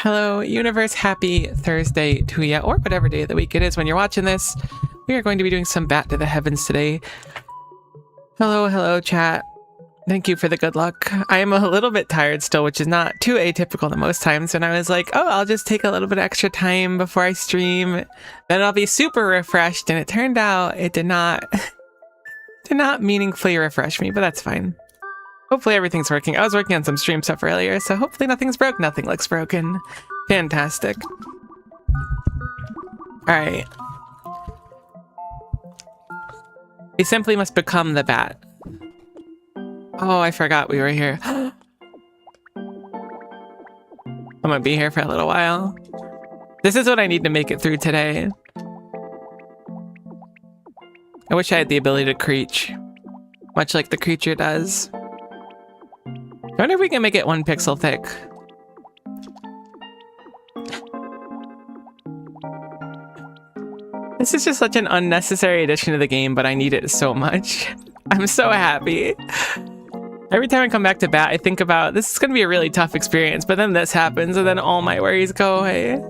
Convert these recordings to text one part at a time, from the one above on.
Hello, universe. Happy Thursday to you, or whatever day of the week it is when you're watching this. We are going to be doing some Bat to the Heavens today. Hello, chat. Thank you for the good luck. I am a little bit tired still, which is not too atypical than most times. And I was like, oh, I'll just take a little bit extra time before I stream. Then I'll be super refreshed. And it turned out it did not meaningfully refresh me, but that's fine. Hopefully everything's working. I was working on some stream stuff earlier, so hopefully nothing's broke. Nothing looks broken. Fantastic. Alright. We simply must become the bat. Oh, I forgot we were here. I'm gonna be here for a little while. This is what I need to make it through today. I wish I had the ability to creech, much like the creature does. I wonder if we can make it 1 pixel thick. This is just such an unnecessary addition to the game, but I need it so much. I'm so happy. Every time I come back to Bat, I think about, this is going to be a really tough experience, but then this happens, and then all my worries go away.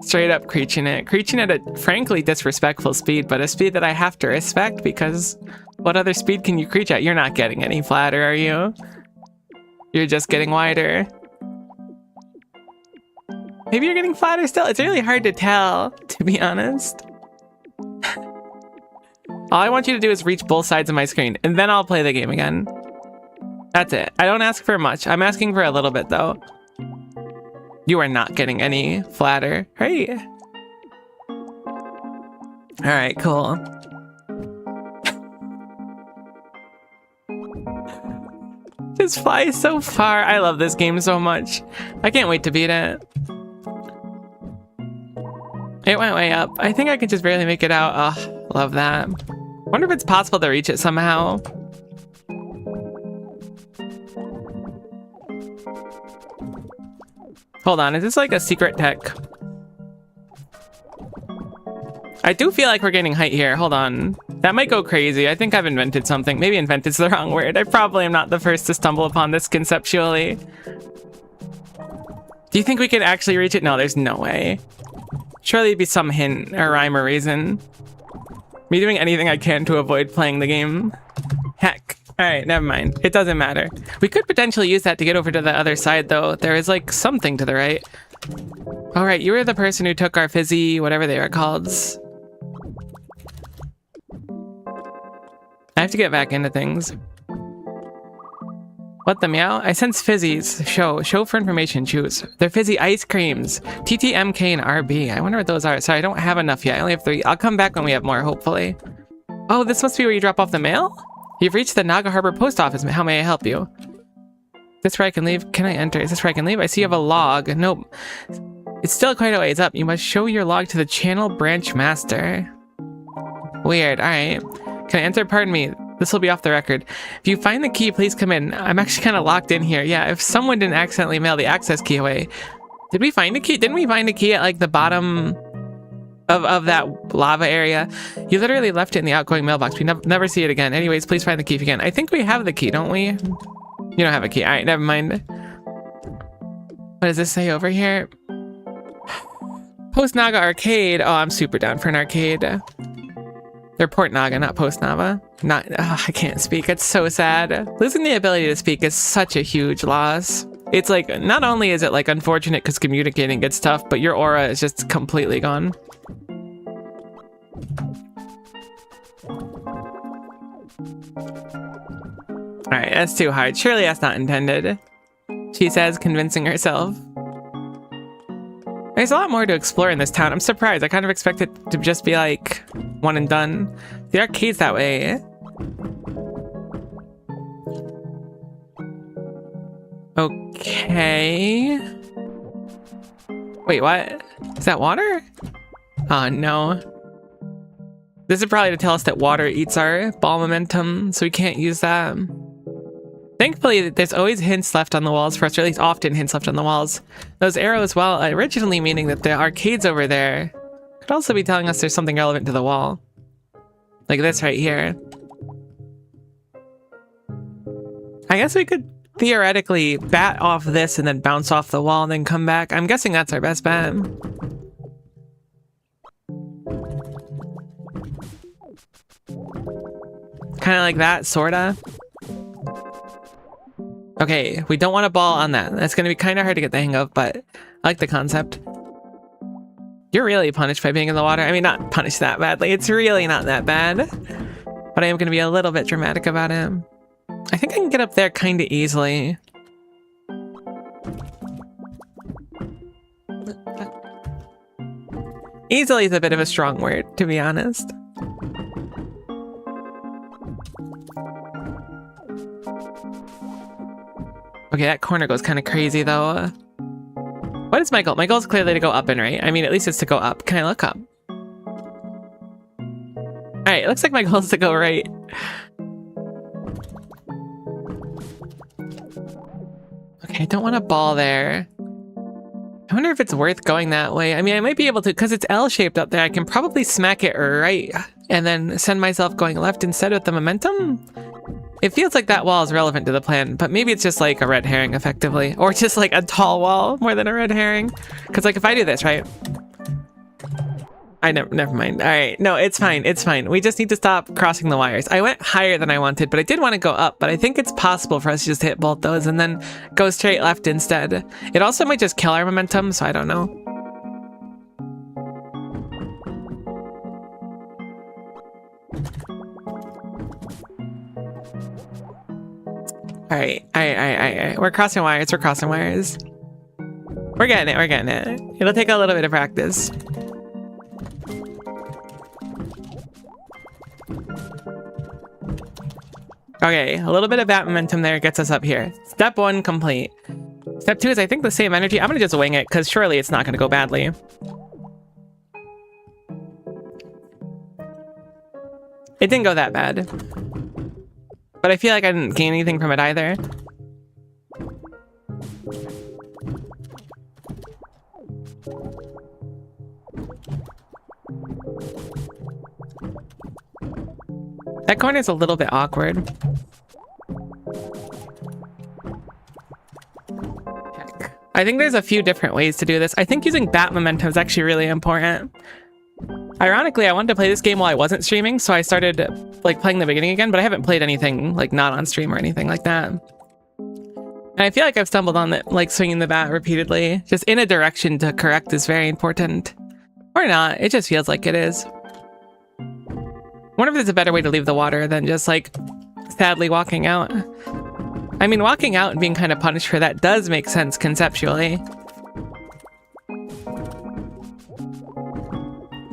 Straight up creeching it. Creeching at a frankly disrespectful speed, but a speed that I have to respect, because what other speed can you creech at? You're not getting any flatter, are you? You're just getting wider. Maybe you're getting flatter still? It's really hard to tell, to be honest. All I want you to do is reach both sides of my screen, and then I'll play the game again. That's it. I don't ask for much. I'm asking for a little bit, though. You are not getting any flatter. Hey. Alright, cool. Just fly so far. I love this game so much. I can't wait to beat it. It went way up. I think I can just barely make it out. Oh, love that. Wonder if it's possible to reach it somehow. Hold on, is this like a secret tech? I do feel like we're getting height here. Hold on. That might go crazy. I think I've invented something. Maybe invented's the wrong word. I probably am not the first to stumble upon this conceptually. Do you think we could actually reach it? No, there's no way. Surely it'd be some hint or rhyme or reason. Me doing anything I can to avoid playing the game. Heck. Alright, never mind. It doesn't matter. We could potentially use that to get over to the other side, though. There is, like, something to the right. Alright, you were the person who took our fizzy, whatever they are called. I have to get back into things. What the meow? I sense fizzies. Show for information. Choose. They're fizzy ice creams. TT, MK, and RB. I wonder what those are. Sorry, I don't have enough yet. I only have 3. I'll come back when we have more, hopefully. Oh, this must be where you drop off the mail? You've reached the Naga Harbor Post Office. How may I help you? Is this where I can leave? Can I enter? Is this where I can leave? I see you have a log. Nope. It's still quite a ways up. You must show your log to the channel branch master. Weird. Alright. Can I enter? Pardon me. This will be off the record. If you find the key, please come in. I'm actually kind of locked in here. Yeah, if someone didn't accidentally mail the access key away. Did we find a key? Didn't we find a key at like the bottom of that lava area? You literally left it in the outgoing mailbox. We never see it again. Anyways, please find the key if you can. I think we have the key, don't we? You don't have a key. All right, never mind. What does this say over here? Post Naga Arcade. Oh, I'm super down for an arcade. They're Port Naga, not Post Nava. I can't speak. It's so sad. Losing the ability to speak is such a huge loss. It's like, not only is it like unfortunate because communicating gets tough, but your aura is just completely gone. Alright, that's too hard. Surely that's not intended. She says, convincing herself. There's a lot more to explore in this town. I'm surprised. I kind of expect it to just be like one and done. The arcade's that way. Okay. Wait, what? Is that water? Oh, no. This is probably to tell us that water eats our ball momentum, so we can't use that. Thankfully, there's always hints left on the walls for us, or at least often hints left on the walls. Those arrows, well, originally meaning that the arcade's over there, could also be telling us there's something relevant to the wall. Like this right here. I guess we could theoretically bat off this and then bounce off the wall and then come back. I'm guessing that's our best bet. Kind of like that, sorta. Okay, we don't want a ball on that. That's going to be kind of hard to get the hang of, but I like the concept. You're really punished by being in the water. I mean, not punished that badly. It's really not that bad. But I am going to be a little bit dramatic about it. I think I can get up there kind of easily. Easily is a bit of a strong word, to be honest. Okay, that corner goes kind of crazy, though. What is my goal? My goal is clearly to go up and right. I mean, at least it's to go up. Can I look up? Alright, it looks like my goal is to go right. Okay, I don't want a ball there. I wonder if it's worth going that way. I mean, I might be able to, because it's L-shaped up there, I can probably smack it right and then send myself going left instead with the momentum. It feels like that wall is relevant to the plan, but maybe it's just like a red herring, effectively. Or just like a tall wall more than a red herring. Because like if I do this, right? Never mind. All right, no, it's fine, it's fine. We just need to stop crossing the wires. I went higher than I wanted, but I did want to go up, but I think it's possible for us to just hit both those and then go straight left instead. It also might just kill our momentum, so I don't know. All right. We're crossing wires, we're crossing wires. We're getting it. It'll take a little bit of practice. Okay, a little bit of that momentum there gets us up here. Step 1 complete. Step 2 is, I think, the same energy. I'm gonna just wing it, because surely it's not gonna go badly. It didn't go that bad. But I feel like I didn't gain anything from it either. That corner is a little bit awkward. Heck. I think there's a few different ways to do this. I think using bat momentum is actually really important. Ironically, I wanted to play this game while I wasn't streaming, so I started like playing the beginning again, but I haven't played anything like not on stream or anything like that. And I feel like I've stumbled on it, like swinging the bat repeatedly. Just in a direction to correct is very important. Or not, it just feels like it is. I wonder if there's a better way to leave the water than just like sadly walking out. I mean, walking out and being kind of punished for that does make sense conceptually.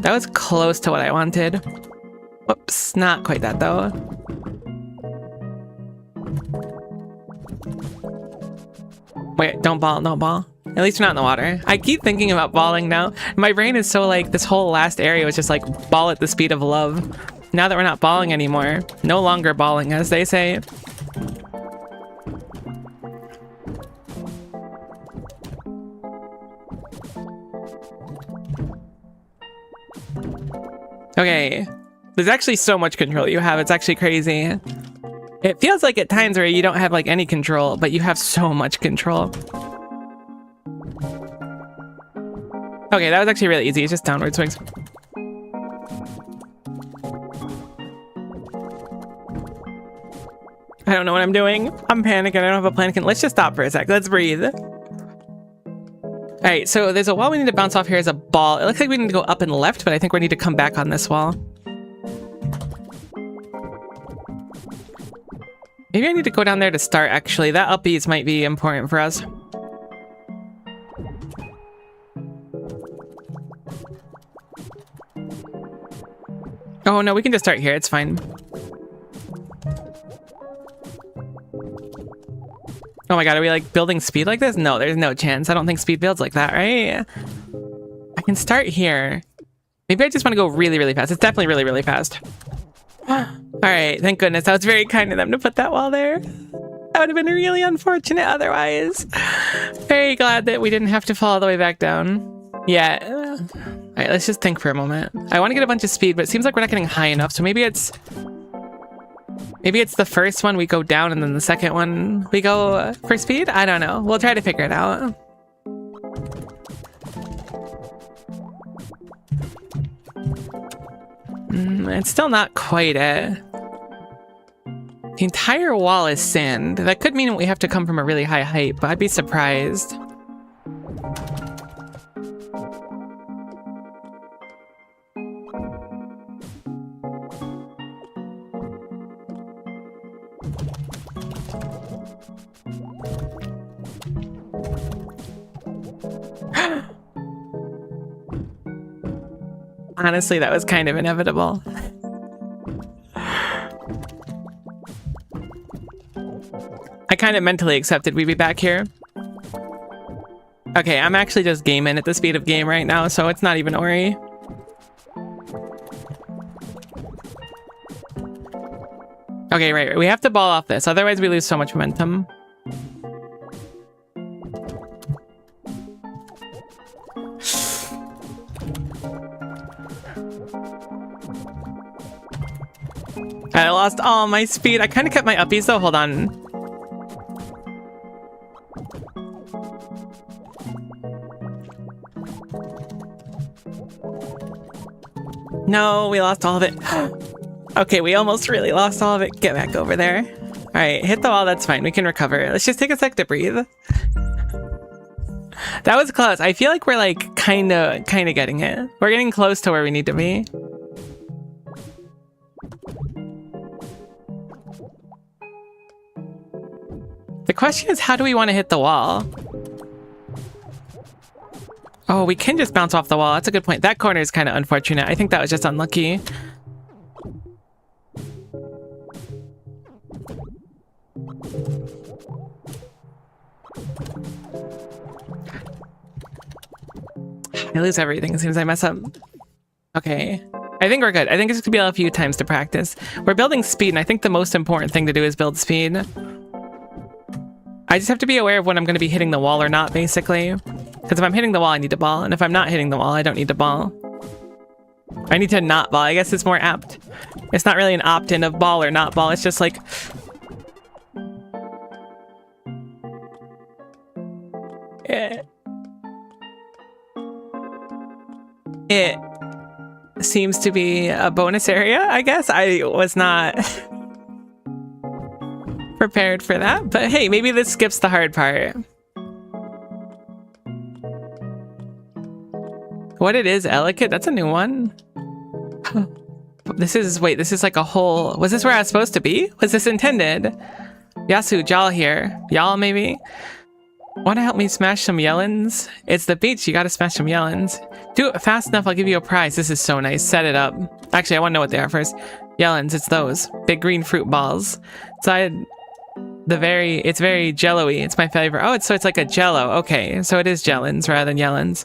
That was close to what I wanted. Whoops, not quite that though. Wait, don't ball, don't ball. At least you're not in the water. I keep thinking about balling now. My brain is so like, this whole last area was just like ball at the speed of love. Now that we're not balling anymore. No longer balling, as they say. Okay, there's actually so much control you have, it's actually crazy. It feels like at times where you don't have like any control, but you have so much control. Okay, that was actually really easy, it's just downward swings. I don't know what I'm doing. I'm panicking, I don't have a plan. Let's just stop for a sec, let's breathe. Alright, so there's a wall we need to bounce off here as a ball. It looks like we need to go up and left, but I think we need to come back on this wall. Maybe I need to go down there to start, actually. That upbeats might be important for us. Oh no, we can just start here, it's fine. Oh my god, are we like building speed like this? No, there's no chance. I don't think speed builds like that, right? I can start here. Maybe I just want to go really, really fast. It's definitely really, really fast. Alright, thank goodness. That was very kind of them to put that wall there. That would have been really unfortunate otherwise. Very glad that we didn't have to fall all the way back down. Yeah. Alright, let's just think for a moment. I want to get a bunch of speed, but it seems like we're not getting high enough, so maybe Maybe it's the first one we go down and then the second one we go for speed? I don't know. We'll try to figure it out. It's still not quite it. The entire wall is sand. That could mean we have to come from a really high height, but I'd be surprised. Honestly, that was kind of inevitable. I kind of mentally accepted we'd be back here. Okay, I'm actually just gaming at the speed of game right now, so it's not even Ori. Okay, right. We have to ball off this, otherwise we lose so much momentum. I lost all my speed. I kind of kept my uppies though. Hold on. No, we lost all of it. Okay, we almost really lost all of it. Get back over there. All right, hit the wall. That's fine. We can recover. Let's just take a sec to breathe. That was close. I feel like we're like kind of getting it. We're getting close to where we need to be. The question is, how do we want to hit the wall? Oh, we can just bounce off the wall. That's a good point. That corner is kind of unfortunate. I think that was just unlucky. I lose everything as soon as I mess up. Okay. I think we're good. I think it's going to be a few times to practice. We're building speed, and I think the most important thing to do is build speed. I just have to be aware of when I'm going to be hitting the wall or not, basically. Because if I'm hitting the wall, I need to ball. And if I'm not hitting the wall, I don't need to ball. I need to not ball. I guess it's more apt. It's not really an opt-in of ball or not ball. It's just like... It seems to be a bonus area, I guess. I was not... prepared for that, but hey, maybe this skips the hard part. What it is, Elikit? That's a new one. This is, wait, this is like a whole... Was this where I was supposed to be? Was this intended? Yasu, Jal here. Y'all, maybe? Want to help me smash some yellins? It's the beach, you gotta smash some yellins. Do it fast enough, I'll give you a prize. This is so nice. Set it up. Actually, I want to know what they are first. Yellins, it's those. Big green fruit balls. It's very jello-y. It's my favorite. Oh, so it's like a jello. Okay, so it is jellins rather than yellins.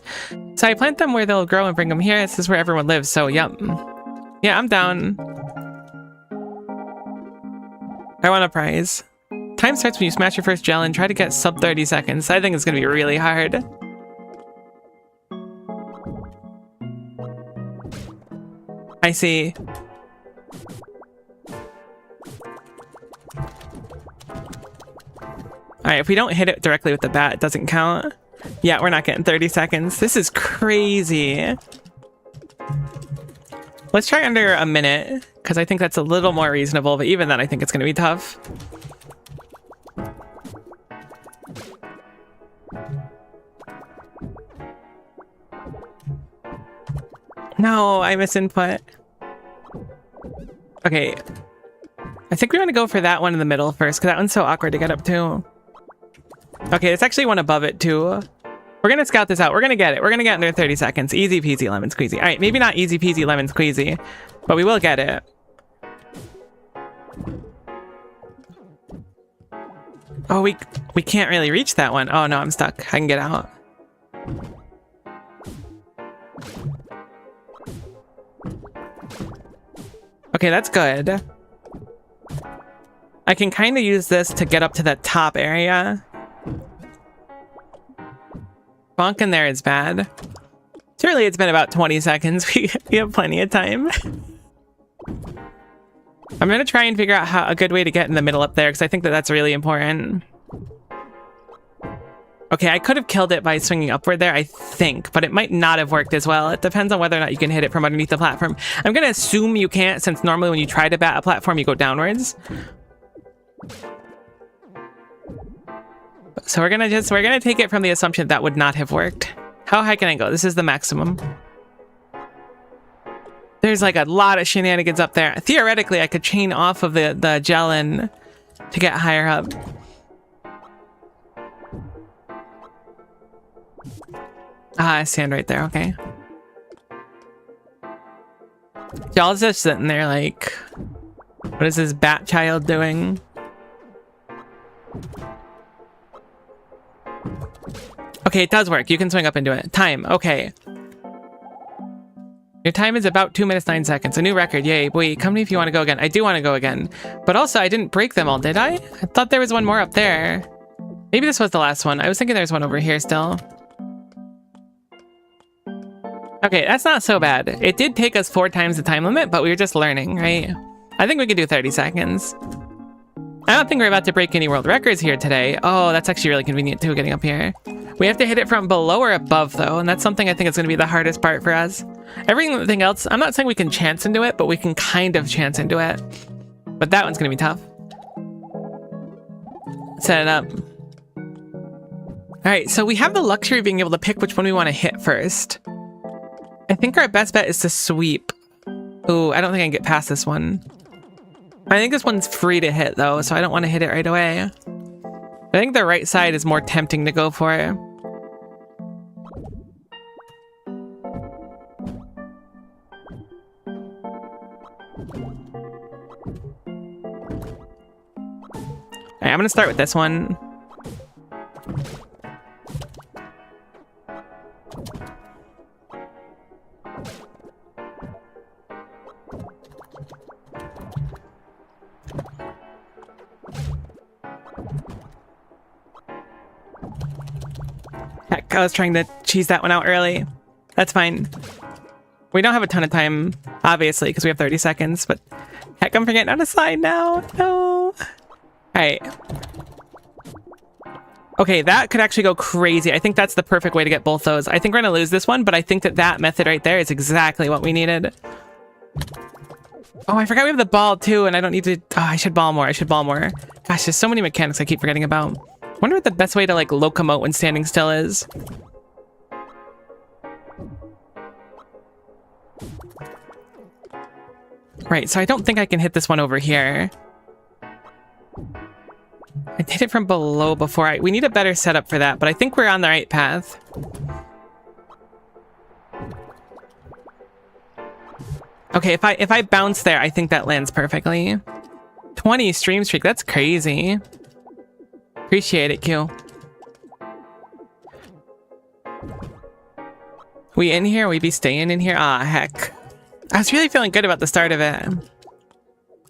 So I plant them where they'll grow and bring them here. This is where everyone lives, so yep. Yeah, I'm down. I want a prize. Time starts when you smash your first gel and try to get sub 30 seconds. I think it's gonna be really hard. I see. Alright, if we don't hit it directly with the bat, it doesn't count. Yeah, we're not getting 30 seconds. This is crazy. Let's try under a minute, because I think that's a little more reasonable, but even then I think it's going to be tough. No, I misinput. Okay. I think we want to go for that one in the middle first, because that one's so awkward to get up to. Okay, there's actually one above it too. We're gonna scout this out. We're gonna get it. We're gonna get under 30 seconds. Easy peasy lemon squeezy. All right, maybe not easy peasy lemon squeezy, but we will get it. Oh, we can't really reach that one. Oh no, I'm stuck. I can get out. Okay, that's good. I can kind of use this to get up to that top area. Bonk in there is bad. Surely it's been about 20 seconds. We have plenty of time. I'm gonna try and figure out how a good way to get in the middle up there, because I think that that's really important. Okay, I could have killed it by swinging upward there, I think, but it might not have worked as well. It depends on whether or not you can hit it from underneath the platform. I'm gonna assume you can't, since normally when you try to bat a platform, you go downwards. So we're gonna take it from the assumption that would not have worked. How high can I go? This is the maximum. There's like a lot of shenanigans up there. Theoretically, I could chain off of the gel to get higher up. Ah, I stand right there, okay. Y'all just sitting there like, what is this bat child doing? Okay, it does work. You can swing up and do it. Time, okay. Your time is about 2 minutes, 9 seconds. A new record, yay. Wait, come to me if you want to go again. I do want to go again. But also, I didn't break them all, did I? I thought there was one more up there. Maybe this was the last one. I was thinking there's one over here still. Okay, that's not so bad. It did take us 4 times the time limit, but we were just learning, right? I think we could do 30 seconds. I don't think we're about to break any world records here today. Oh, that's actually really convenient too, getting up here. We have to hit it from below or above though, and that's something I think is going to be the hardest part for us. Everything else, I'm not saying we can chance into it, but we can kind of chance into it. But that one's going to be tough. Set it up. All right, so we have the luxury of being able to pick which one we want to hit first. I think our best bet is to sweep. Ooh, I don't think I can get past this one. I think this one's free to hit though, so I don't want to hit it right away. I think the right side is more tempting to go for. Alright, I'm gonna start with this one. Heck, I was trying to cheese that one out early. That's fine. We don't have a ton of time, obviously, because we have 30 seconds, but heck, I'm forgetting how to slide now. No. Alright. Okay, that could actually go crazy. I think that's the perfect way to get both those. I think we're going to lose this one, but I think that that method right there is exactly what we needed. Oh, I forgot we have the ball too, and I don't need to... Oh, I should ball more. I should ball more. Gosh, there's so many mechanics I keep forgetting about. Wonder what the best way to like locomote when standing still is. Right, so I don't think I can hit this one over here. I hit it from below before. We need a better setup for that, but I think we're on the right path. Okay, if I bounce there, I think that lands perfectly. 20 stream streak, that's crazy. Appreciate it, Q. We in here? We be staying in here? Ah, heck. I was really feeling good about the start of it.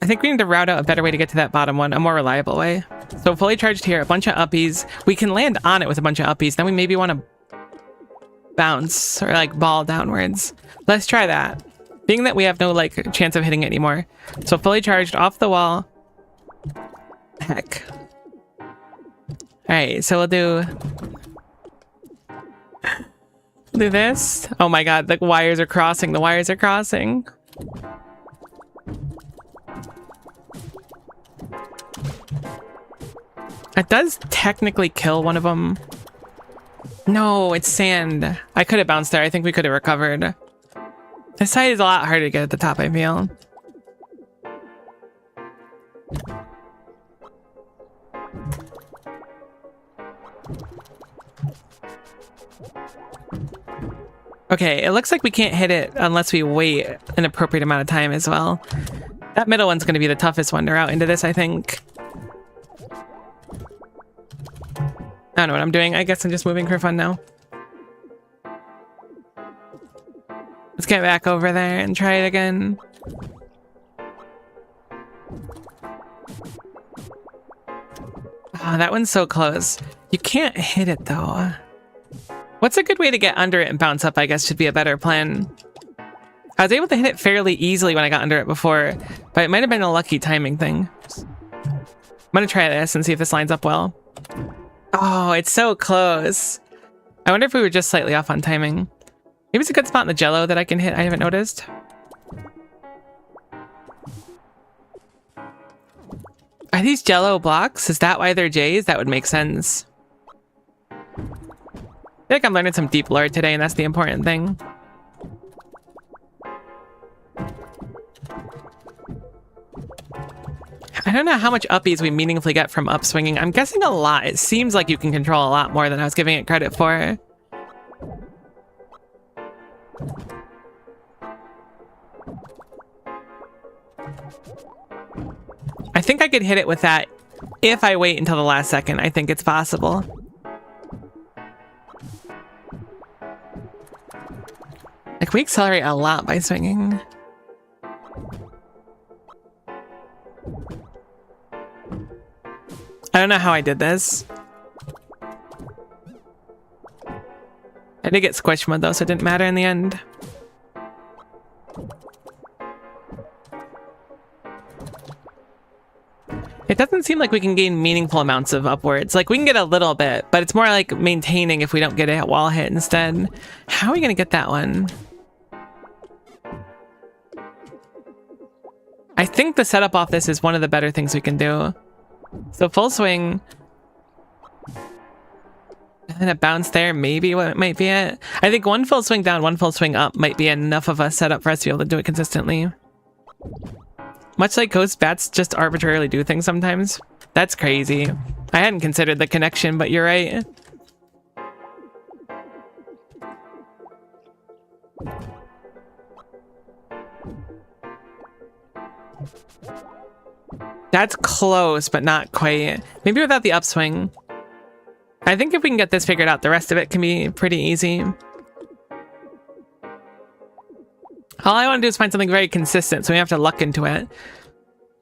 I think we need to route out a better way to get to that bottom one, a more reliable way. So fully charged here, a bunch of uppies. We can land on it with a bunch of uppies. Then we maybe want to bounce or like ball downwards. Let's try that. Being that we have no like chance of hitting it anymore. So fully charged off the wall. Heck. Alright, so we'll do this. Oh my god, the wires are crossing. The wires are crossing. It does technically kill one of them. No, it's sand. I could have bounced there. I think we could have recovered. This side is a lot harder to get at the top, I feel. Okay, it looks like we can't hit it unless we wait an appropriate amount of time as well. That middle one's going to be the toughest one to route into this, I think. I don't know what I'm doing. I guess I'm just moving for fun now. Let's get back over there and try it again. Oh, that one's so close. You can't hit it though. What's a good way to get under it and bounce up, I guess, should be a better plan. I was able to hit it fairly easily when I got under it before, but it might have been a lucky timing thing. I'm gonna try this and see if this lines up well. Oh, it's so close. I wonder if we were just slightly off on timing. Maybe it's a good spot in the jello that I can hit. I haven't noticed. Are these jello blocks? Is that why they're J's? That would make sense. I feel like I'm learning some deep lore today, and that's the important thing. I don't know how much uppies we meaningfully get from upswinging. I'm guessing a lot. It seems like you can control a lot more than I was giving it credit for. I think I could hit it with that if I wait until the last second. I think it's possible. Like, we accelerate a lot by swinging. I don't know how I did this. I did get squished mode though, so it didn't matter in the end. It doesn't seem like we can gain meaningful amounts of upwards. Like, we can get a little bit, but it's more like maintaining if we don't get a wall hit instead. How are we gonna get that one? I think the setup off this is one of the better things we can do. So full swing. And then a bounce there, maybe what might be it. I think one full swing down, one full swing up might be enough of a setup for us to be able to do it consistently. Much like Ghost, bats just arbitrarily do things sometimes. That's crazy. I hadn't considered the connection, but you're right. That's close, but not quite. Maybe without the upswing. I think if we can get this figured out, the rest of it can be pretty easy. All I want to do is find something very consistent, so we have to luck into it.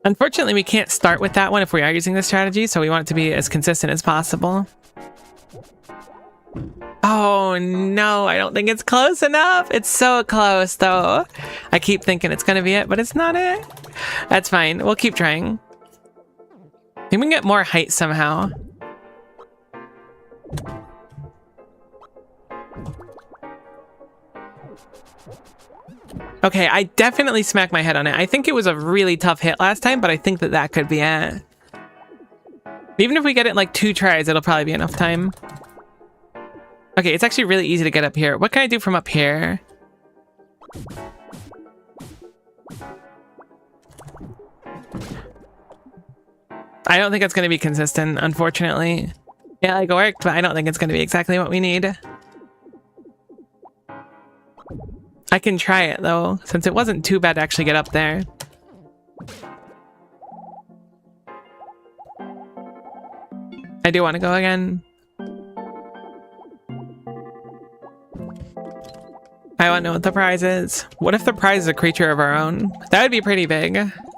Unfortunately, we can't start with that one if we are using this strategy, so we want it to be as consistent as possible. Oh no, I don't think it's close enough. It's so close, though. I keep thinking it's gonna be it, but it's not it. That's fine. We'll keep trying. Maybe we can get more height somehow. Okay, I definitely smacked my head on it. I think it was a really tough hit last time, but I think that that could be it. Even if we get it in like 2 tries, it'll probably be enough time. Okay, it's actually really easy to get up here. What can I do from up here? I don't think it's going to be consistent, unfortunately. Yeah, like it worked, but I don't think it's going to be exactly what we need. I can try it, though, since it wasn't too bad to actually get up there. I do want to go again. I want to know what the prize is. What if the prize is a creature of our own? That would be pretty big.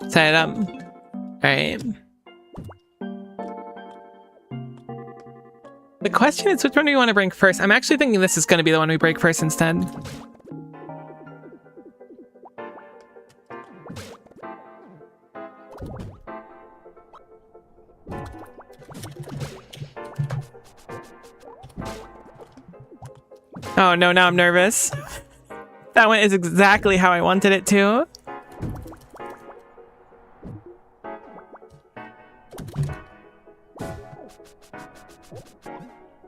Set it up. Alright. The question is, which one do you want to bring first? I'm actually thinking this is going to be the one we break first instead. Oh no, now I'm nervous. That one is exactly how I wanted it to.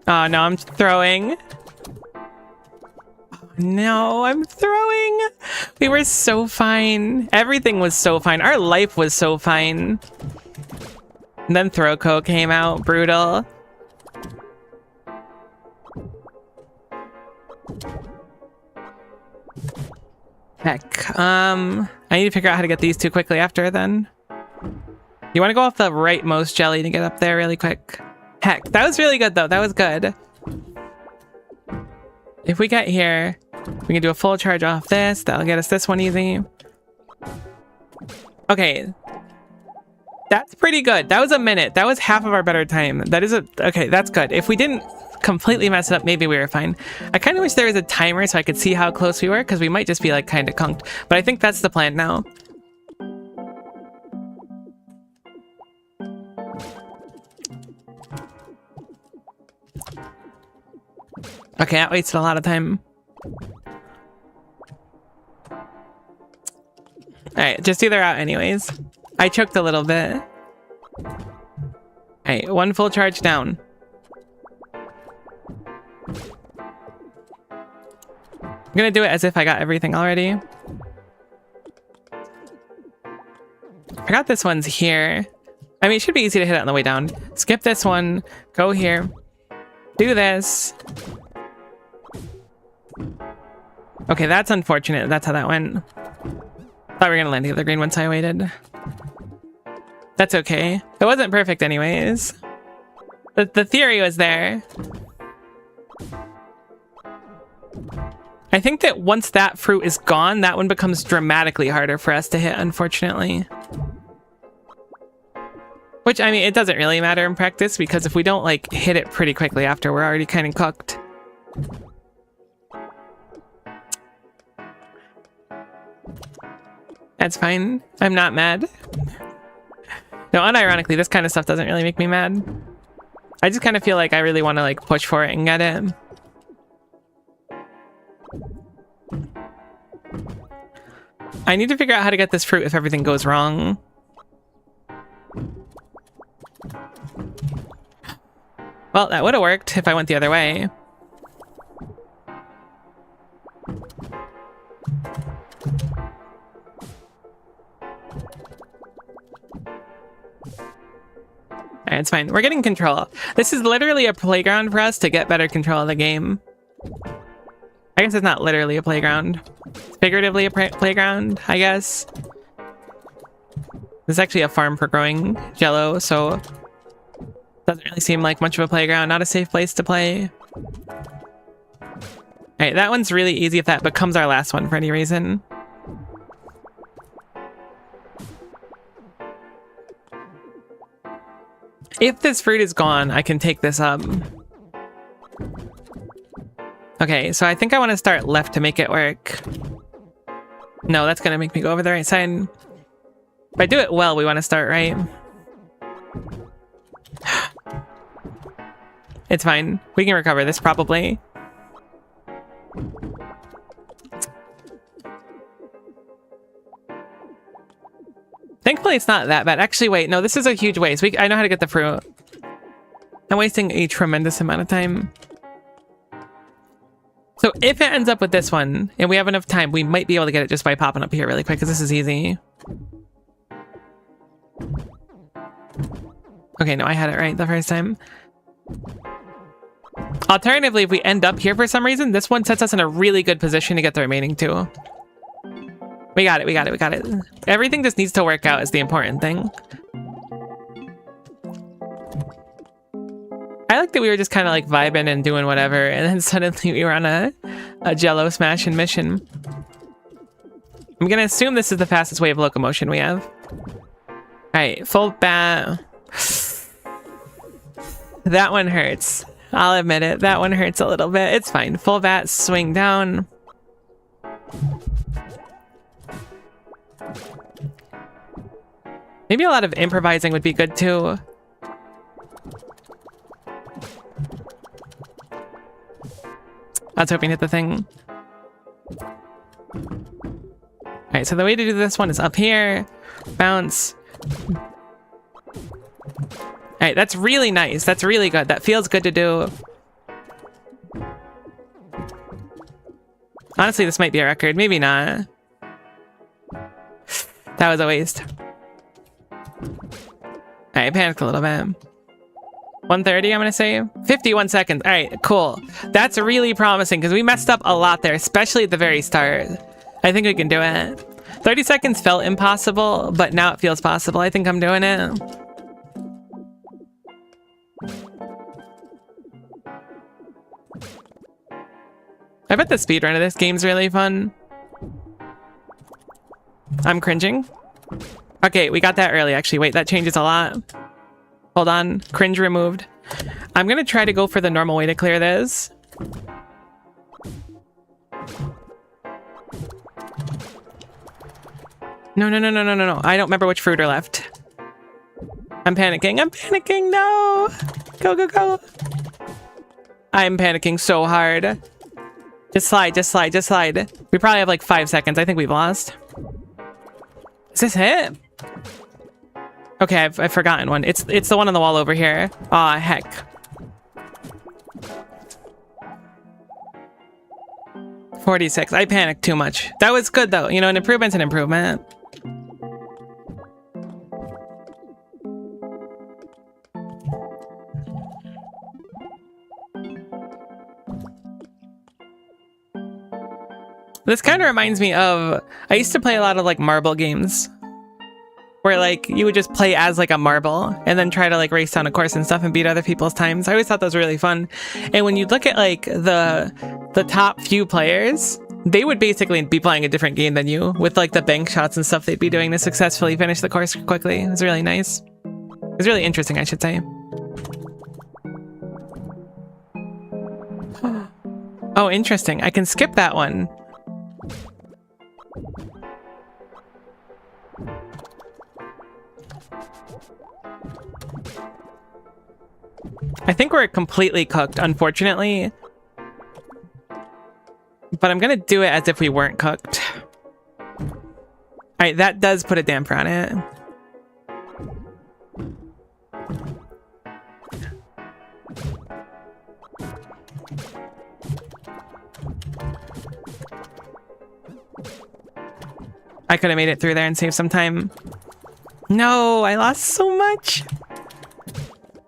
Oh no, I'm throwing. Oh, no, I'm throwing. We were so fine. Everything was so fine. Our life was so fine. And then Throwco came out. Brutal. Heck. I need to figure out how to get these 2 quickly after then. You want to go off the rightmost jelly to get up there really quick. Heck, that was really good though. That was good. If we get here, we can do a full charge off this. That'll get us this one easy. Okay. That's pretty good. That was a minute. That was half of our better time. That is a... Okay, that's good. If we didn't completely mess it up, maybe we were fine. I kind of wish there was a timer so I could see how close we were, because we might just be like kind of conked. But I think that's the plan now. Okay, that wasted a lot of time. Alright, just do their out anyways. I choked a little bit. Alright, 1 full charge down. I'm gonna do it as if I got everything already. I got this one's here. I mean, it should be easy to hit it on the way down. Skip this one, go here, do this. Okay, that's unfortunate. That's how that went. Thought we were gonna land the other green one, so I waited. That's okay. It wasn't perfect anyways. The theory was there. I think that once that fruit is gone, that one becomes dramatically harder for us to hit, unfortunately. Which, I mean, it doesn't really matter in practice, because if we don't, like, hit it pretty quickly after, we're already kind of cooked. That's fine. I'm not mad. No, unironically, this kind of stuff doesn't really make me mad. I just kind of feel like I really want to, like, push for it and get it. I need to figure out how to get this fruit if everything goes wrong. Well, that would have worked if I went the other way. Alright, it's fine. We're getting control. This is literally a playground for us to get better control of the game. I guess it's not literally a playground. It's figuratively a playground, I guess. This is actually a farm for growing jello, so doesn't really seem like much of a playground. Not a safe place to play. Alright, that one's really easy if that becomes our last one for any reason. If this fruit is gone, I can take this up. Okay, so I think I want to start left to make it work. No, that's gonna make me go over the right side. If I do it well, we want to start right. It's fine. We can recover this probably. Thankfully, it's not that bad. Actually, wait. No, this is a huge waste. I know how to get the fruit. I'm wasting a tremendous amount of time. So if it ends up with this one, and we have enough time, we might be able to get it just by popping up here really quick, because this is easy. Okay, no, I had it right the first time. Alternatively, if we end up here for some reason, this one sets us in a really good position to get the remaining two. We got it, we got it, we got it. Everything just needs to work out is the important thing. I like that we were just kind of like vibing and doing whatever, and then suddenly we were on a jello smashing mission. I'm gonna assume this is the fastest way of locomotion we have. Alright, full bat. That one hurts. I'll admit it, that one hurts a little bit. It's fine. Full bat, swing down. Maybe a lot of improvising would be good too. I was hoping to hit the thing. Alright, so the way to do this one is up here. Bounce. Alright, that's really nice. That's really good. That feels good to do. Honestly, this might be a record. Maybe not. That was a waste. Alright, I panicked a little bit. 130, I'm gonna say. 51 seconds. Alright, cool. That's really promising because we messed up a lot there, especially at the very start. I think we can do it. 30 seconds felt impossible, but now it feels possible. I think I'm doing it. I bet the speedrun of this game's really fun. I'm cringing. Okay, we got that early, actually. Wait, that changes a lot. Hold on. Cringe removed. I'm gonna try to go for the normal way to clear this. No, no, no, no, no, no, no. I don't remember which fruit are left. I'm panicking. I'm panicking. No. Go, go, go. I'm panicking so hard. Just slide, just slide, just slide. We probably have like 5 seconds. I think we've lost. Is this it? Okay, I've forgotten one. It's the one on the wall over here. Aw, heck. $46. I panicked too much. That was good though. You know, an improvement's an improvement. This kind of reminds me of, I used to play a lot of like marble games where like you would just play as like a marble and then try to like race down a course and stuff and beat other people's times. I always thought those were really fun. And when you look at like the top few players, they would basically be playing a different game than you with like the bank shots and stuff they'd be doing to successfully finish the course quickly. It was really nice. It was really interesting, I should say. Oh, interesting. I can skip that one. I think we're completely cooked, unfortunately. But I'm gonna do it as if we weren't cooked. Alright, that does put a damper on it. I could have made it through there and saved some time. No, I lost so much.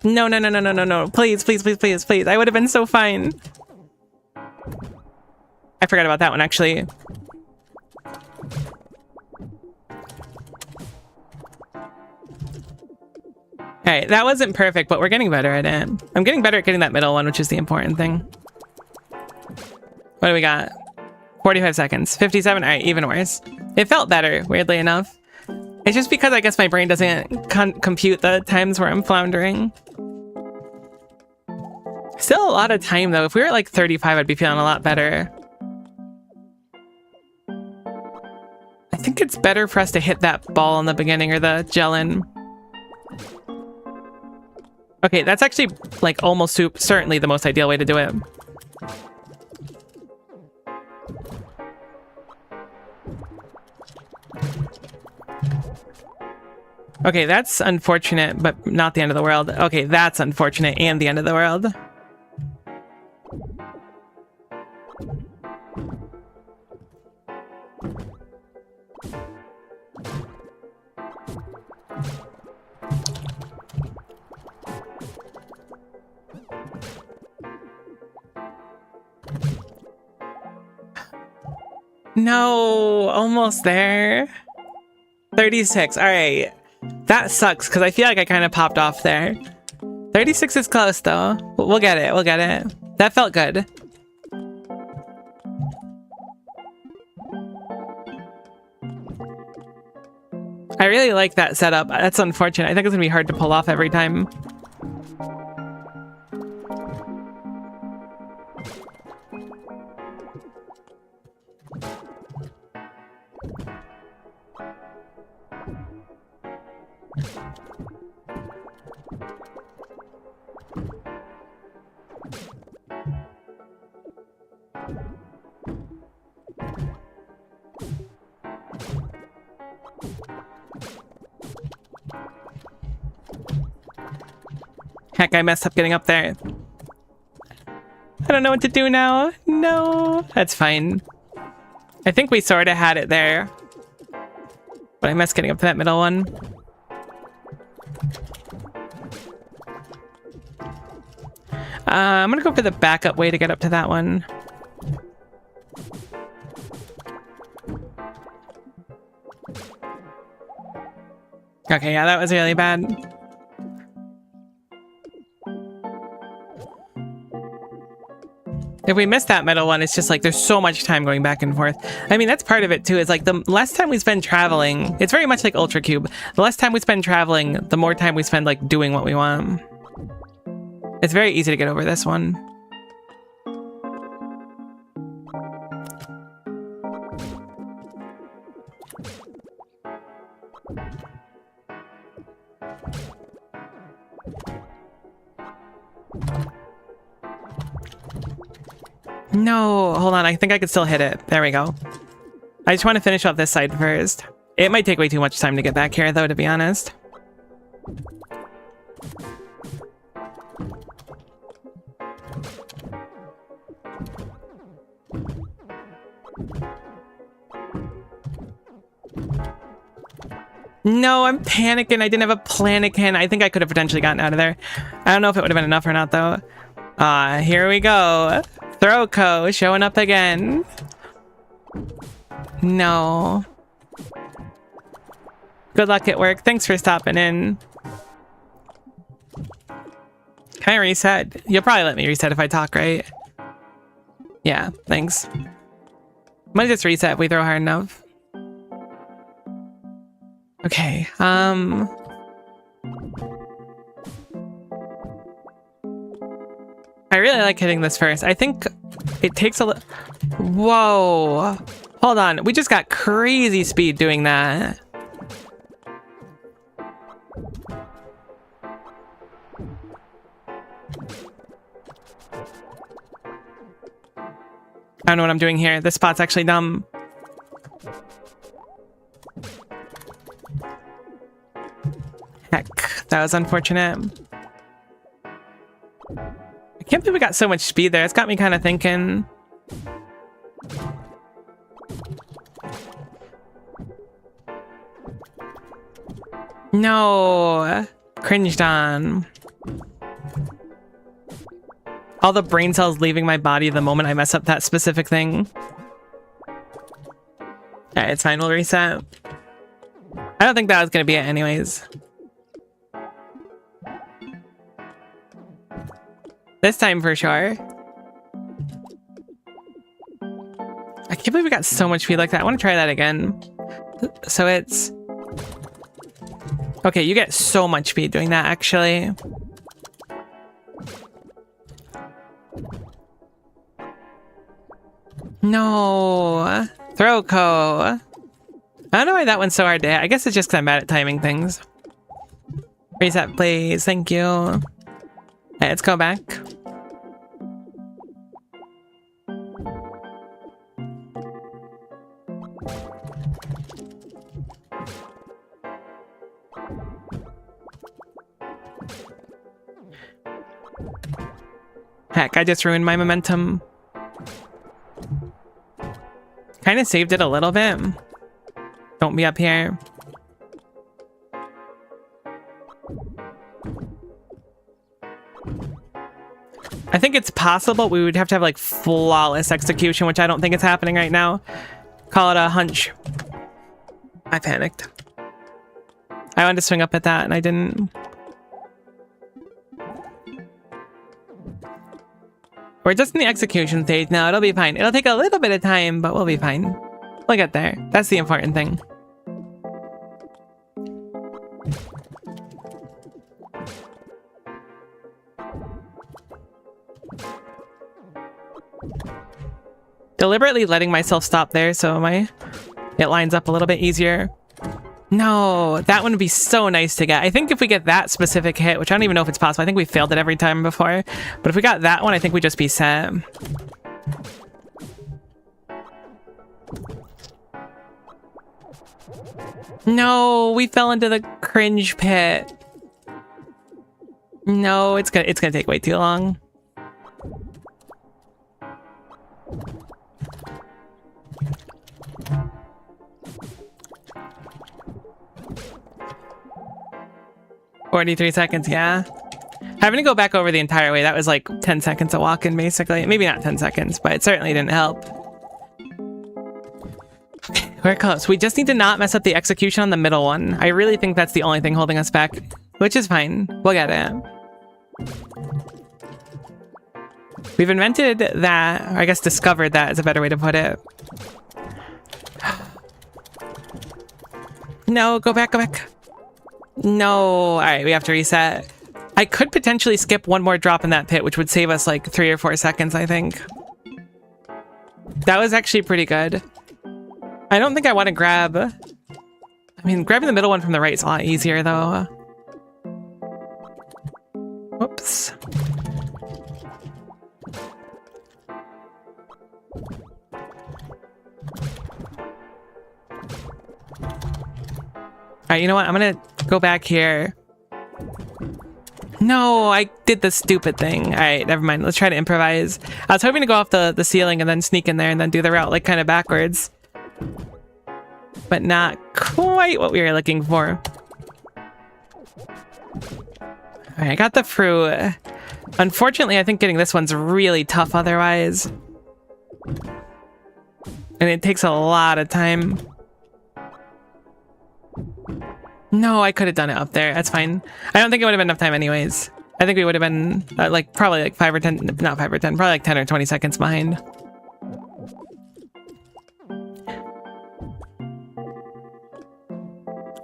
No, no, no, no, no, no, no. Please, please, please, please, please. I would have been so fine. I forgot about that one, actually. Alright, that wasn't perfect, but we're getting better at it. I'm getting better at getting that middle one, which is the important thing. What do we got? 45 seconds. 57? Alright, even worse. It felt better, weirdly enough. It's just because I guess my brain doesn't compute the times where I'm floundering. Still a lot of time, though. If we were at like 35, I'd be feeling a lot better. I think it's better for us to hit that ball in the beginning or the gel-in. Okay, that's actually like almost certainly the most ideal way to do it. Okay, that's unfortunate, but not the end of the world. Okay, that's unfortunate and the end of the world. No, almost there. 36, all right. That sucks, because I feel like I kind of popped off there. 36 is close, though. We'll get it, we'll get it. That felt good. I really like that setup. That's unfortunate. I think it's going to be hard to pull off every time. Heck, I messed up getting up there. I don't know what to do now. No, that's fine. I think we sort of had it there. But I messed getting up to that middle one. I'm gonna go for the backup way to get up to that one. Okay, yeah, that was really bad. If we miss that middle one, it's just like there's so much time going back and forth. I mean, that's part of it too. Is like the less time we spend traveling, it's very much like Ultra Cube. The less time we spend traveling, the more time we spend like doing what we want. It's very easy to get over this one. No, hold on. I think I could still hit it. There we go. I just want to finish off this side first. It might take way too much time to get back here, though, to be honest. No, I'm panicking. I didn't have a planikin. I think I could have potentially gotten out of there. I don't know if it would have been enough or not, though. Here we go. Throwco showing up again. No. Good luck at work. Thanks for stopping in. Can I reset? You'll probably let me reset if I talk, right? Yeah, thanks. Might just reset if we throw hard enough. Okay, I really like hitting this first. I think it takes a little... Whoa. Hold on. We just got crazy speed doing that. I don't know what I'm doing here. This spot's actually dumb. Heck, that was unfortunate. I can't believe we got so much speed there. It's got me kind of thinking. No, cringed on. All the brain cells leaving my body the moment I mess up that specific thing. Alright, it's fine. We'll reset. I don't think that was going to be it anyways. This time for sure. I can't believe we got so much speed like that. I want to try that again. So it's... Okay, you get so much speed doing that, actually. No. Throwco. I don't know why that one's so hard to hit. I guess it's just because I'm bad at timing things. Reset, please. Thank you. Alright, let's go back. Heck, I just ruined my momentum. Kind of saved it a little bit. Don't be up here. I think it's possible we would have to have like flawless execution, which I don't think is happening right now. Call it a hunch. I panicked. I wanted to swing up at that and I didn't. We're just in the execution stage now. It'll be fine. It'll take a little bit of time, but we'll be fine. We'll get there. That's the important thing. Deliberately letting myself stop there so it lines up a little bit easier. No, that one would be so nice to get. I think if we get that specific hit, which I don't even know if it's possible. I think we failed it every time before. But if we got that one, I think we'd just be set. No, we fell into the cringe pit. No, it's gonna take way too long. "43 seconds, yeah. Having to go back over the entire way, that was like 10 seconds of walking, basically. Maybe not 10 seconds, but it certainly didn't help. Okay, we're close. We just need to not mess up the execution on the middle one. I really think that's the only thing holding us back, which is fine. We'll get it. We've invented that, or I guess discovered that is a better way to put it. No, go back, go back. No. All right, we have to reset. I could potentially skip one more drop in that pit, which would save us like 3 or 4 seconds, I think. That was actually pretty good. I don't think I want to grab... I mean, grabbing the middle one from the right is a lot easier, though. Whoops. Alright, you know what? I'm gonna go back here. No, I did the stupid thing. Alright, never mind. Let's try to improvise. I was hoping to go off the ceiling and then sneak in there and then do the route like kind of backwards. But not quite what we were looking for. Alright, I got the fruit. Unfortunately, I think getting this one's really tough otherwise. And it takes a lot of time. No, I could have done it up there. That's fine. I don't think it would have been enough time anyways. I think we would have been like probably like 5 or 10, not 5 or 10, probably like 10 or 20 seconds behind.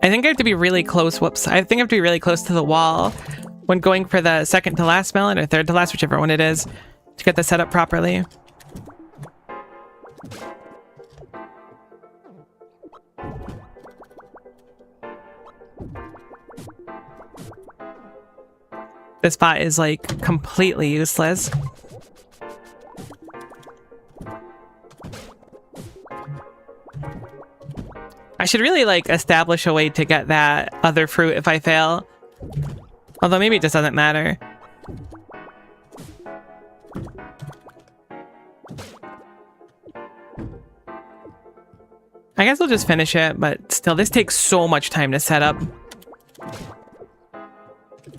I think I have to be really close. Whoops. I think I have to be really close to the wall when going for the second to last melon or third to last, whichever one it is, to get the setup properly. This spot is like completely useless. I should really like establish a way to get that other fruit if I fail. Although maybe it just doesn't matter. I guess we'll just finish it, but still, this takes so much time to set up.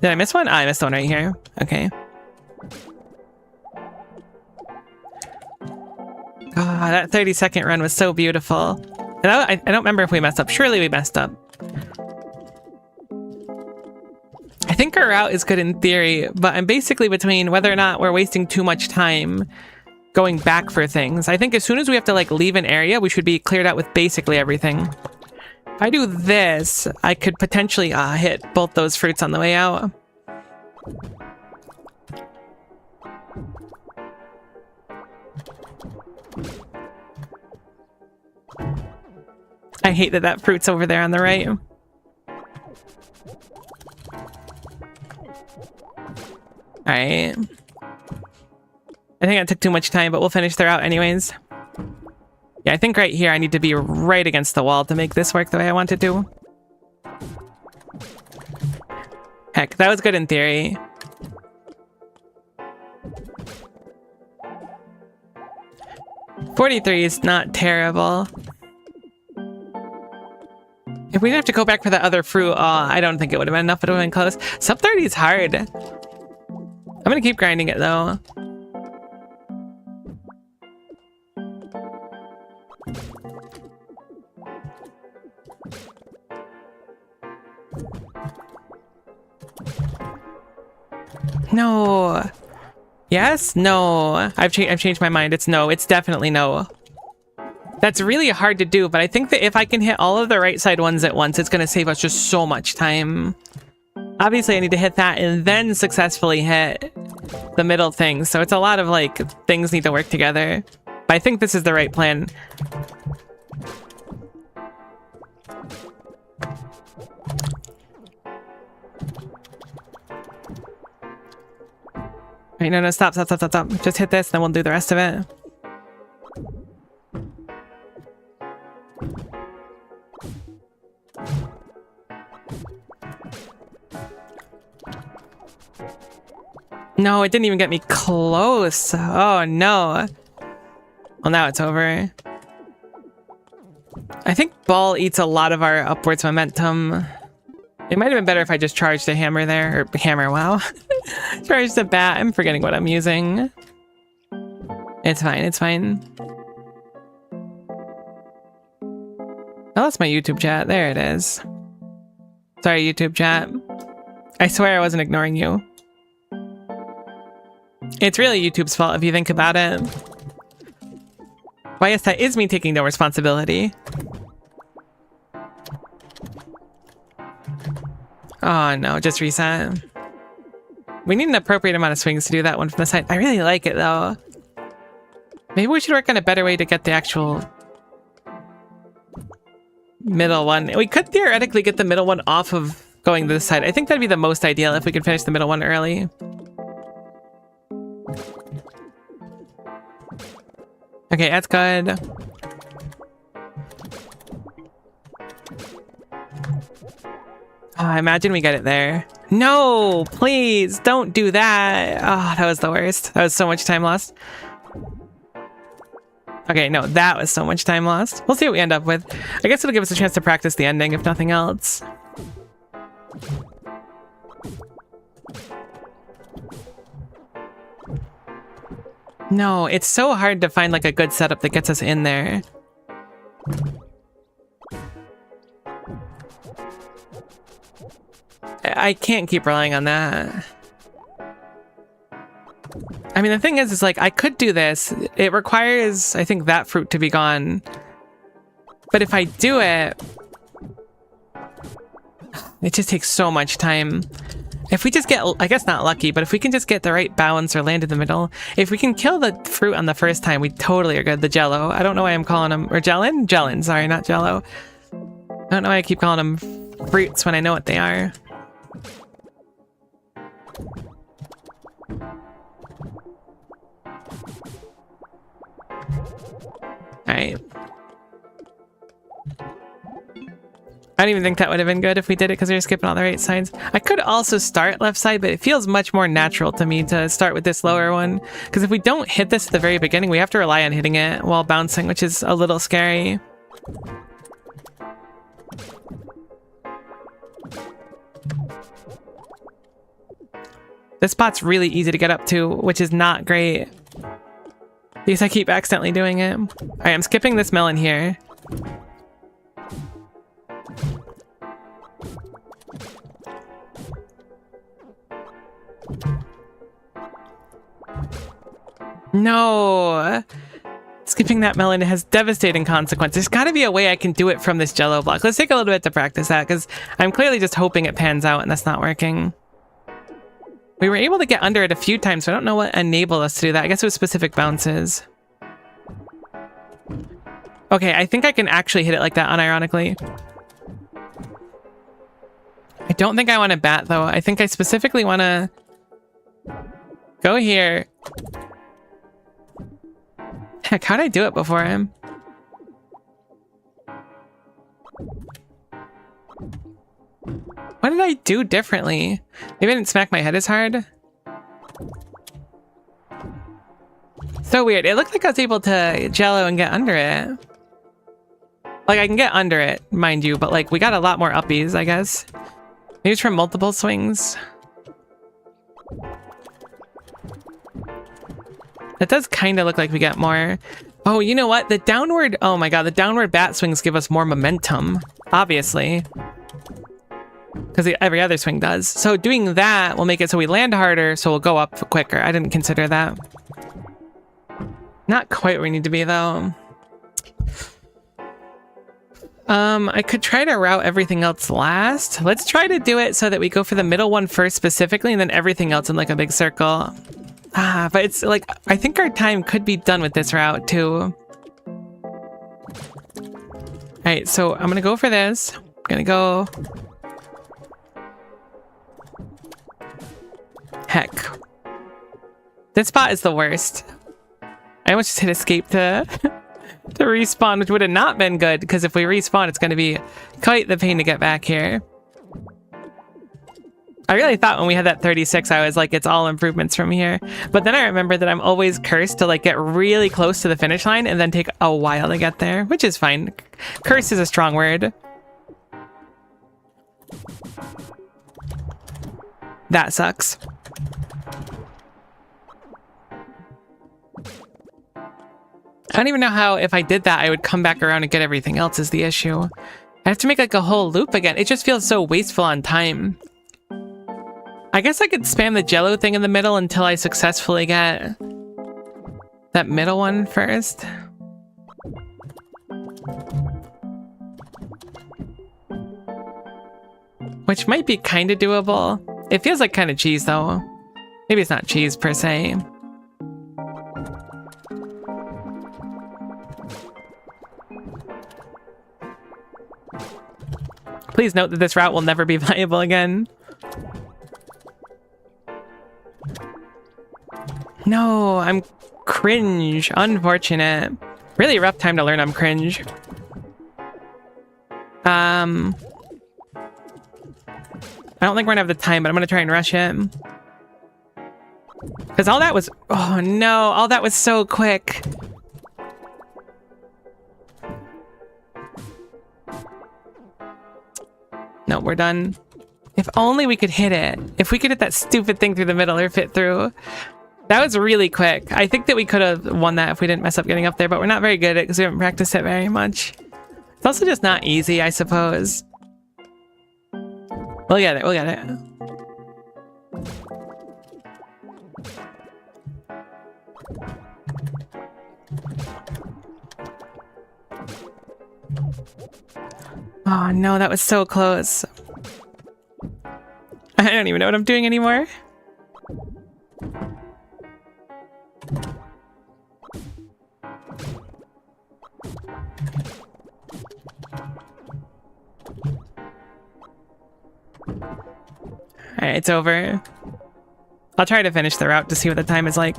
Did I miss one? I missed one right here. Okay. Ah, that 30-second run was so beautiful. And I don't remember if we messed up. Surely we messed up. I think our route is good in theory, but I'm basically between whether or not we're wasting too much time going back for things. I think as soon as we have to like leave an area, we should be cleared out with basically everything. If I do this, I could potentially hit both those fruits on the way out. I hate that that fruit's over there on the right. Alright. I think that took too much time, but we'll finish the route anyways. Yeah, I think right here I need to be right against the wall to make this work the way I want it to. Heck, that was good in theory. $43 is not terrible. If we didn't have to go back for the other fruit, I don't think it would have been enough. It would have been close. Sub 30 is hard. I'm gonna keep grinding it though. No. Yes? No. I've changed my mind. It's no. It's definitely no. That's really hard to do, but I think that if I can hit all of the right side ones at once, it's going to save us just so much time. Obviously, I need to hit that and then successfully hit the middle thing. So it's a lot of, like, things need to work together. But I think this is the right plan. Wait, no, stop. Just hit this, then we'll do the rest of it. No, it didn't even get me close. Oh, no. Well, now it's over. I think ball eats a lot of our upwards momentum. It might have been better if I just charged a hammer there. Or hammer, wow. Charged a bat. I'm forgetting what I'm using. It's fine, it's fine. Oh, that's my YouTube chat. There it is. Sorry, YouTube chat. I swear I wasn't ignoring you. It's really YouTube's fault if you think about it. Why, yes, that is me taking no responsibility. Oh no, just reset. We need an appropriate amount of swings to do that one from the side. I really like it though. Maybe we should work on a better way to get the actual middle one. We could theoretically get the middle one off of going to this side. I think that'd be the most ideal if we could finish the middle one early. Okay, that's good. Oh, I imagine we get it there. No, please don't do that. Oh, that was the worst. That was so much time lost. Okay, no, that was so much time lost. We'll see what we end up with. I guess it'll give us a chance to practice the ending, if nothing else. No, it's so hard to find like a good setup that gets us in there. I can't keep relying on that. I mean, the thing is like, I could do this. It requires, I think, that fruit to be gone. But if I do it, it just takes so much time. If we just get, I guess not lucky, but if we can just get the right balance or land in the middle, if we can kill the fruit on the first time, we totally are good. The jello. I don't know why I'm calling them, or gellin? Gellin, sorry, not jello. I don't know why I keep calling them fruits when I know what they are. Alright. I don't even think that would have been good if we did it because we were skipping all the right sides. I could also start left side, but it feels much more natural to me to start with this lower one. Because if we don't hit this at the very beginning, we have to rely on hitting it while bouncing, which is a little scary. This spot's really easy to get up to, which is not great. Because I keep accidentally doing it. Alright, I'm skipping this melon here. No! Skipping that melon has devastating consequences. There's gotta be a way I can do it from this jello block. Let's take a little bit to practice that, because I'm clearly just hoping it pans out and that's not working. We were able to get under it a few times, so I don't know what enabled us to do that. I guess it was specific bounces. Okay, I think I can actually hit it like that unironically. I don't think I want to bat, though. I think I specifically want to go here. Heck, how'd I do it before him? What did I do differently? Maybe I didn't smack my head as hard? So weird. It looked like I was able to jello and get under it. Like, I can get under it, mind you, but like, we got a lot more uppies, I guess. Maybe it's from multiple swings. It does kind of look like we get more. Oh, you know what? The downward... Oh my god, the downward bat swings give us more momentum, obviously. Because every other swing does. So doing that will make it so we land harder, so we'll go up quicker. I didn't consider that. Not quite where we need to be, though. I could try to route everything else last. Let's try to do it so that we go for the middle one first specifically, and then everything else in like a big circle. Ah, but it's like, I think our time could be done with this route, too. Alright, so I'm gonna go for this. I'm gonna go... Heck. This spot is the worst. I almost just hit escape to respawn, which would have not been good, because if we respawn, it's going to be quite the pain to get back here. I really thought when we had that 36, I was like, it's all improvements from here. But then I remember that I'm always cursed to like get really close to the finish line and then take a while to get there, which is fine. Curse is a strong word. That sucks. I don't even know how, if I did that, I would come back around and get everything else is the issue. I have to make like a whole loop again. It just feels so wasteful on time. I guess I could spam the jello thing in the middle until I successfully get that middle one first. Which might be kind of doable. It feels like kind of cheese though. Maybe it's not cheese per se. Please note that this route will never be viable again. No, I'm cringe. Unfortunate. Really rough time to learn I'm cringe. I don't think we're gonna have the time, but I'm gonna try and rush him. Because all that was... Oh no, all that was so quick. No, we're done. If only we could hit it. If we could hit that stupid thing through the middle or fit through. That was really quick. I think that we could have won that if we didn't mess up getting up there, but we're not very good at it because we haven't practiced it very much. It's also just not easy, I suppose. We'll get it, we'll get it. Oh no, that was so close. I don't even know what I'm doing anymore. Alright, it's over. I'll try to finish the route to see what the time is like.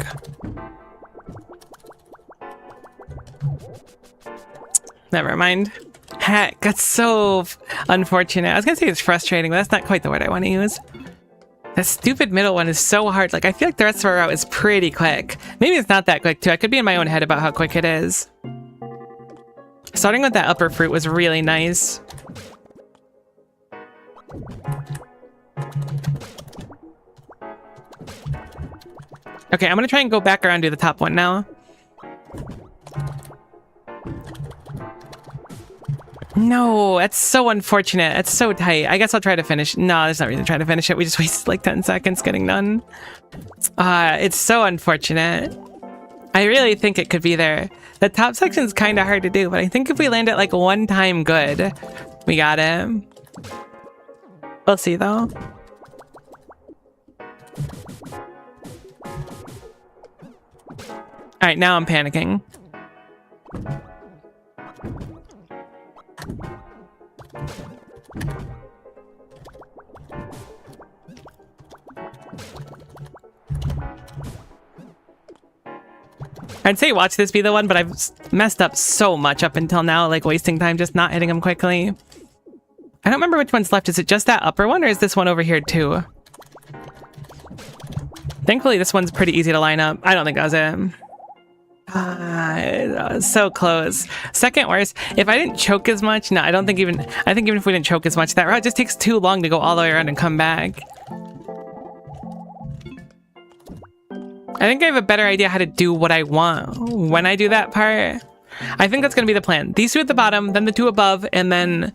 Never mind. Heck, that's so unfortunate. I was gonna say it's frustrating, but that's not quite the word I want to use. That stupid middle one is so hard. Like, I feel like the rest of our route is pretty quick. Maybe it's not that quick, too. I could be in my own head about how quick it is. Starting with that upper fruit was really nice. Okay, I'm gonna try and go back around to the top one now. No, that's so unfortunate. That's so tight. I guess I'll try to finish. No, there's not reason to try to finish it. We just wasted like 10 seconds getting done. It's so unfortunate. I really think it could be there. The top section's kind of hard to do, but I think if we land it like one time good, we got it. We'll see though. All right, now I'm panicking. I'd say watch this be the one, but I've messed up so much up until now, like wasting time just not hitting them quickly. I don't remember which one's left. Is it just that upper one, or is this one over here too? Thankfully, this one's pretty easy to line up. I don't think that was it. So close. Second worst. If I didn't choke as much, no, I think even if we didn't choke as much, that route just takes too long to go all the way around and come back. I think I have a better idea how to do what I want when I do that part. I think that's going to be the plan. These two at the bottom, then the two above, and then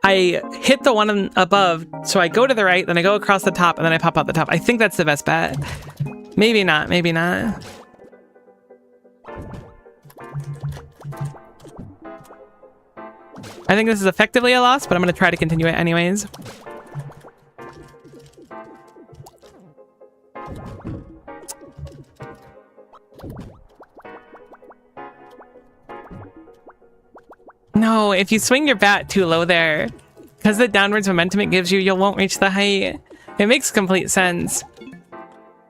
I hit the one above, so I go to the right, then I go across the top, and then I pop out the top. I think that's the best bet. Maybe not, maybe not. I think this is effectively a loss, but I'm going to try to continue it anyways. No, if you swing your bat too low there, because the downwards momentum it gives you, you won't reach the height. It makes complete sense.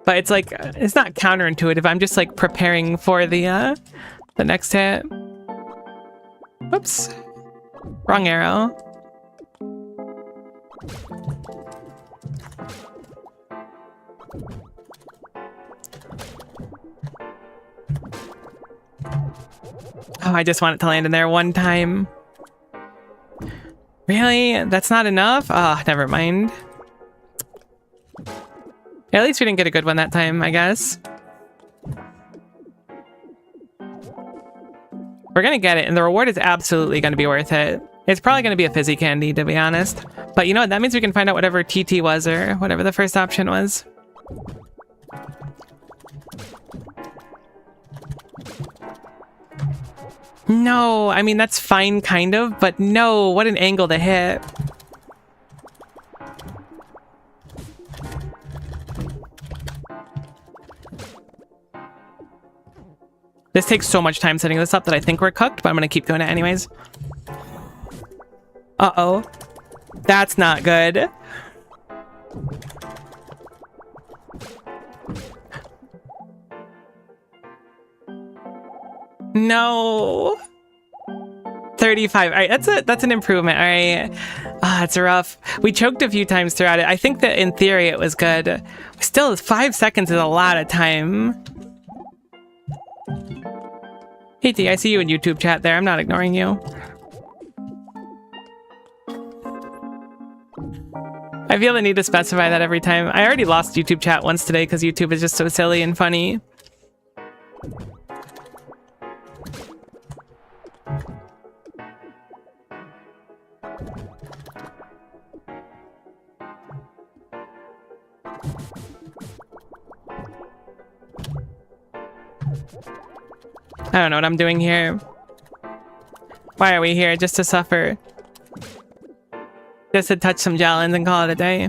But it's like, it's not counterintuitive. I'm just like preparing for the next hit. Whoops. Wrong arrow. Oh, I just want it to land in there one time. Really? That's not enough? Oh, never mind. At least we didn't get a good one that time, I guess. We're gonna get it, and the reward is absolutely gonna be worth it. It's probably gonna be a fizzy candy, to be honest. But you know what? That means we can find out whatever TT was, or whatever the first option was. No, I mean, that's fine, kind of, but no, what an angle to hit. This takes so much time setting this up that I think we're cooked, but I'm gonna keep doing it anyways. Uh-oh. That's not good. No. 35. All right, that's an improvement. All right. Ah, it's rough. We choked a few times throughout it. I think that in theory it was good. Still, 5 seconds is a lot of time. Hey T, I see you in YouTube chat there. I'm not ignoring you. I feel the need to specify that every time. I already lost YouTube chat once today because YouTube is just so silly and funny. I don't know what I'm doing here. Why are we here? Just to suffer. Just to touch some gellins and call it a day.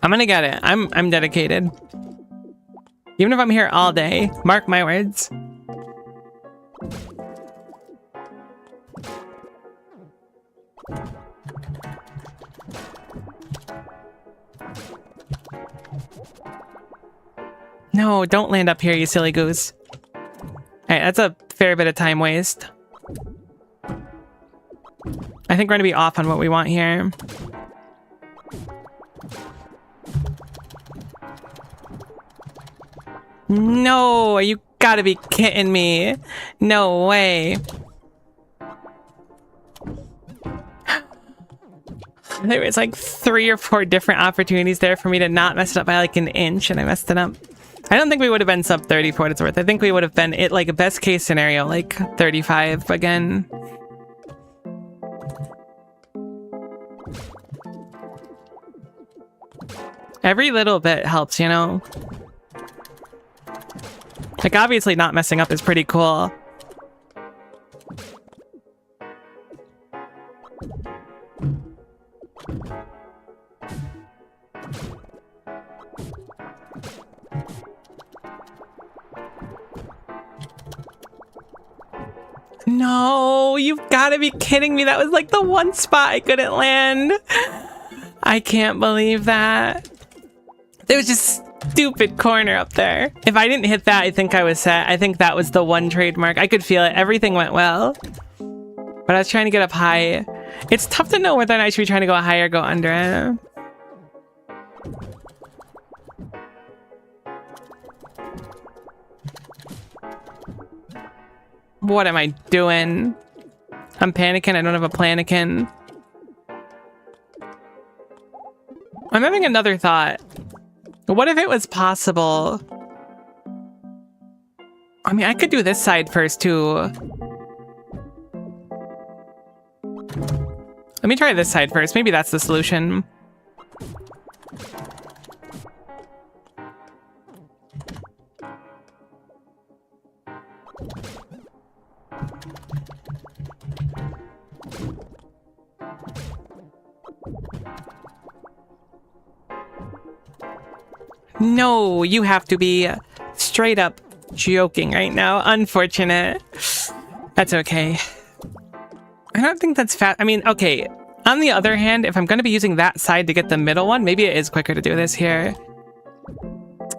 I'm gonna get it. I'm dedicated. Even if I'm here all day, mark my words. No, don't land up here, you silly goose. Alright, that's a fair bit of time waste. I think we're gonna be off on what we want here. No, you gotta be kidding me. No way. There was like 3 or 4 different opportunities there for me to not mess it up by like an inch, and I messed it up. I don't think we would have been sub 30 for what it's worth. I think we would have been it like a best case scenario, like 35 again. Every little bit helps, you know? Like, obviously not messing up is pretty cool. No, you've got to be kidding me. That was like the one spot I couldn't land. I can't believe that. There was just stupid corner up there. If I didn't hit that, I think I was set. I think that was the one trademark. I could feel it. Everything went well. But I was trying to get up high. It's tough to know whether or not I should be trying to go high or go under it. What am I doing? I'm panicking. I don't have a planikin. I'm having another thought. What if it was possible? I mean, I could do this side first, too. Let me try this side first. Maybe that's the solution. No, you have to be straight up joking right now. Unfortunate. That's okay. I don't think that's fast. I mean, okay. On the other hand, if I'm going to be using that side to get the middle one, maybe it is quicker to do this here.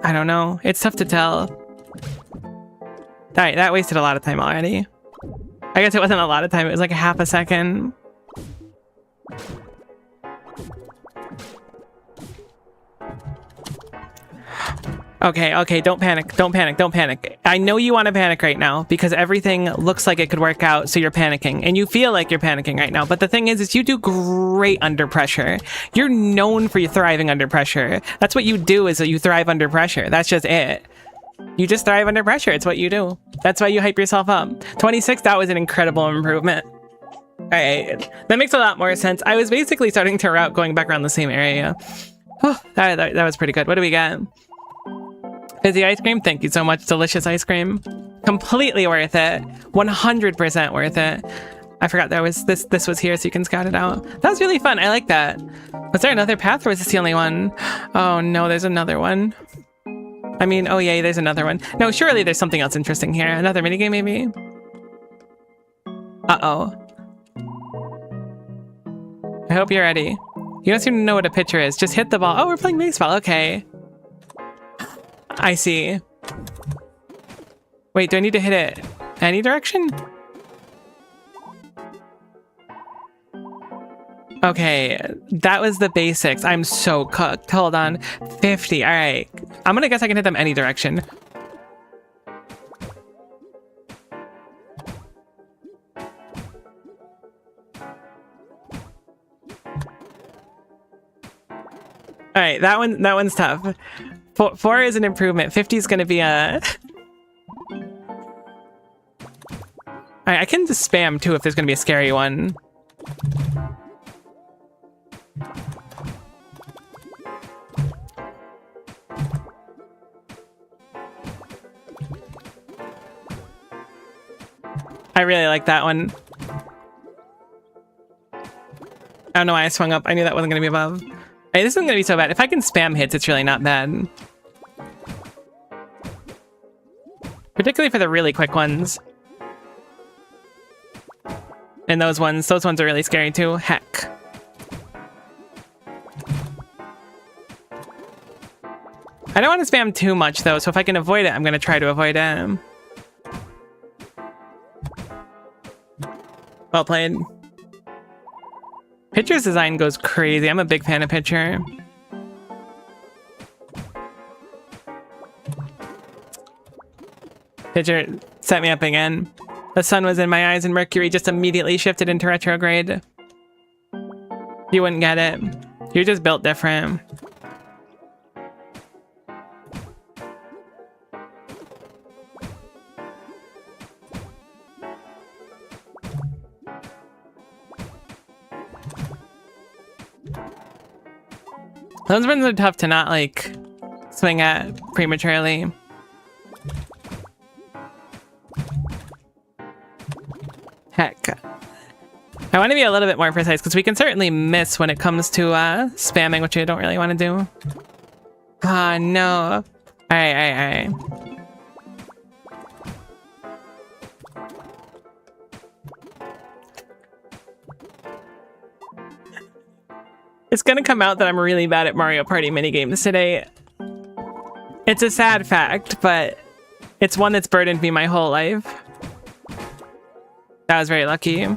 I don't know. It's tough to tell. Alright, that wasted a lot of time already. I guess it wasn't a lot of time. It was like a half a second. Okay, okay, don't panic, don't panic, don't panic. I know you want to panic right now because everything looks like it could work out, so you're panicking. And you feel like you're panicking right now. But the thing is you do great under pressure. You're known for thriving under pressure. That's what you do, is that you thrive under pressure. That's just it. You just thrive under pressure. It's what you do. That's why you hype yourself up. 26, that was an incredible improvement. Alright, that makes a lot more sense. I was basically starting to route going back around the same area. Oh, that was pretty good. What do we got? Fizzy ice cream, thank you so much. Delicious ice cream. Completely worth it. 100% worth it. I forgot there was this was here, so you can scout it out. That was really fun. I like that. Was there another path, or was this the only one? Oh no, there's another one. I mean, oh yay, there's another one. No, surely there's something else interesting here. Another minigame, maybe? Uh-oh. I hope you're ready. You don't seem to know what a pitcher is. Just hit the ball. Oh, we're playing baseball. Okay. I see. Wait, do I need to hit it any direction? Okay, that was the basics. I'm so cooked. Hold on. 50. All right. I'm gonna guess I can hit them any direction. All right, that one's tough. 4 is an improvement. 50 is gonna be a... All right, I can just spam too if there's gonna be a scary one. I really like that one. I don't know why I swung up. I knew that wasn't going to be above. Hey, this isn't going to be so bad. If I can spam hits, it's really not bad. Particularly for the really quick ones. And those ones are really scary too. Heck. I don't want to spam too much though, so if I can avoid it, I'm going to try to avoid it. Well played. Pitcher's design goes crazy. I'm a big fan of Pitcher. Pitcher set me up again. The sun was in my eyes and Mercury just immediately shifted into retrograde. You wouldn't get it. You're just built different. Those ones are tough to not, like, swing at prematurely. Heck. I want to be a little bit more precise, because we can certainly miss when it comes to spamming, which I don't really want to do. Ah, no. Alright. It's gonna come out that I'm really bad at Mario Party minigames today. It's a sad fact, but it's one that's burdened me my whole life. That was very lucky.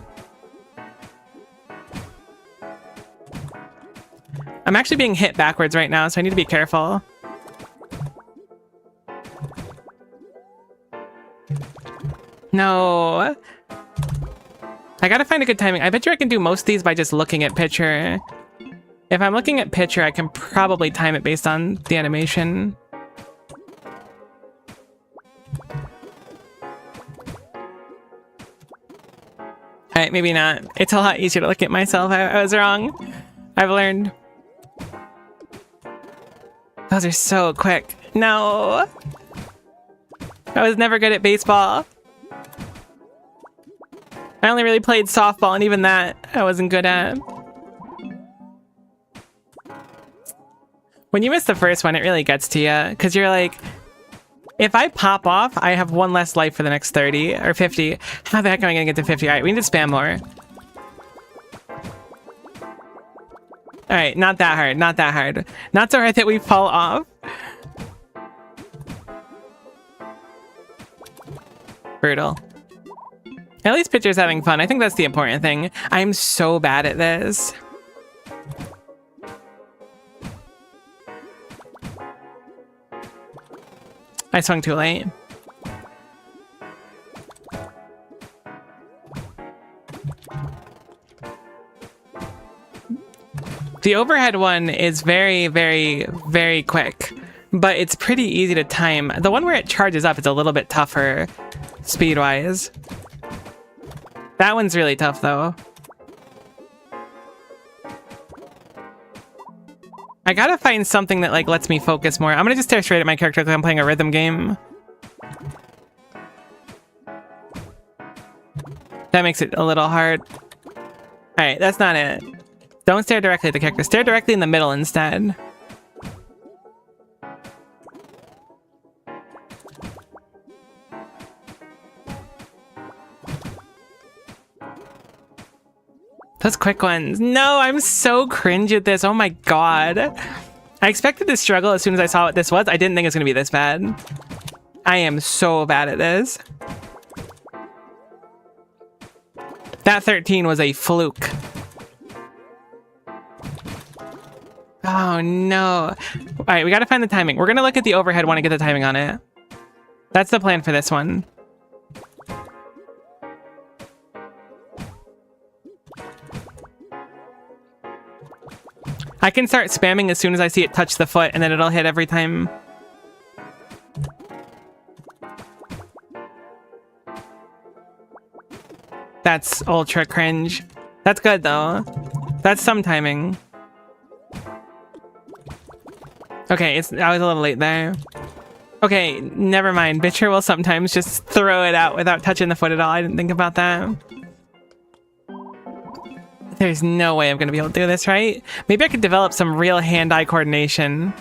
I'm actually being hit backwards right now, so I need to be careful. No. I gotta find a good timing. I bet you I can do most of these by just looking at Pitcher. If I'm looking at Pitcher, I can probably time it based on the animation. Alright, maybe not. It's a lot easier to look at myself. I was wrong. I've learned. Those are so quick. No! I was never good at baseball. I only really played softball, and even that I wasn't good at. When you miss the first one, it really gets to you, because you're like, if I pop off, I have one less life for the next 30 or 50. How the heck am I going to get to 50? All right, we need to spam more. All right, not that hard, not that hard. Not so hard that we fall off. Brutal. At least Pitcher's having fun. I think that's the important thing. I'm so bad at this. I swung too late. The overhead one is very, very, very quick, but it's pretty easy to time. The one where it charges up is a little bit tougher speed-wise. That one's really tough, though. I gotta find something that, like, lets me focus more. I'm gonna just stare straight at my character because I'm playing a rhythm game. That makes it a little hard. Alright, that's not it. Don't stare directly at the character. Stare directly in the middle instead. Those quick ones. No, I'm so cringe at this. Oh my god. I expected to struggle as soon as I saw what this was. I didn't think it was going to be this bad. I am so bad at this. That 13 was a fluke. Oh no. All right, we got to find the timing. We're going to look at the overhead one to get the timing on it. That's the plan for this one. I can start spamming as soon as I see it touch the foot, and then it'll hit every time. That's ultra cringe. That's good though. That's some timing. Okay, I was a little late there. Okay, never mind. Bitcher will sometimes just throw it out without touching the foot at all. I didn't think about that. There's no way I'm gonna be able to do this, right? Maybe I could develop some real hand-eye coordination.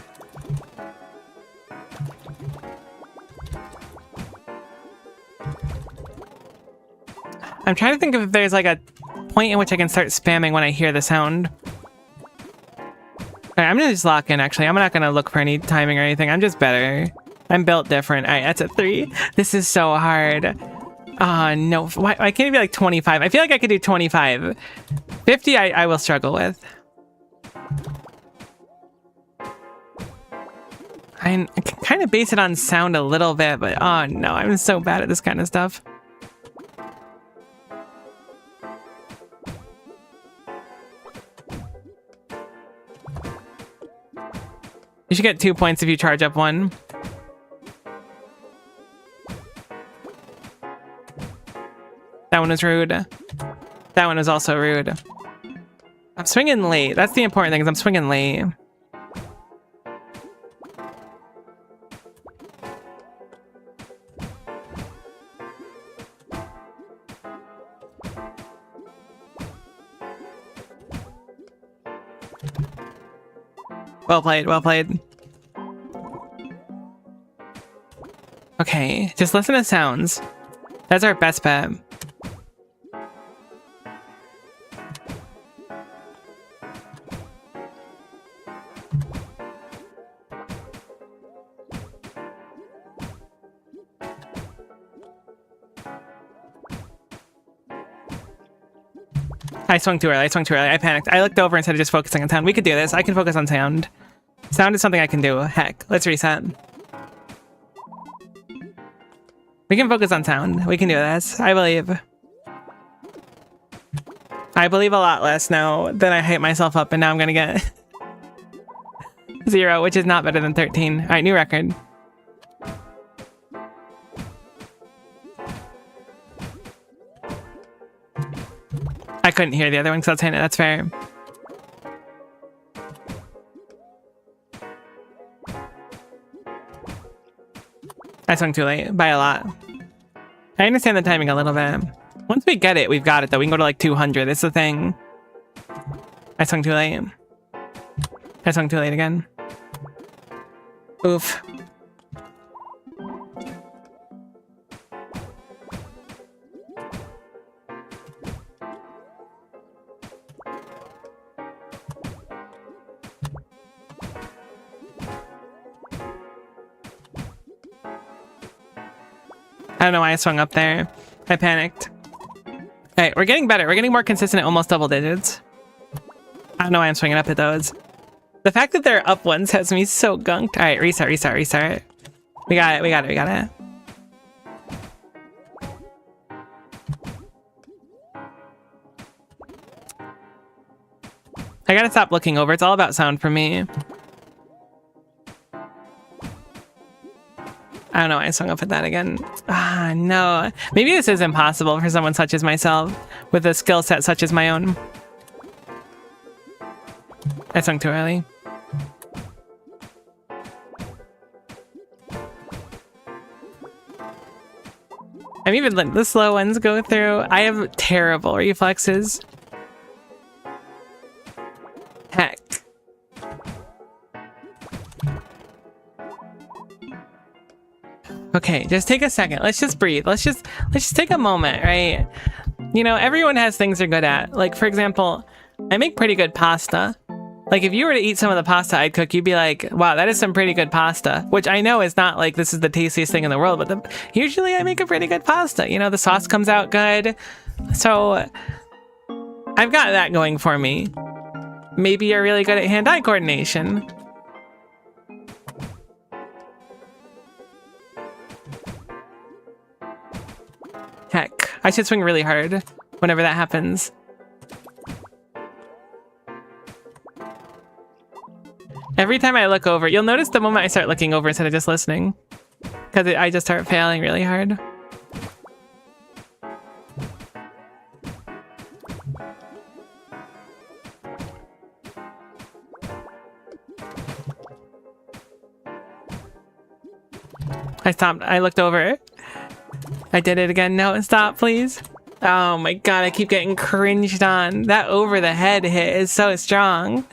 I'm trying to think if there's like a point in which I can start spamming when I hear the sound. Alright, I'm gonna just lock in actually. I'm not gonna look for any timing or anything. I'm just better. I'm built different. Alright, that's a 3. This is so hard. No. Why can't it be like 25? I feel like I could do 25. 50 I will struggle with. I can kind of base it on sound a little bit, but oh no, I'm so bad at this kind of stuff. You should get 2 points if you charge up 1. That one was rude. That one was also rude. I'm swinging late. That's the important thing, is I'm swinging late. Well played, well played. Okay, just listen to sounds. That's our best bet. I swung too early, I panicked. I looked over instead of just focusing on sound. We could do this, I can focus on sound. Sound is something I can do. Heck, let's reset. We can focus on sound. We can do this. I believe. I believe a lot less now than I hype myself up, and now I'm gonna get 0, which is not better than 13. All right, new record. I couldn't hear the other one because I was hitting it. That's fair. I swung too late by a lot. I understand the timing a little bit. Once we get it, we've got it though. We can go to like 200. It's the thing. I swung too late. I swung too late again. Oof. I don't know why I swung up there. I panicked. Alright, we're getting better. We're getting more consistent at almost double digits. I don't know why I'm swinging up at those. The fact that they're up ones has me so gunked. Alright, reset, reset, reset. We got it, we got it, we got it. I gotta stop looking over. It's all about sound for me. I don't know why I swung up at that again. Ah, no. Maybe this is impossible for someone such as myself, with a skill set such as my own. I swung too early. I'm even letting the slow ones go through. I have terrible reflexes. Heck. Okay, just take a second. Let's just breathe. Let's just take a moment, right? You know, everyone has things they're good at. Like, for example, I make pretty good pasta. Like, if you were to eat some of the pasta I'd cook, you'd be like, wow, that is some pretty good pasta. Which I know is not like this is the tastiest thing in the world, but usually I make a pretty good pasta. You know, the sauce comes out good. So I've got that going for me. Maybe you're really good at hand-eye coordination. Heck, I should swing really hard whenever that happens. Every time I look over, you'll notice the moment I start looking over instead of just listening. Because I just start failing really hard. I stopped, I looked over. I did it again. No, stop, please. Oh my god, I keep getting cringed on. That over the head hit is so strong.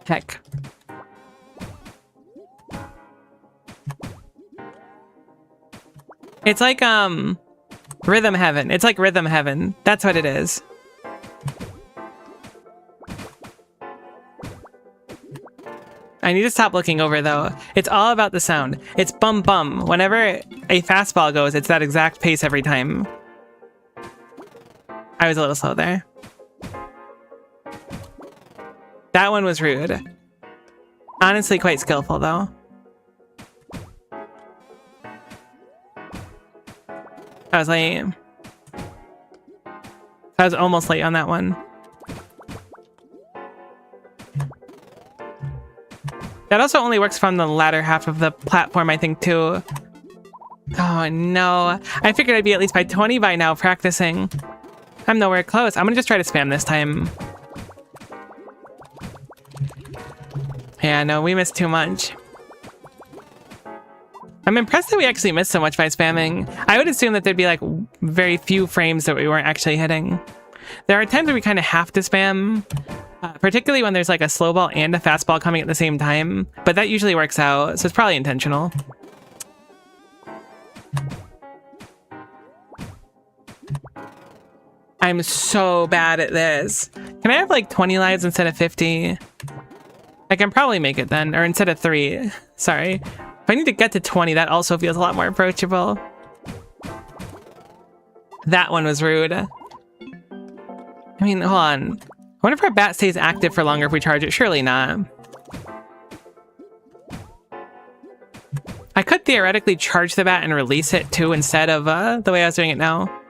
Heck. It's like, rhythm heaven. It's like rhythm heaven. That's what it is. I need to stop looking over, though. It's all about the sound. It's bum bum. Whenever a fastball goes, it's that exact pace every time. I was a little slow there. That one was rude. Honestly, quite skillful, though. I was late. I was almost late on that one. That also only works from the latter half of the platform, I think, too. Oh, no. I figured I'd be at least by 20 by now practicing. I'm nowhere close. I'm gonna just try to spam this time. Yeah, no, we missed too much. I'm impressed that we actually missed so much by spamming. I would assume that there'd be like very few frames that we weren't actually hitting. There are times where we kind of have to spam, particularly when there's like a slow ball and a fastball coming at the same time, but that usually works out, so it's probably intentional. I'm so bad at this. Can I have like 20 lives instead of 50? I can probably make it then, or instead of 3. Sorry. If I need to get to 20, that also feels a lot more approachable. That one was rude. I mean, hold on. I wonder if our bat stays active for longer if we charge it. Surely not. I could theoretically charge the bat and release it too instead of the way I was doing it now.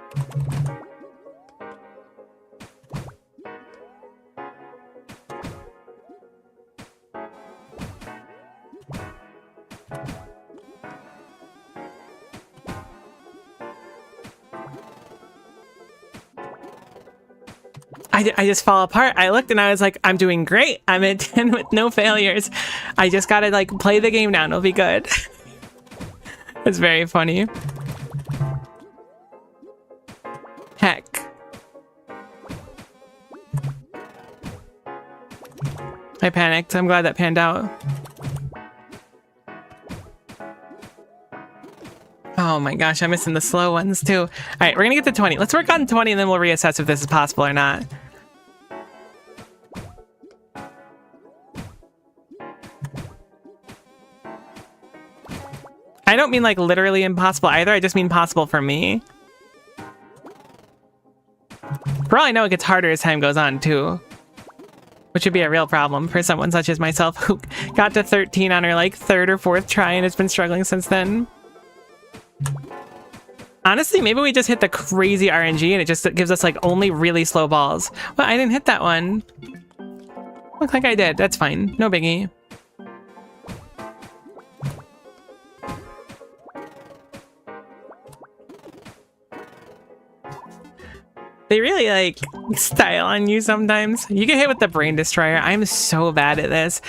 I just fall apart. I looked and I was like, I'm doing great. I'm at 10 with no failures. I just gotta like play the game now and it'll be good. It's very funny. Heck. I panicked. I'm glad that panned out. Oh my gosh, I'm missing the slow ones too. All right, we're gonna get to 20. Let's work on 20 and then we'll reassess if this is possible or not. I don't mean like literally impossible either. I just mean possible for me. For all I know, it gets harder as time goes on too, which would be a real problem for someone such as myself who got to 13 on her like 3rd or 4th try and has been struggling since then. Honestly, maybe we just hit the crazy RNG and it just gives us like only really slow balls. Well, I didn't hit that one. Looks like I did. That's fine. No biggie. They really like style on you sometimes. You get hit with the brain destroyer. I'm so bad at this.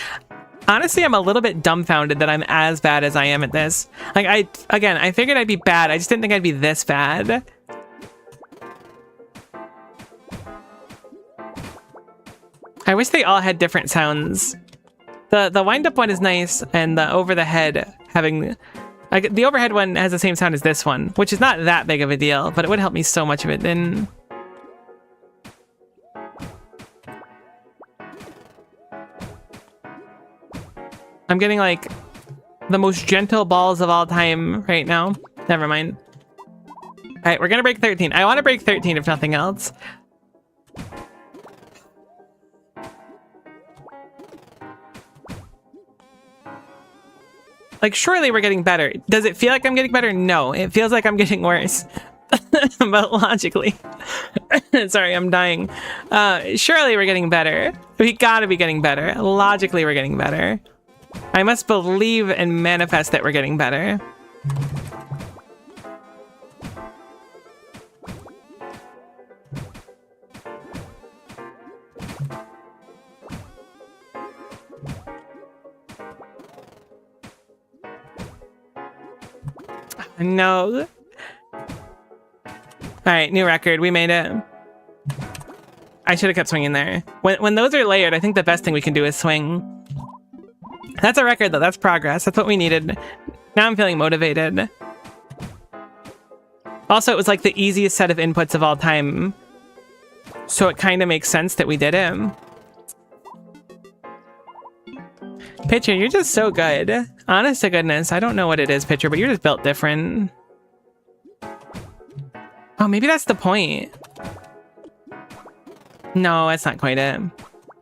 Honestly, I'm a little bit dumbfounded that I'm as bad as I am at this. Like, I figured I'd be bad. I just didn't think I'd be this bad. I wish they all had different sounds. The wind-up one is nice, and the over-the-head having... Like, the overhead one has the same sound as this one, which is not that big of a deal, but it would help me so much if it didn't. I'm getting like the most gentle balls of all time right now. Never mind. All right, we're gonna break 13. I want to break 13 if nothing else. Like, surely we're getting better. Does it feel like I'm getting better? No, it feels like I'm getting worse. But logically, sorry, I'm dying. Surely we're getting better. We gotta be getting better. Logically, we're getting better. I must believe and manifest that we're getting better. No. All right, new record. We made it. I should have kept swinging there. When those are layered, I think the best thing we can do is swing. That's a record, though. That's progress. That's what we needed. Now I'm feeling motivated. Also, it was like the easiest set of inputs of all time. So it kind of makes sense that we did it. Pitcher, you're just so good. Honest to goodness, I don't know what it is, Pitcher, but you're just built different. Oh, maybe that's the point. No, that's not quite it.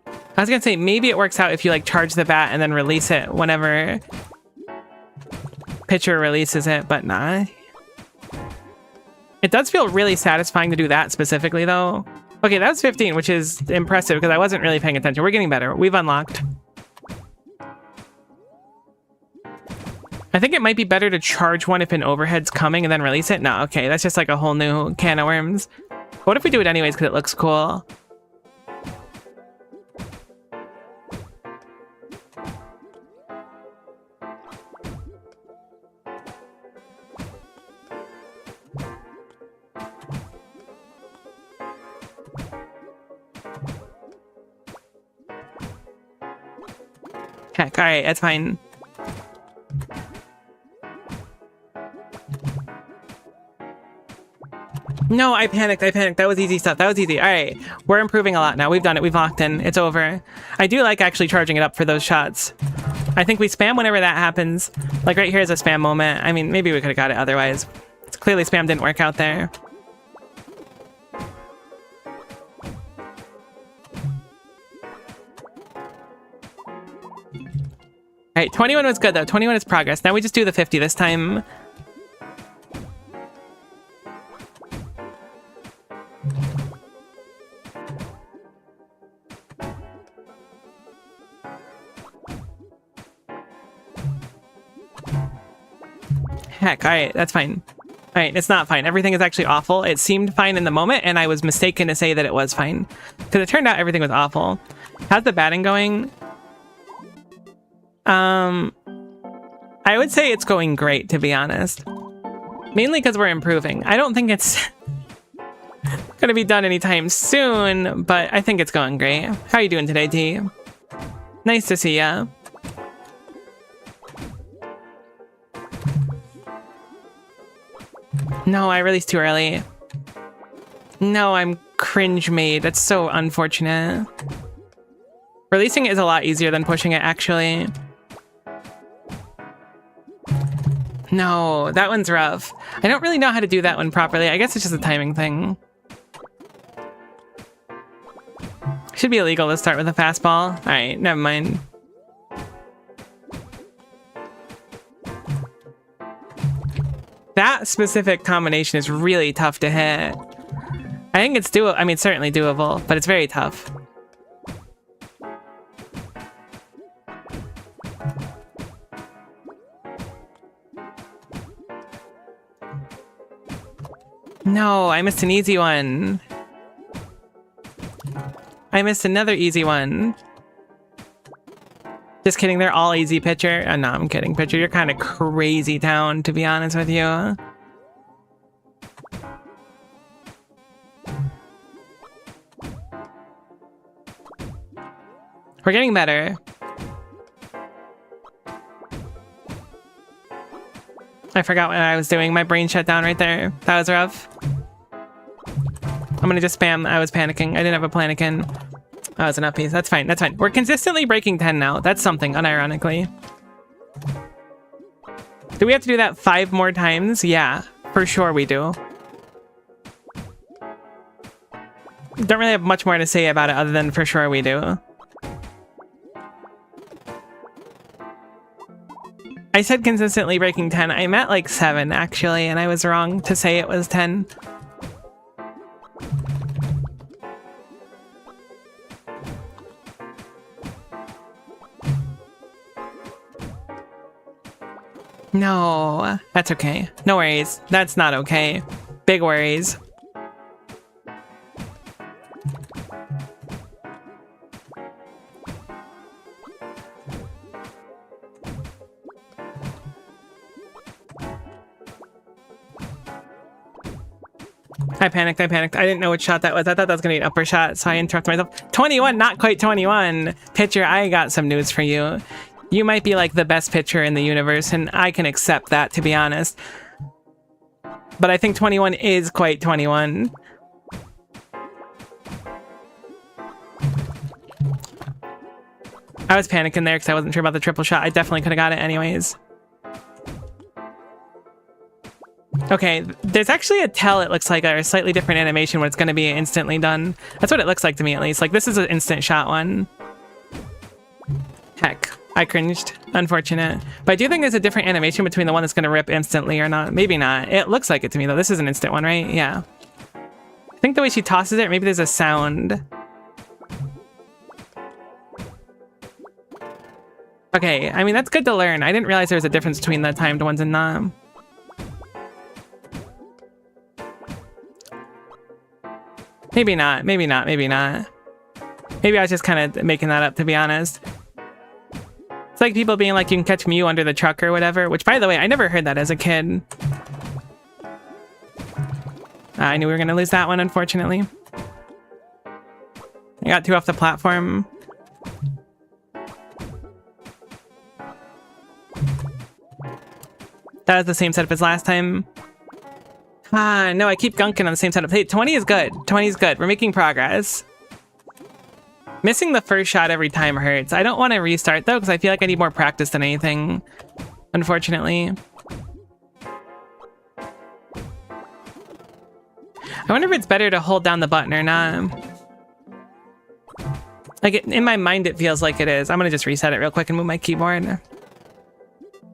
I was gonna say, maybe it works out if you like charge the bat and then release it whenever Pitcher releases it, but nah. It does feel really satisfying to do that specifically, though. Okay, that was 15, which is impressive because I wasn't really paying attention. We're getting better. We've unlocked. I think it might be better to charge one if an overhead's coming and then release it. No, okay, that's just like a whole new can of worms. What if we do it anyways because it looks cool? Heck, all right, that's fine. No, I panicked. That was easy stuff. That was easy. All right, we're improving a lot now. We've done it. We've locked in. It's over. I do like actually charging it up for those shots. I think we spam whenever that happens. Like right here is a spam moment. I mean, maybe we could have got it otherwise. It's clearly spam didn't work out there. All right, 21 was good though. 21 is progress. Now we just do the 50 this time. Heck, all right, that's fine. All right, it's not fine. Everything is actually awful. It seemed fine in the moment, and I was mistaken to say that it was fine. Because it turned out everything was awful. How's the batting going? I would say it's going great, to be honest. Mainly because we're improving. I don't think it's gonna be done anytime soon, but I think it's going great. How are you doing today, T? Nice to see ya. No, I released too early. No, I'm cringe made. That's so unfortunate. Releasing is a lot easier than pushing it, actually. No, that one's rough. I don't really know how to do that one properly. I guess it's just a timing thing. Should be illegal to start with a fastball. All right, never mind. That specific combination is really tough to hit. I think it's doable. I mean, certainly doable, but it's very tough. No, I missed an easy one. I missed another easy one. Just kidding, they're all easy, Pitcher. Oh, no, I'm kidding, Pitcher. You're kind of crazy town, to be honest with you. We're getting better. I forgot what I was doing. My brain shut down right there. That was rough. I'm gonna just spam. I was panicking. I didn't have a planikin. Oh, it's an up piece. That's fine. That's fine. We're consistently breaking 10 now. That's something, unironically. Do we have to do that 5 more times? Yeah, for sure we do. Don't really have much more to say about it other than for sure we do. I said consistently breaking 10. I'm at like 7 actually, and I was wrong to say it was 10. No, that's okay. No worries. That's not okay. Big worries. I panicked. I didn't know which shot that was. I thought that was going to be an upper shot, so I interrupted myself. 21, not quite 21. Pitcher, I got some news for you. You might be like the best pitcher in the universe, and I can accept that, to be honest. But I think 21 is quite 21. I was panicking there because I wasn't sure about the triple shot. I definitely could have got it anyways. Okay, there's actually a tell, it looks like, or a slightly different animation when it's going to be instantly done. That's what it looks like to me, at least. Like, this is an instant shot one. Heck, I cringed. Unfortunate. But I do think there's a different animation between the one that's going to rip instantly or not. Maybe not. It looks like it to me, though. This is an instant one, right? Yeah. I think the way she tosses it, maybe there's a sound. Okay, I mean, that's good to learn. I didn't realize there was a difference between the timed ones and not. Maybe not, maybe not, maybe not. Maybe I was just kind of making that up, to be honest. It's like people being like, you can catch Mew under the truck or whatever, which, by the way, I never heard that as a kid. I knew we were going to lose that one, unfortunately. I got 2 off the platform. That was the same setup as last time. No, I keep gunking on the same setup. Hey, 20 is good. 20 is good. We're making progress. Missing the first shot every time hurts. I don't want to restart, though, because I feel like I need more practice than anything, unfortunately. I wonder if it's better to hold down the button or not. Like, in my mind, it feels like it is. I'm going to just reset it real quick and move my keyboard.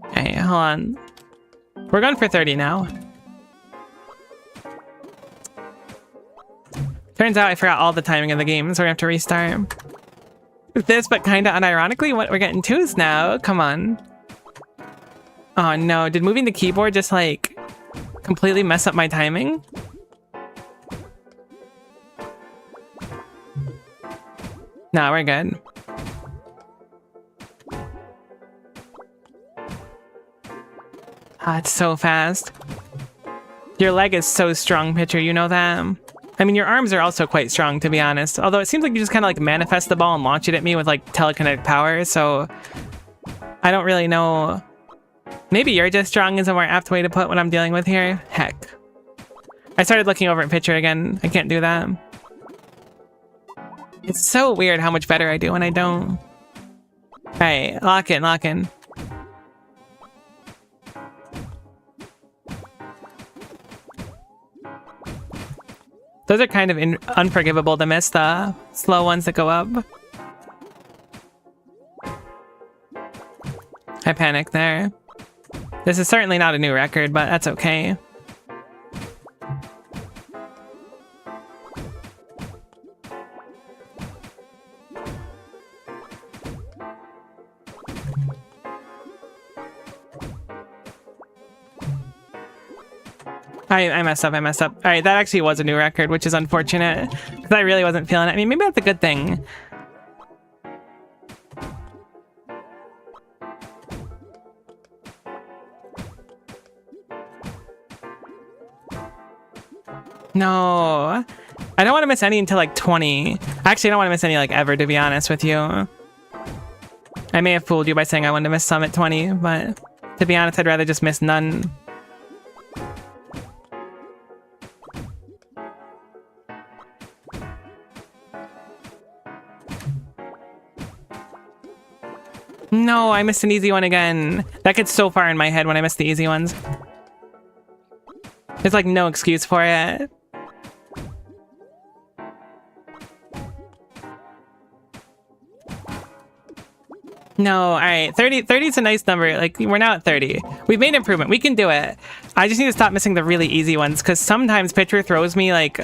Okay, hold on. We're going for 30 now. Turns out I forgot all the timing of the game, so we're gonna have to restart. This, but kinda unironically, what, we're getting 2s now? Come on. Oh no, did moving the keyboard just like completely mess up my timing? No, we're good. Ah, it's so fast. Your leg is so strong, pitcher, you know that? I mean, your arms are also quite strong, to be honest. Although it seems like you just kind of like manifest the ball and launch it at me with like telekinetic power, so I don't really know. Maybe you're just strong is a more apt way to put what I'm dealing with here. Heck. I started looking over at pitcher again. I can't do that. It's so weird how much better I do when I don't. Alright, lock in, lock in. Those are kind of unforgivable to miss, the slow ones that go up. I panicked there. This is certainly not a new record, but that's okay. I messed up, I messed up. Alright, that actually was a new record, which is unfortunate, because I really wasn't feeling it. I mean, maybe that's a good thing. No. I don't want to miss any until like 20. Actually, I don't want to miss any like ever, to be honest with you. I may have fooled you by saying I wanted to miss some at 20, but to be honest, I'd rather just miss none. No, I missed an easy one again. That gets so far in my head when I miss the easy ones. There's like no excuse for it. No, all right. 30 is a nice number. Like, we're now at 30. We've made improvement. We can do it. I just need to stop missing the really easy ones, because sometimes Pitcher throws me like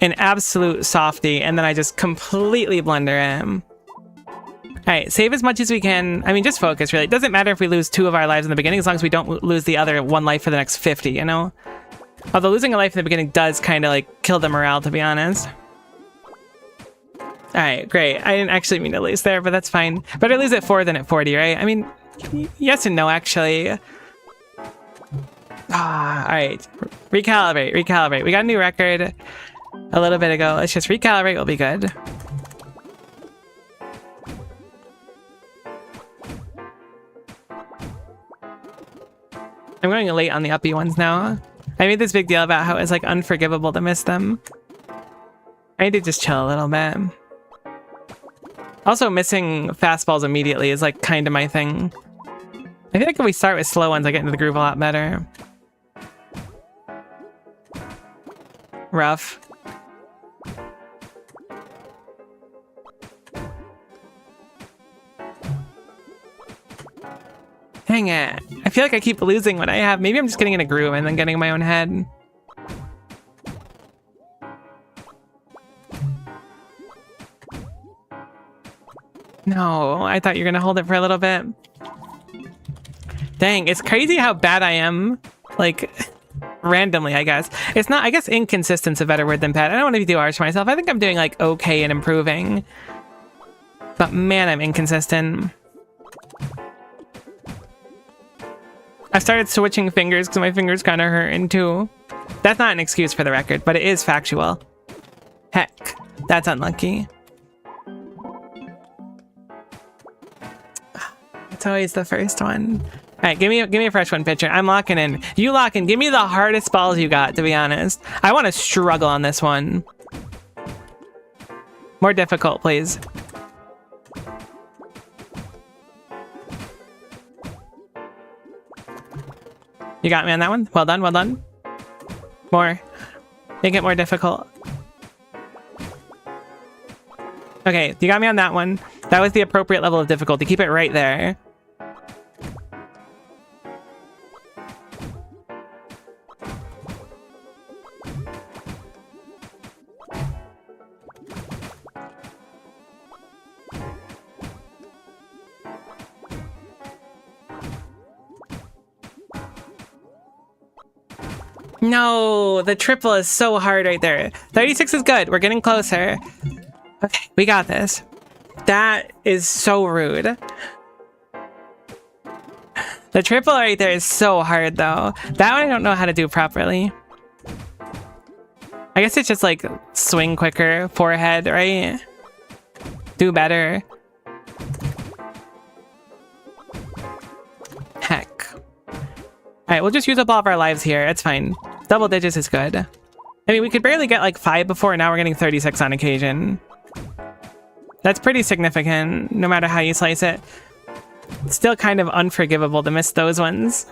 an absolute softie, and then I just completely blunder him. All right, save as much as we can. I mean, just focus, really. It doesn't matter if we lose 2 of our lives in the beginning, as long as we don't lose the other 1 life for the next 50, you know? Although losing a life in the beginning does kind of like kill the morale, to be honest. Alright, great. I didn't actually mean to lose there, but that's fine. Better lose at 4 than at 40, right? I mean, yes and no, actually. Alright. Recalibrate. We got a new record a little bit ago. Let's just recalibrate, we'll be good. I'm going late on the uppy ones now. I made this big deal about how it's like unforgivable to miss them. I need to just chill a little bit. Also, missing fastballs immediately is like kind of my thing. I feel like if we start with slow ones, I get into the groove a lot better. Rough. Dang it. I feel like I keep losing what I have. Maybe I'm just getting in a groove and then getting in my own head. No, I thought you were gonna hold it for a little bit. Dang, it's crazy how bad I am. Like, randomly, I guess. It's not, I guess inconsistent's a better word than bad. I don't want to be too harsh for myself. I think I'm doing like okay and improving. But man, I'm inconsistent. I started switching fingers because my fingers kind of hurting too. That's not an excuse for the record, but it is factual. Heck, that's unlucky. It's always the first one. All right, give me a fresh one, pitcher. I'm locking in. You lock in. Give me the hardest balls you got, to be honest. I want to struggle on this one. More difficult, please. You got me on that one? Well done, well done. More. Make it more difficult. Okay, you got me on that one. That was the appropriate level of difficulty. Keep it right there. No, the triple is so hard right there. 36 is good. We're getting closer. Okay, we got this. That is so rude. The triple right there is so hard, though. That one I don't know how to do properly. I guess it's just like swing quicker, forehead, right? Do better. Heck. Alright, we'll just use up all of our lives here. It's fine. Double digits is good. I mean, we could barely get like 5 before, and now we're getting 36 on occasion. That's pretty significant, no matter how you slice it. It's still kind of unforgivable to miss those ones.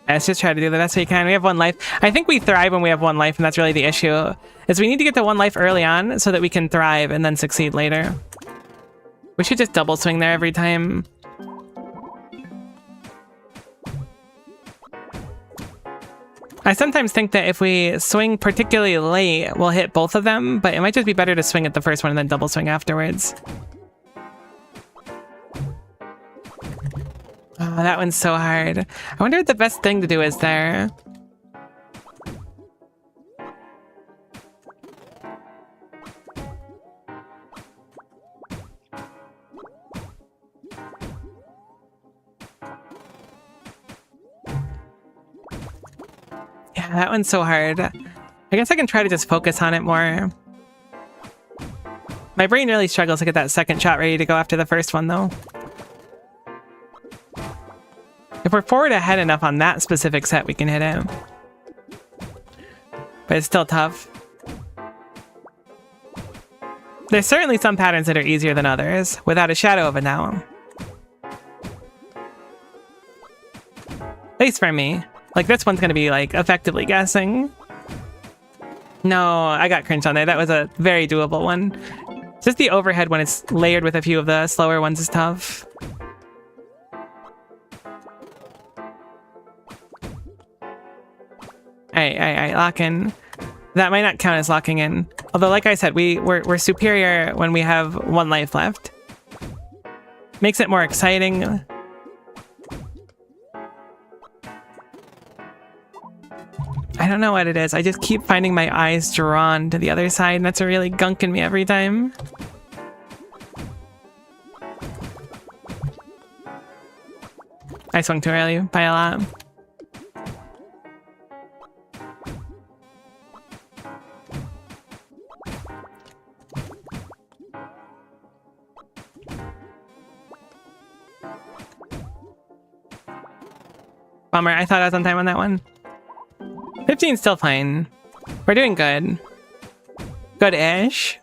Let's just try to do the best we can. We have 1 life. I think we thrive when we have 1 life, and that's really the issue. Is we need to get to 1 life early on so that we can thrive and then succeed later. We should just double swing there every time. I sometimes think that if we swing particularly late, we'll hit both of them, but it might just be better to swing at the first one and then double swing afterwards. Oh, that one's so hard. I wonder what the best thing to do is there. Yeah, that one's so hard. I guess I can try to just focus on it more. My brain really struggles to get that second shot ready to go after the first one, though. If we're forward ahead enough on that specific set, we can hit it. But it's still tough. There's certainly some patterns that are easier than others, without a shadow of a doubt. least for me. Like, this one's gonna be, like, effectively guessing. No, I got cringe on there. That was a very doable one. Just the overhead when it's layered with a few of the slower ones is tough. Alright, lock in. That might not count as locking in. Although, like I said, we're superior when we have 1 life left. Makes it more exciting. I don't know what it is. I just keep finding my eyes drawn to the other side, and that's really gunking me every time. I swung too early by a lot. Bummer, I thought I was on time on that one. 15's still fine. We're doing good. Good-ish.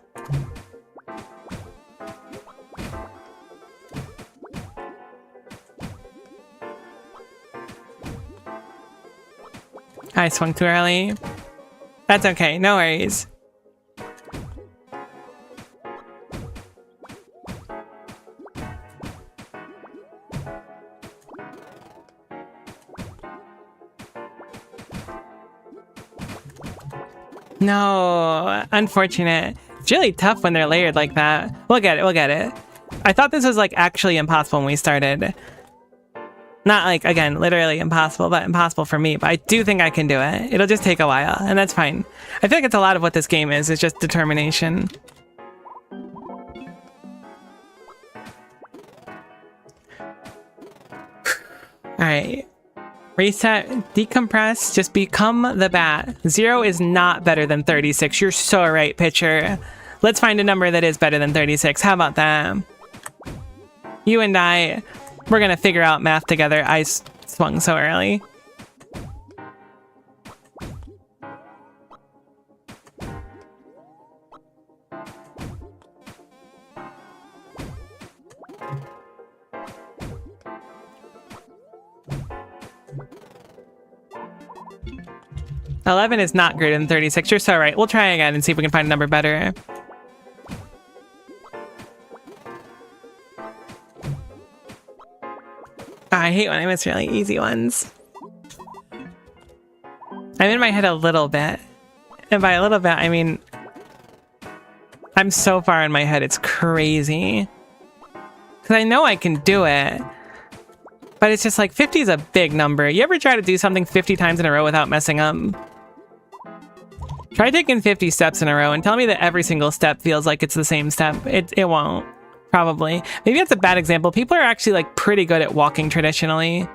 I swung too early. That's okay, no worries. No, unfortunate. It's really tough when they're layered like that. We'll get it. I thought this was like actually impossible when we started. Not like, again, literally impossible, but impossible for me. But I do think I can do it. It'll just take a while, and that's fine. I feel like it's a lot of what this game is just determination. Alright. Reset, decompress, just become the bat. 0 is not better than 36. You're so right, pitcher. Let's find a number that is better than 36. How about that? You and I, we're gonna figure out math together. I swung so early. $11 is not greater than 36. You're so right. We'll try again and see if we can find a number better. I hate when I miss really easy ones. I'm in my head a little bit. And by a little bit, I mean... I'm so far in my head, it's crazy. Because I know I can do it. But it's just like 50 is a big number. You ever try to do something 50 times in a row without messing up? Try taking 50 steps in a row and tell me that every single step feels like it's the same step. It won't. Probably. Maybe that's a bad example. People are actually like pretty good at walking traditionally.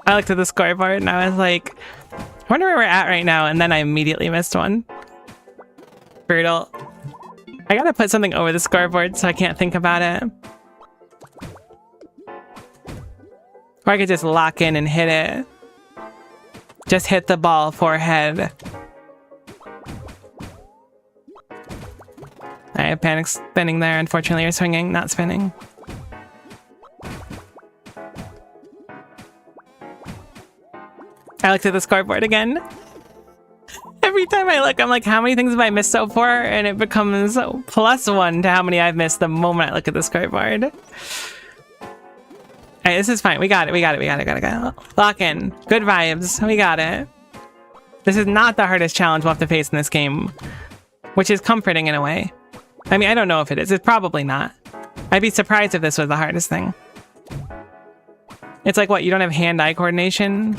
I looked at the scoreboard and I was like, I wonder where we're at right now, and then I immediately missed one. Brutal. I gotta put something over the scoreboard so I can't think about it. Or I could just lock in and hit it. Just hit the ball forehead. I have panic spinning there, unfortunately, or swinging, not spinning. I looked at the scoreboard again. Every time I look, I'm like, how many things have I missed so far? And it becomes +1 to how many I've missed the moment I look at the scoreboard. Alright, this is fine. We got it. Lock in. Good vibes. We got it. This is not the hardest challenge we'll have to face in this game, which is comforting in a way. I mean, I don't know if it is. It's probably not. I'd be surprised if this was the hardest thing. It's like, what, you don't have hand-eye coordination?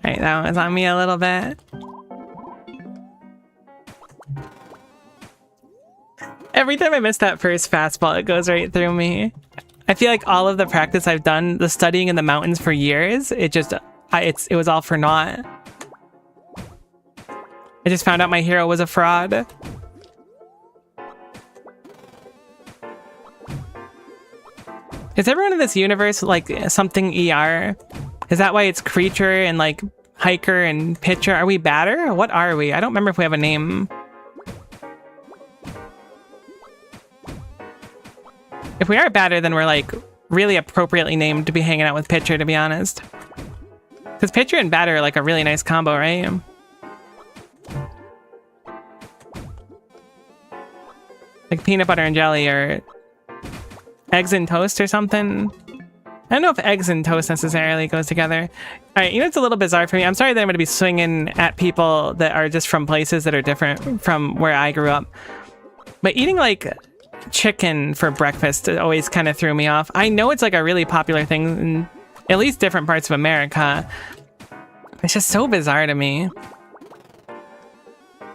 Alright, that was on me a little bit. Every time I miss that first fastball, it goes right through me. I feel like all of the practice I've done, the studying in the mountains for years, it was all for naught. I just found out my hero was a fraud. Is everyone in this universe like something ER? Is that why it's creature and like hiker and pitcher? Are we batter? What are we? I don't remember if we have a name. If we are batter, then we're like really appropriately named to be hanging out with pitcher, to be honest. Because pitcher and batter are like a really nice combo, right? Like peanut butter and jelly or eggs and toast or something. I don't know if eggs and toast necessarily goes together. All right, you know, it's a little bizarre for me. I'm sorry that I'm going to be swinging at people that are just from places that are different from where I grew up. But eating like chicken for breakfast always kind of threw me off. I know it's like a really popular thing in at least different parts of America. It's just so bizarre to me.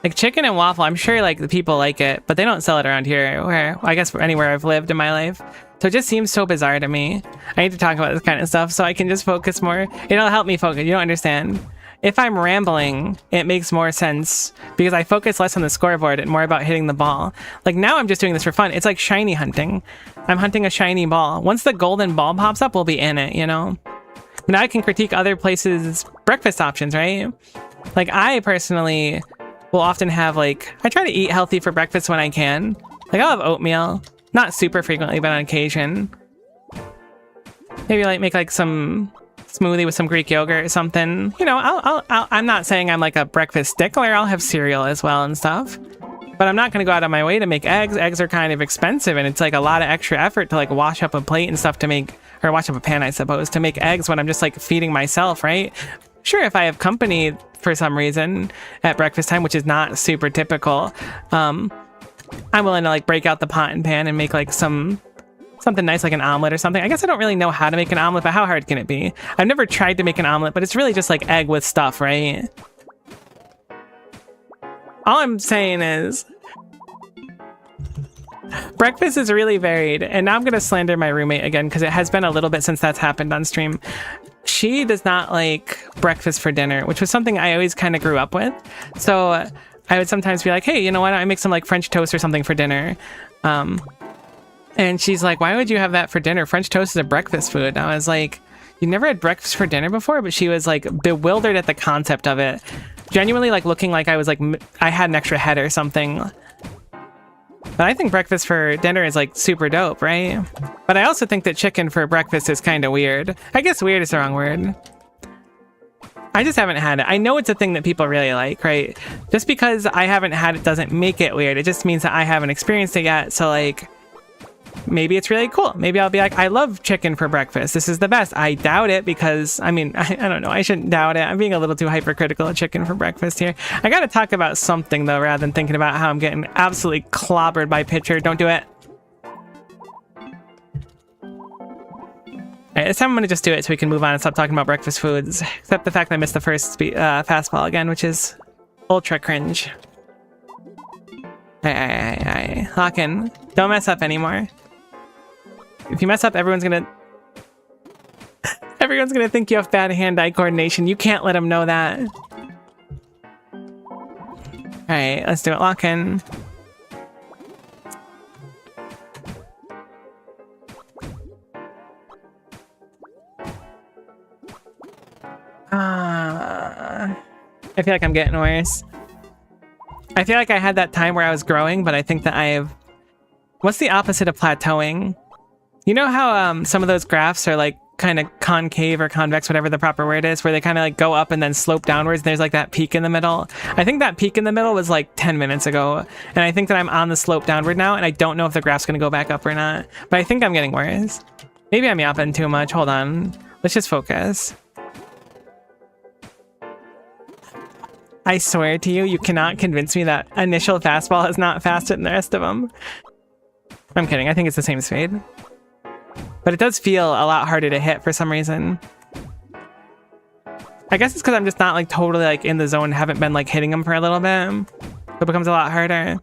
Like chicken and waffle, I'm sure like the people like it, but they don't sell it around here, where I guess anywhere I've lived in my life. So it just seems so bizarre to me. I need to talk about this kind of stuff so I can just focus more. It'll help me focus. You don't understand. If I'm rambling, it makes more sense because I focus less on the scoreboard and more about hitting the ball. Like now I'm just doing this for fun. It's like shiny hunting. I'm hunting a shiny ball. Once the golden ball pops up, we'll be in it, you know? Now I can critique other places' breakfast options, right? Like I personally will often have like, I try to eat healthy for breakfast when I can. Like I'll have oatmeal, not super frequently, but on occasion. Maybe like make like some smoothie with some Greek yogurt or something. You know, I'm not saying I'm like a breakfast stickler. I'll have cereal as well and stuff. But I'm not going to go out of my way to make eggs. Eggs are kind of expensive and it's like a lot of extra effort to like wash up a plate and stuff to make, or wash up a pan, I suppose, to make eggs when I'm just like feeding myself, right? Sure, if I have company for some reason at breakfast time, which is not super typical, I'm willing to like break out the pot and pan and make like something nice like an omelet or something. I guess I don't really know how to make an omelet, but how hard can it be? I've never tried to make an omelet, but it's really just like egg with stuff, right? All I'm saying is breakfast is really varied. And now I'm going to slander my roommate again because it has been a little bit since that's happened on stream. She does not like breakfast for dinner, which was something I always kind of grew up with. So I would sometimes be like, hey, you know what? I make some like French toast or something for dinner. And she's like, why would you have that for dinner? French toast is a breakfast food. And I was like, you never had breakfast for dinner before? But she was like bewildered at the concept of it. Genuinely like looking like I was like, I had an extra head or something. But I think breakfast for dinner is like super dope, right? But I also think that chicken for breakfast is kind of weird. I guess weird is the wrong word. I just haven't had it. I know it's a thing that people really like, right? Just because I haven't had it doesn't make it weird. It just means that I haven't experienced it yet. So like, maybe it's really cool. Maybe I'll be like, I love chicken for breakfast. This is the best. I doubt it because, I mean, I don't know. I shouldn't doubt it. I'm being a little too hypercritical of chicken for breakfast here. I got to talk about something, though, rather than thinking about how I'm getting absolutely clobbered by pitcher. Don't do it. All right, this time I'm going to just do it so we can move on and stop talking about breakfast foods. Except the fact that I missed the first fastball again, which is ultra cringe. All right. Lock in. Don't mess up anymore. If you mess up, everyone's gonna think you have bad hand-eye coordination. You can't let them know that. All right, let's do it. Lock in. I feel like I'm getting worse. I feel like I had that time where I was growing, but I think that I have... What's the opposite of plateauing? You know how some of those graphs are like kind of concave or convex, whatever the proper word is, where they kind of like go up and then slope downwards and there's like that peak in the middle? I think that peak in the middle was like 10 minutes ago. And I think that I'm on the slope downward now and I don't know if the graph's going to go back up or not. But I think I'm getting worse. Maybe I'm yapping too much. Hold on. Let's just focus. I swear to you, you cannot convince me that initial fastball is not faster than the rest of them. I'm kidding. I think it's the same speed. But it does feel a lot harder to hit for some reason. I guess it's because I'm just not like totally like in the zone, haven't been like hitting them for a little bit. So it becomes a lot harder.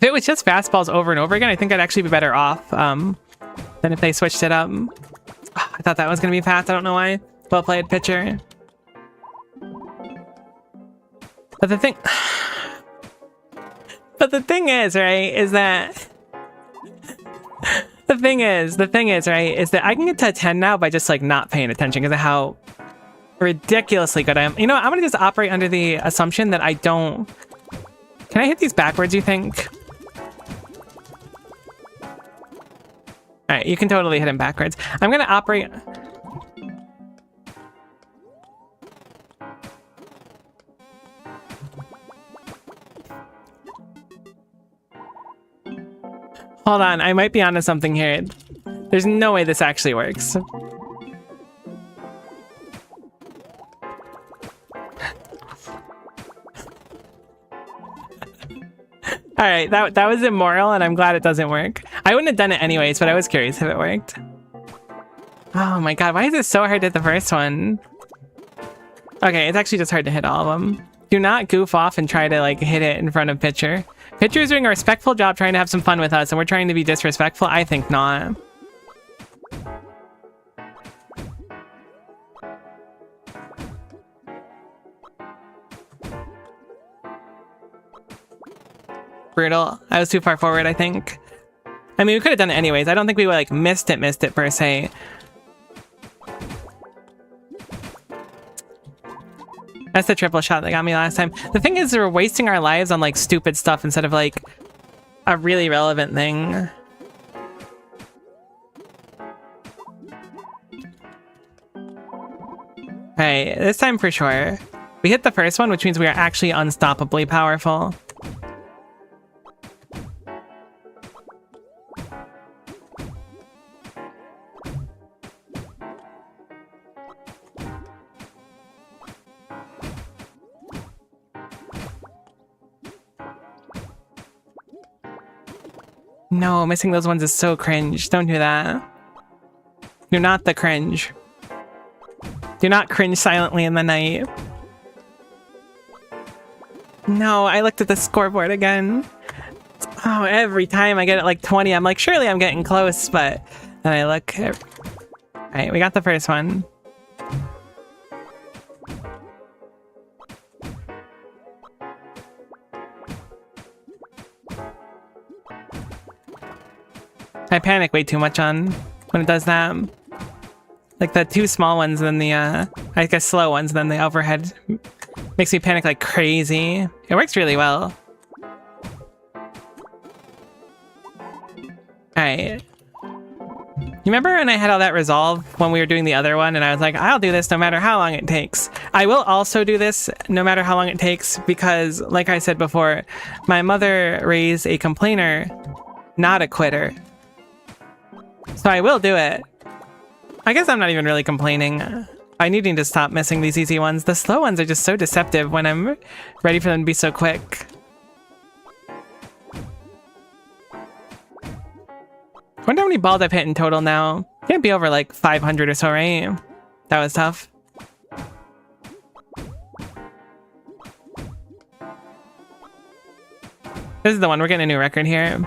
I If it was just fastballs over and over again, I think I'd actually be better off than if they switched it up. I thought that was going to be fast. I don't know why. Well played, pitcher. But the thing... But the thing is, right, is that... The thing is, right, is that I can get to a 10 now by just, like, not paying attention because of how ridiculously good I am. You know, I'm going to just operate under the assumption that I don't... Can I hit these backwards, you think? Alright, you can totally hit him backwards. I'm going to operate... Hold on, I might be onto something here. There's no way this actually works. Alright, that was immoral, and I'm glad it doesn't work. I wouldn't have done it anyways, but I was curious if it worked. Oh my god, why is it so hard to hit the first one? Okay, it's actually just hard to hit all of them. Do not goof off and try to, like, hit it in front of pitcher. Pitcher is doing a respectful job trying to have some fun with us, and we're trying to be disrespectful? I think not. Brutal. I was too far forward, I think. I mean, we could have done it anyways. I don't think we, like, missed it per se. That's the triple shot that got me last time. The thing is, we're wasting our lives on, like, stupid stuff instead of, like, a really relevant thing. Okay, this time for sure. We hit the first one, which means we are actually unstoppably powerful. No, missing those ones is so cringe. Don't do that. Do not the cringe. Do not cringe silently in the night. No, I looked at the scoreboard again. Oh, every time I get it like 20, I'm like, surely I'm getting close, but then I look. Alright, we got the first one. I panic way too much on when it does that. Like the two small ones, and then the, I guess slow ones, and then the overhead makes me panic like crazy. It works really well. Alright. You remember when I had all that resolve when we were doing the other one, and I was like, I'll do this no matter how long it takes. I will also do this no matter how long it takes because, like I said before, my mother raised a complainer, not a quitter. So I will do it. I guess I'm not even really complaining. I need to stop missing these easy ones. The slow ones are just so deceptive when I'm ready for them to be so quick. I wonder how many balls I've hit in total now. Can't be over like 500 or so, right? That was tough. This is the one. We're getting a new record here.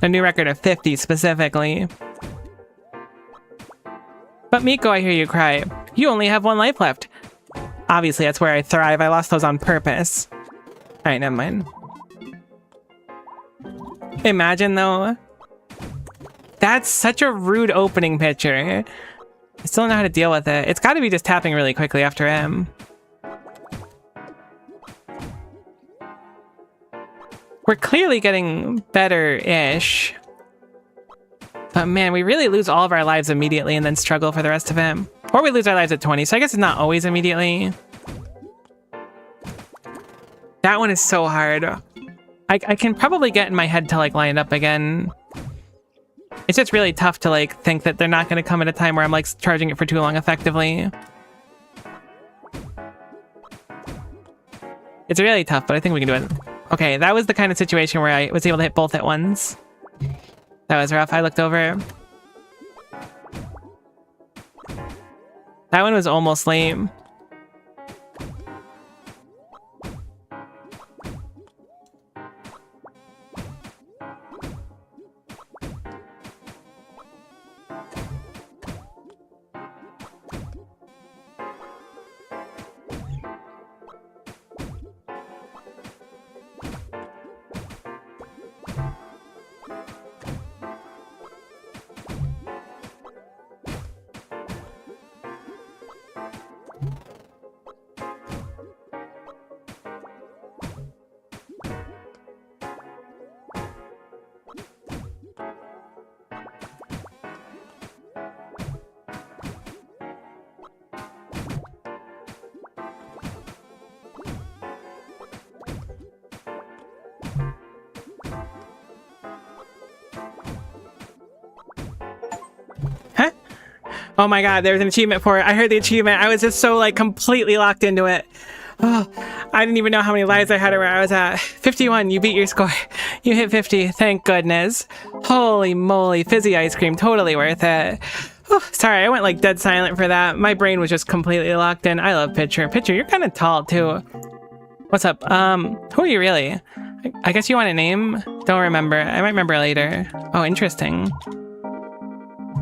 A new record of 50 specifically. But Miko, I hear you cry. You only have one life left. Obviously, that's where I thrive. I lost those on purpose. Alright, never mind. Imagine, though. That's such a rude opening picture. I still don't know how to deal with it. It's got to be just tapping really quickly after him. We're clearly getting better-ish. But man, we really lose all of our lives immediately and then struggle for the rest of him. Or we lose our lives at 20, so I guess it's not always immediately. That one is so hard. I can probably get in my head to like line it up again. It's just really tough to like think that they're not going to come at a time where I'm like charging it for too long effectively. It's really tough, but I think we can do it. Okay, that was the kind of situation where I was able to hit both at once. That was rough. I looked over. That one was almost lame. Oh my god, there's an achievement for it. I heard the achievement. I was just so like completely locked into it. Oh, I didn't even know how many lives I had or where I was at. 51, you beat your score. You hit 50, thank goodness. Holy moly, fizzy ice cream, totally worth it. Oh, sorry, I went like dead silent for that. My brain was just completely locked in. I love Pitcher. Pitcher, you're kind of tall too. What's up? Who are you really? I guess you want a name? Don't remember. I might remember later. Oh, interesting.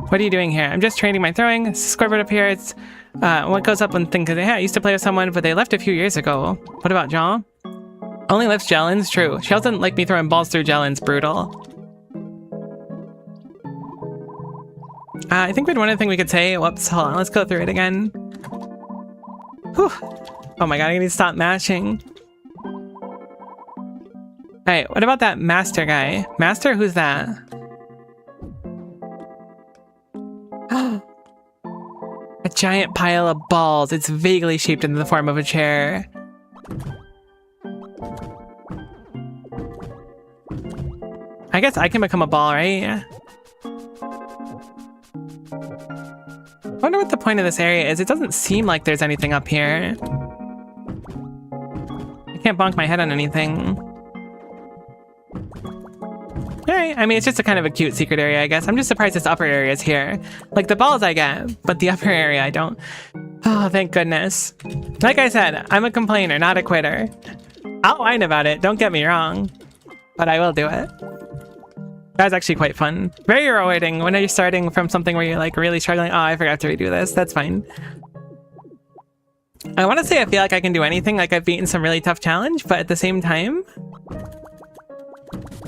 What are you doing here? I'm just training my throwing. Scoreboard up here. It's what goes up when things. I used to play with someone, but they left a few years ago. What about John? Only lifts Jellins? True. She doesn't like me throwing balls through Jellins. Brutal. I think we had one other thing we could say. Whoops, hold on. Let's go through it again. Whew. Oh my god, I need to stop mashing. Hey, what about that master guy? Master? Who's that? A giant pile of balls. It's vaguely shaped in the form of a chair. I guess I can become a ball, right? I wonder what the point of this area is. It doesn't seem like there's anything up here. I can't bonk my head on anything. Alright, I mean, it's just a kind of a cute secret area, I guess. I'm just surprised this upper area is here. Like, the balls I get, but the upper area I don't. Oh, thank goodness. Like I said, I'm a complainer, not a quitter. I'll whine about it, don't get me wrong. But I will do it. That was actually quite fun. Very rewarding when you're starting from something where you're, like, really struggling. Oh, I forgot to redo this. That's fine. I want to say I feel like I can do anything, like I've beaten some really tough challenge, but at the same time,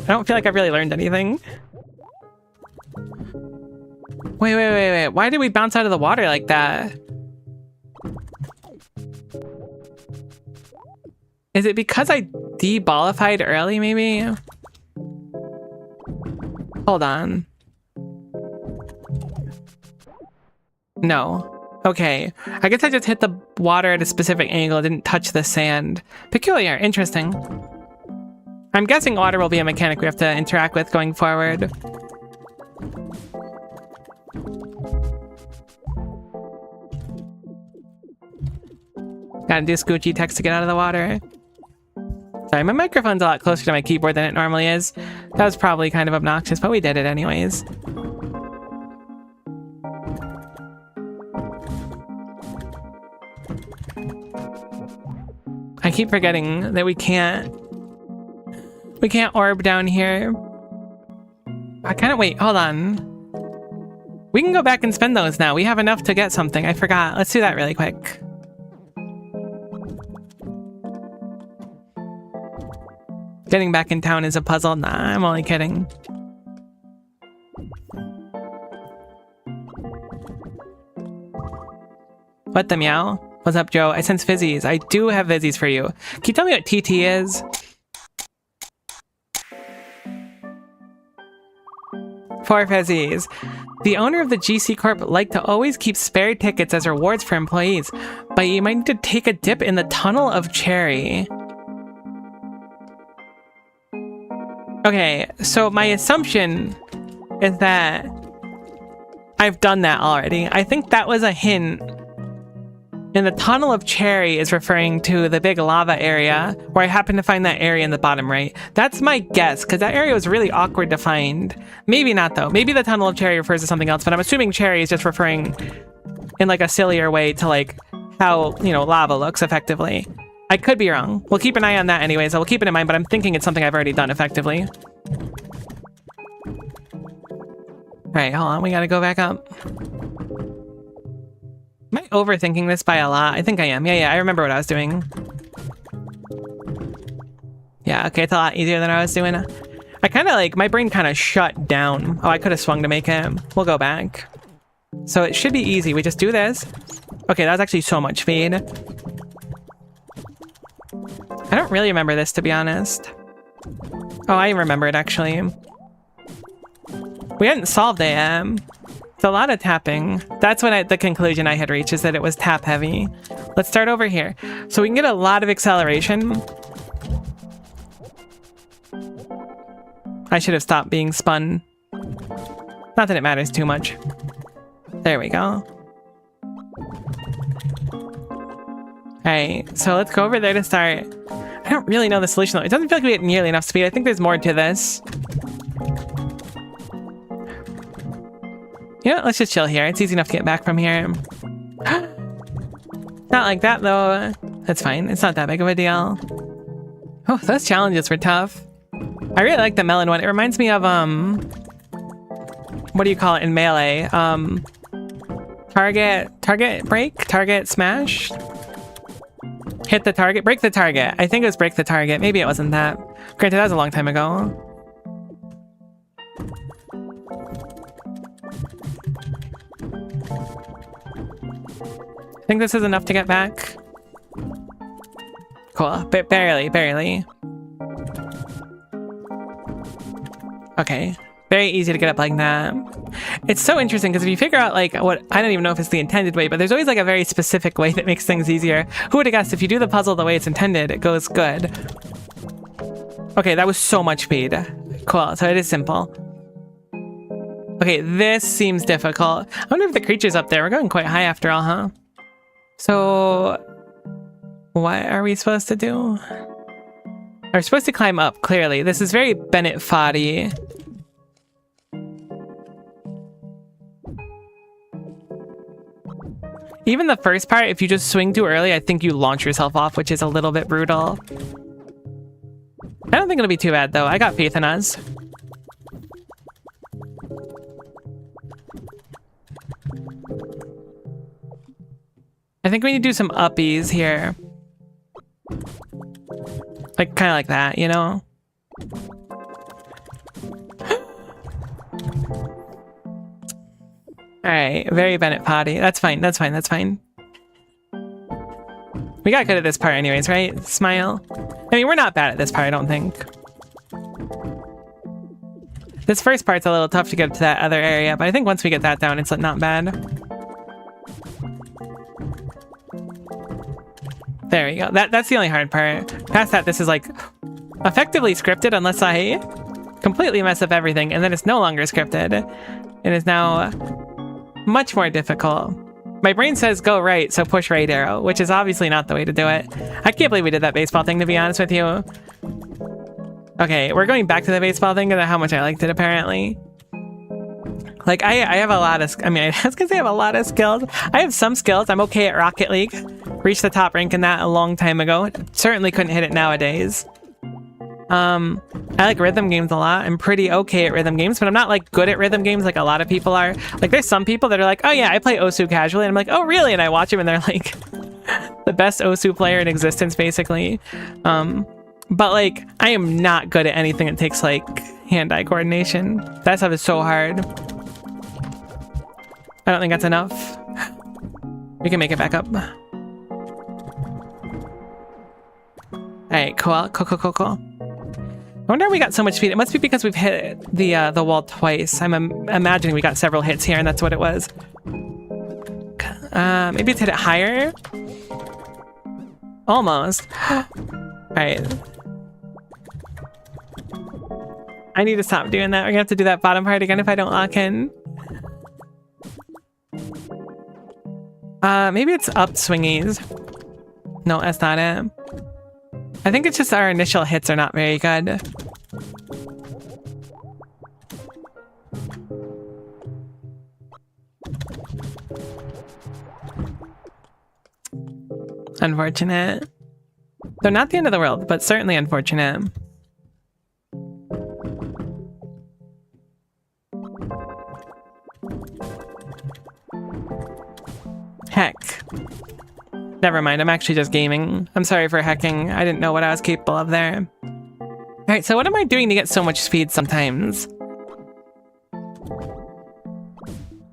I don't feel like I've really learned anything. Wait. Why did we bounce out of the water like that? Is it because I de-ballified early, maybe? Hold on. No. Okay. I guess I just hit the water at a specific angle, didn't touch the sand. Peculiar. Interesting. I'm guessing water will be a mechanic we have to interact with going forward. Gotta do Scoochie text to get out of the water. Sorry, my microphone's a lot closer to my keyboard than it normally is. That was probably kind of obnoxious, but we did it anyways. I keep forgetting that we can't orb down here. I kind of wait, hold on. We can go back and spend those now. We have enough to get something. I forgot. Let's do that really quick. Getting back in town is a puzzle. Nah, I'm only kidding. What the meow? What's up, Joe? I sense fizzies. I do have fizzies for you. Can you tell me what TT is? 4 fizzies. The owner of the GC Corp liked to always keep spare tickets as rewards for employees, but you might need to take a dip in the tunnel of Cherry. Okay, so my assumption is that I've done that already. I think that was a hint. And the tunnel of Cherry is referring to the big lava area, where I happen to find that area in the bottom right. That's my guess, because that area was really awkward to find. Maybe not, though. Maybe the tunnel of Cherry refers to something else, but I'm assuming Cherry is just referring in, like, a sillier way to, like, how, you know, lava looks, effectively. I could be wrong. We'll keep an eye on that anyways. I will keep it in mind, but I'm thinking it's something I've already done effectively. Alright, hold on. We gotta go back up. Am I overthinking this by a lot? I think I am. Yeah, I remember what I was doing. Yeah, okay, it's a lot easier than I was doing. I kind of like, my brain kind of shut down. Oh, I could have swung to make it. We'll go back. So it should be easy. We just do this. Okay, that was actually so much speed. I don't really remember this, to be honest. Oh, I remember it, actually. We hadn't solved it yet. It's a lot of tapping. That's what the conclusion I had reached, is that it was tap heavy. Let's start over here. So we can get a lot of acceleration. I should have stopped being spun. Not that it matters too much. There we go. Alright, so let's go over there to start. I don't really know the solution though. It doesn't feel like we get nearly enough speed. I think there's more to this. You know, let's just chill here. It's easy enough to get back from here. Not like that though. That's fine. It's not that big of a deal. Oh, those challenges were tough. I really like the melon one. It reminds me of what do you call it in Melee? Target break? Target smash? Hit the target? Break the target. I think it was break the target. Maybe it wasn't that. Granted, that was a long time ago. I think this is enough to get back. Cool. Barely. Okay. Very easy to get up like that. It's so interesting because if you figure out like what, I don't even know if it's the intended way, but there's always like a very specific way that makes things easier. Who would have guessed if you do the puzzle the way it's intended, it goes good. Okay, that was so much speed. Cool, so it is simple. Okay, this seems difficult. I wonder if the creature's up there. We're going quite high after all, huh? So, what are we supposed to do? We're supposed to climb up, clearly. This is very Bennett Foddy. Even the first part, if you just swing too early, I think you launch yourself off, which is a little bit brutal. I don't think it'll be too bad, though. I got faith in us. I think we need to do some uppies here. Like, kind of like that, you know? Alright, very Bennett potty. That's fine. We got good at this part anyways, right? Smile. I mean, we're not bad at this part, I don't think. This first part's a little tough to get to that other area, but I think once we get that down, it's not bad. There we go. That's the only hard part. Past that, this is like effectively scripted unless I completely mess up everything, and then it's no longer scripted. It is now much more difficult. My brain says go right, so push right arrow, which is obviously not the way to do it. I can't believe we did that baseball thing, to be honest with you. Okay, we're going back to the baseball thing because of how much I liked it, apparently. Like, I have a lot of... I mean, I was gonna say I have a lot of skills. I have some skills. I'm okay at Rocket League. Reached the top rank in that a long time ago. Certainly couldn't hit it nowadays. I like rhythm games a lot. I'm pretty okay at rhythm games, but I'm not like good at rhythm games like a lot of people are. Like there's some people that are like, oh yeah, I play Osu casually, and I'm like, oh really? And I watch them and they're like the best Osu player in existence, basically. But like, I am not good at anything that takes like hand-eye coordination. That stuff is so hard. I don't think that's enough. We can make it back up. Alright, cool. I wonder how we got so much speed. It must be because we've hit the wall twice. I'm imagining we got several hits here, and that's what it was. Maybe it's hit it higher? Almost. Alright. I need to stop doing that. We're gonna have to do that bottom part again if I don't lock in. Maybe it's up swingies. No, that's not it. I think it's just our initial hits are not very good. Unfortunate. They're not the end of the world, but certainly unfortunate. Heck. Never mind, I'm actually just gaming. I'm sorry for hacking. I didn't know what I was capable of there. Alright, so what am I doing to get so much speed sometimes?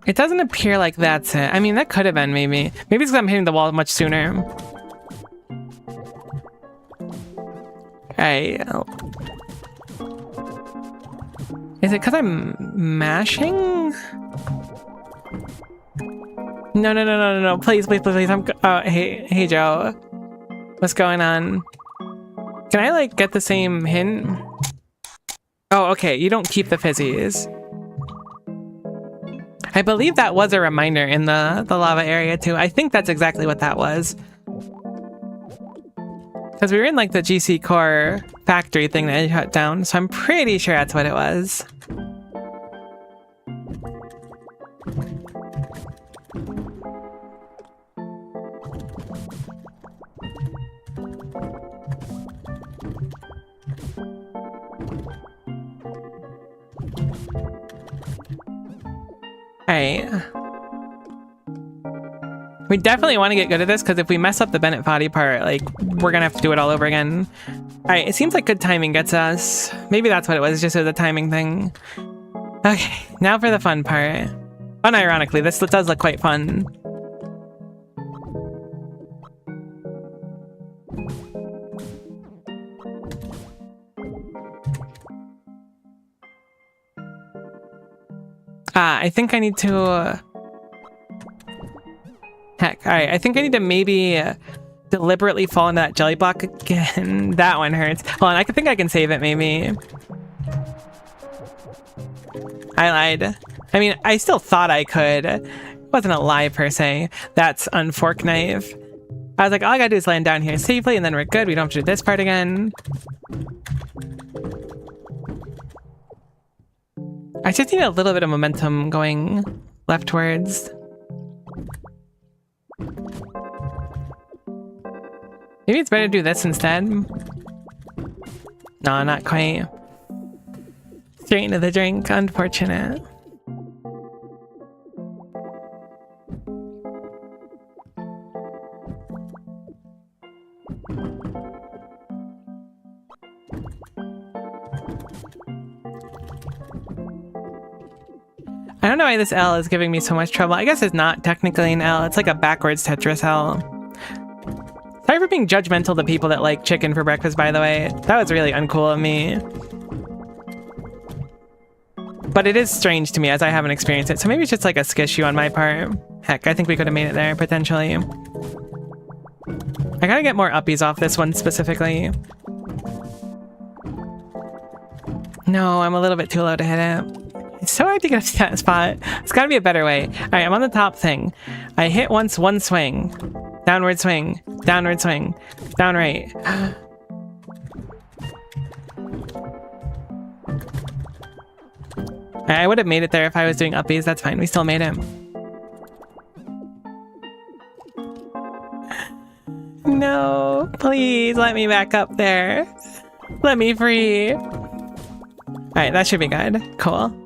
It doesn't appear like that's it. I mean, that could have been maybe. Maybe it's because I'm hitting the wall much sooner. Alright. Is it because I'm mashing? No. Please. Hey, Joe. What's going on? Can I, like, get the same hint? Oh, okay. You don't keep the fizzies. I believe that was a reminder in the lava area, too. I think that's exactly what that was. Because we were in like the GC core factory thing that I shut down, so I'm pretty sure that's what it was. Alright. We definitely want to get good at this, because if we mess up the Bennett body part, like, we're gonna have to do it all over again. Alright, it seems like good timing gets us. Maybe that's what it was, just as a timing thing. Okay, now for the fun part. Unironically, this does look quite fun. I think I need to... Heck, alright, I think I need to maybe deliberately fall into that jelly block again. That one hurts. Hold on, I think I can save it, maybe. I lied. I mean, I still thought I could. It wasn't a lie, per se. That's unfork knife. I was like, all I gotta do is land down here safely, and then we're good. We don't have to do this part again. I just need a little bit of momentum going leftwards. Maybe it's better to do this instead. No, not quite. Straight into the drink. Unfortunate. I don't know why this L is giving me so much trouble. I guess it's not technically an L. It's like a backwards Tetris L. Sorry for being judgmental to people that like chicken for breakfast, by the way. That was really uncool of me. But it is strange to me, as I haven't experienced it. So maybe it's just like a skishu on my part. Heck, I think we could have made it there, potentially. I gotta get more uppies off this one specifically. No, I'm a little bit too low to hit it. It's so hard to get up to that spot. It's gotta be a better way. Alright, I'm on the top thing. I hit once, one swing. Downward swing. Downward swing. Down right. I would have made it there if I was doing uppies. That's fine. We still made it. No. Please let me back up there. Let me free. Alright, that should be good. Cool.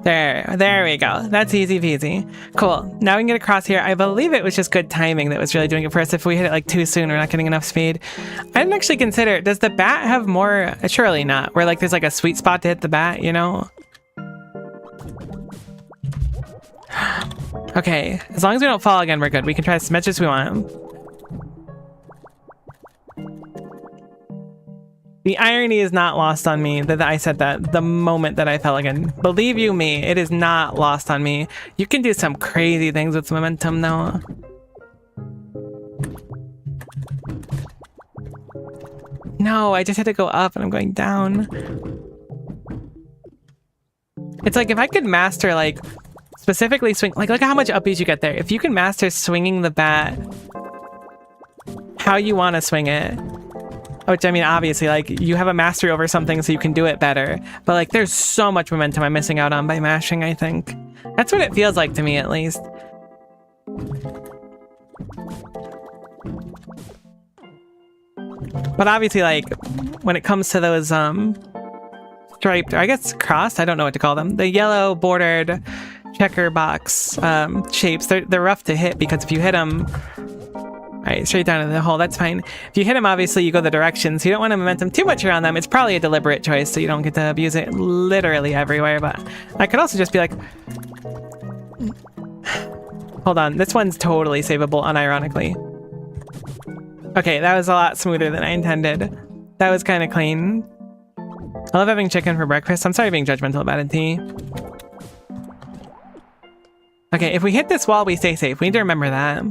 There we go. That's easy peasy. Cool. Now we can get across here. I believe it was just good timing that was really doing it for us. If we hit it like too soon, we're not getting enough speed. I didn't actually consider, does the bat have more? Surely not. Where like there's like a sweet spot to hit the bat, you know? Okay. As long as we don't fall again, we're good. We can try as much as we want. The irony is not lost on me that I said that the moment that I fell again. Believe you me, it is not lost on me. You can do some crazy things with momentum though. No, I just had to go up and I'm going down. It's like if I could master like specifically swing, like look at how much uppies you get there. If you can master swinging the bat how you want to swing it, which I mean, obviously, like, you have a mastery over something so you can do it better. But, like, there's so much momentum I'm missing out on by mashing, I think. That's what it feels like to me, at least. But obviously, like, when it comes to those, striped, or I guess crossed, I don't know what to call them. The yellow bordered checker box, shapes, they're rough to hit because if you hit them... Alright, straight down to the hole, that's fine. If you hit them, obviously, you go the direction, so you don't want to momentum too much around them. It's probably a deliberate choice, so you don't get to abuse it literally everywhere, but I could also just be like... Hold on, this one's totally savable, unironically. Okay, that was a lot smoother than I intended. That was kind of clean. I love having chicken for breakfast. I'm sorry being judgmental about it, T. Okay, if we hit this wall, we stay safe. We need to remember that.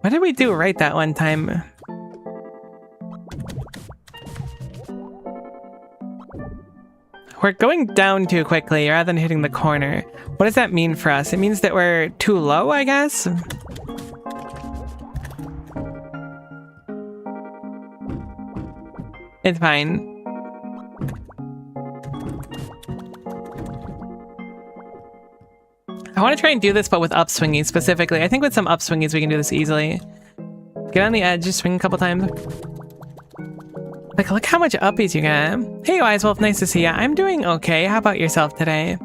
What did we do right that one time? We're going down too quickly rather than hitting the corner. What does that mean for us? It means that we're too low, I guess? It's fine. I want to try and do this, but with upswingies specifically. I think with some upswingies we can do this easily. Get on the edge, just swing a couple times. Like, look how much uppies you get. Hey, Wise Wolf, nice to see ya. I'm doing okay. How about yourself today?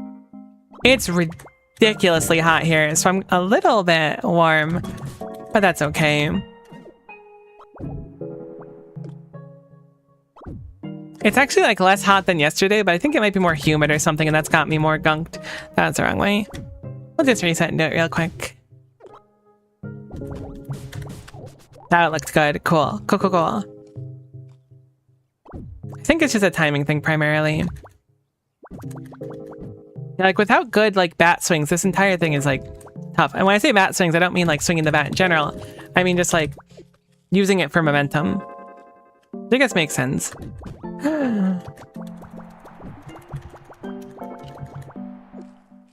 It's ridiculously hot here, so I'm a little bit warm, but that's okay. It's actually like less hot than yesterday, but I think it might be more humid or something, and that's got me more gunked. That's the wrong way. We'll just reset and do it real quick. That looked good. Cool. Cool, cool, cool. I think it's just a timing thing primarily. Yeah, like without good like bat swings, this entire thing is like tough. And when I say bat swings, I don't mean like swinging the bat in general. I mean just like using it for momentum. I guess makes sense.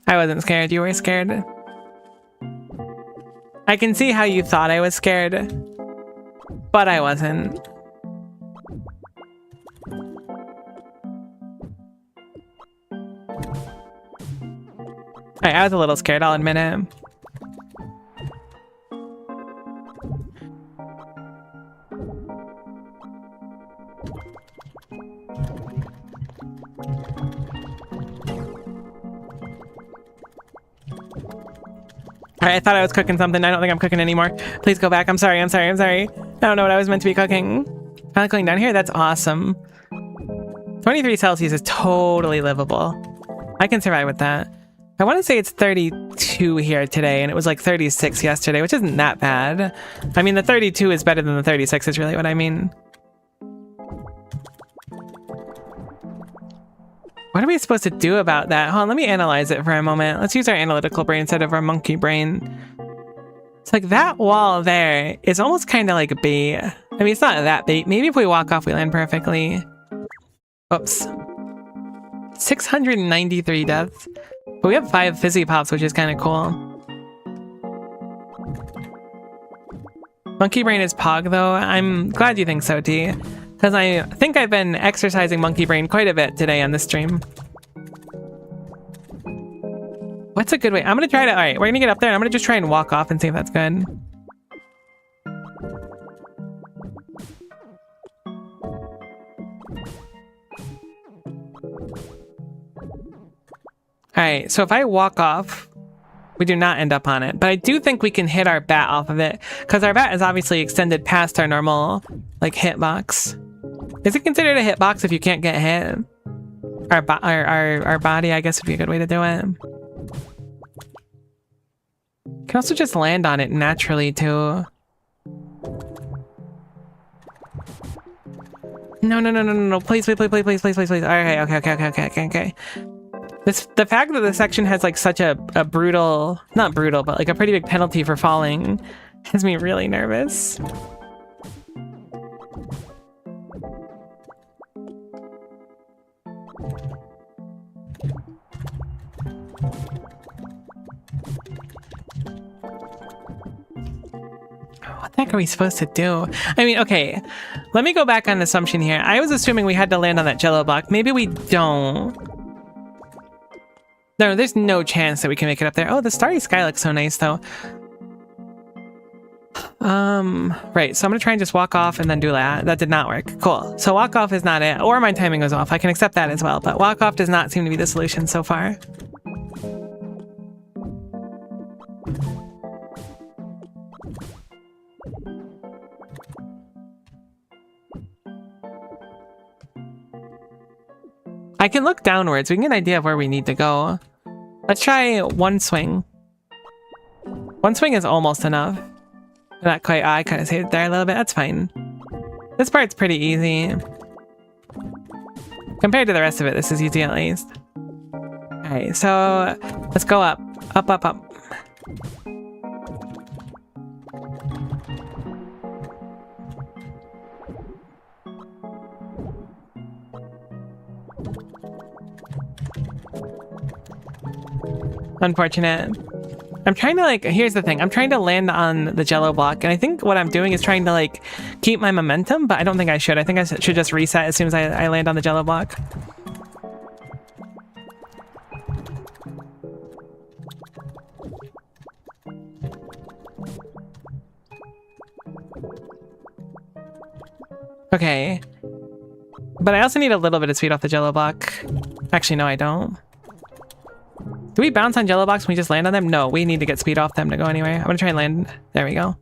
I wasn't scared, you were scared. I can see how you thought I was scared, but I wasn't. Alright, I was a little scared, I'll admit it. Alright, I thought I was cooking something. I don't think I'm cooking anymore. Please go back. I'm sorry, I'm sorry, I'm sorry. I don't know what I was meant to be cooking. Finally going down here? That's awesome. 23 Celsius is totally livable. I can survive with that. I want to say it's 32 here today, and it was like 36 yesterday, which isn't that bad. I mean, the 32 is better than the 36 is really what I mean. What are we supposed to do about that? Hold on, let me analyze it for a moment. Let's use our analytical brain instead of our monkey brain. It's like that wall there is almost kind of like bait. I mean, it's not that bait. Maybe if we walk off, we land perfectly. Oops. 693 deaths. But we have 5 fizzy pops, which is kind of cool. Monkey brain is pog, though. I'm glad you think so, T. Because I think I've been exercising monkey brain quite a bit today on this stream. What's a good way? I'm going to try to... Alright, we're going to get up there and I'm going to just try and walk off and see if that's good. Alright, so if I walk off, we do not end up on it. But I do think we can hit our bat off of it. Because our bat is obviously extended past our normal, like, hitbox. Is it considered a hitbox if you can't get hit? Our body, I guess, would be a good way to do it. You can also just land on it naturally, too. No. Please. Alright, okay. The fact that this section has, like, such a brutal... Not brutal, but, like, a pretty big penalty for falling has me really nervous. What the heck are we supposed to do? I mean, okay, let me go back on assumption here. I was assuming we had to land on that jello block. Maybe we don't. No, there's no chance that we can make it up there. Oh, the starry sky looks so nice, though. Right, so I'm gonna try and just walk off and then do that. That did not work. Cool. So walk off is not it, or my timing was off. I can accept that as well, but walk off does not seem to be the solution so far. I can look downwards. We can get an idea of where we need to go. Let's try one swing. One swing is almost enough. Not quite. I kind of saved it there a little bit. That's fine. This part's pretty easy. Compared to the rest of it, this is easy at least. Alright, so let's go up. Up. Unfortunate. I'm trying to, like, here's the thing. I'm trying to land on the jello block, and I think what I'm doing is trying to, like, keep my momentum, but I don't think I should. I think I should just reset as soon as I land on the jello block. Okay. But I also need a little bit of speed off the jello block. Actually, no, I don't. Do we bounce on jello blocks when we just land on them? No, we need to get speed off them to go anywhere. I'm gonna try and land. There we go.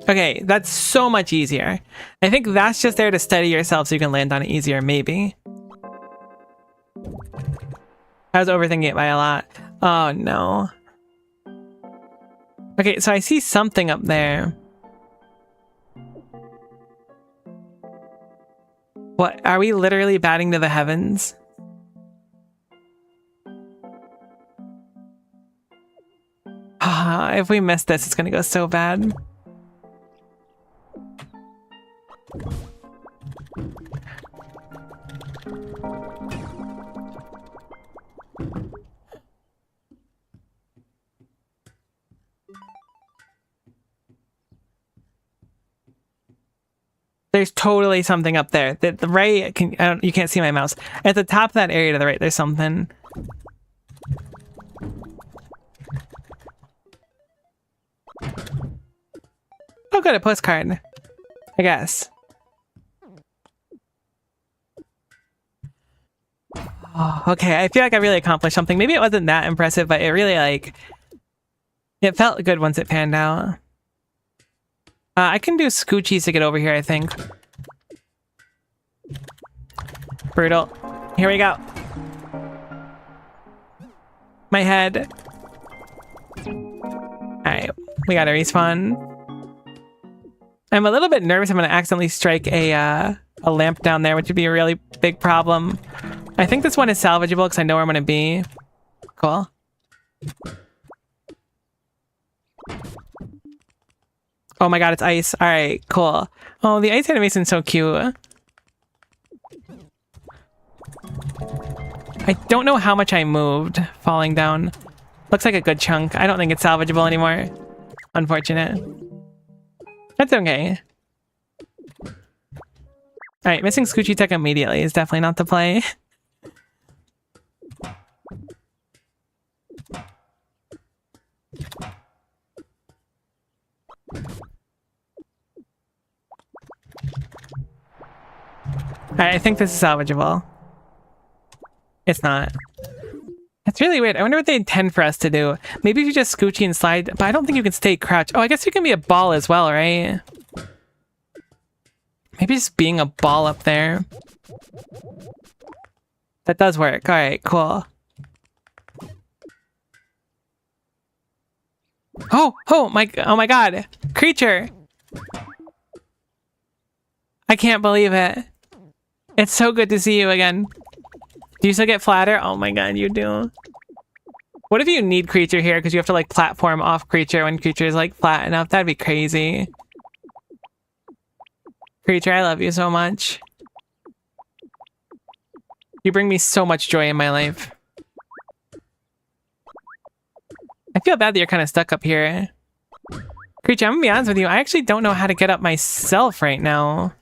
Okay, that's so much easier. I think that's just there to steady yourself so you can land on it easier, maybe. I was overthinking it by a lot. Oh, no. Okay, so I see something up there. What? Are we literally batting to the heavens? If we miss this, it's gonna go so bad. There's totally something up there. The right, you can't see my mouse. At the top of that area to the right, there's something. Oh, good, a postcard. I guess. Oh, okay, I feel like I really accomplished something. Maybe it wasn't that impressive, but it really, like... It felt good once it panned out. I can do scoochies to get over here, I think. Brutal. Here we go. My head. Alright, we gotta respawn. I'm a little bit nervous I'm gonna accidentally strike a lamp down there, which would be a really big problem. I think this one is salvageable because I know where I'm gonna be. Cool. Oh my god, it's ice. Alright, cool. Oh, the ice animation's so cute. I don't know how much I moved falling down. Looks like a good chunk. I don't think it's salvageable anymore. Unfortunate. That's okay. Alright, missing Scoochie Tech immediately is definitely not the play. Alright, I think this is salvageable. It's not. That's really weird. I wonder what they intend for us to do. Maybe if you just Scoochie and slide, but I don't think you can stay crouched. Oh, I guess you can be a ball as well, right? Maybe just being a ball up there. That does work. Alright, cool. Oh my god. Creature. I can't believe it. It's so good to see you again. Do you still get flatter? Oh my god, you do. What if you need creature here because you have to like platform off creature when creature is like flat enough? That'd be crazy. Creature, I love you so much. You bring me so much joy in my life. I feel bad that you're kind of stuck up here. Creature, I'm gonna be honest with you. I actually don't know how to get up myself right now.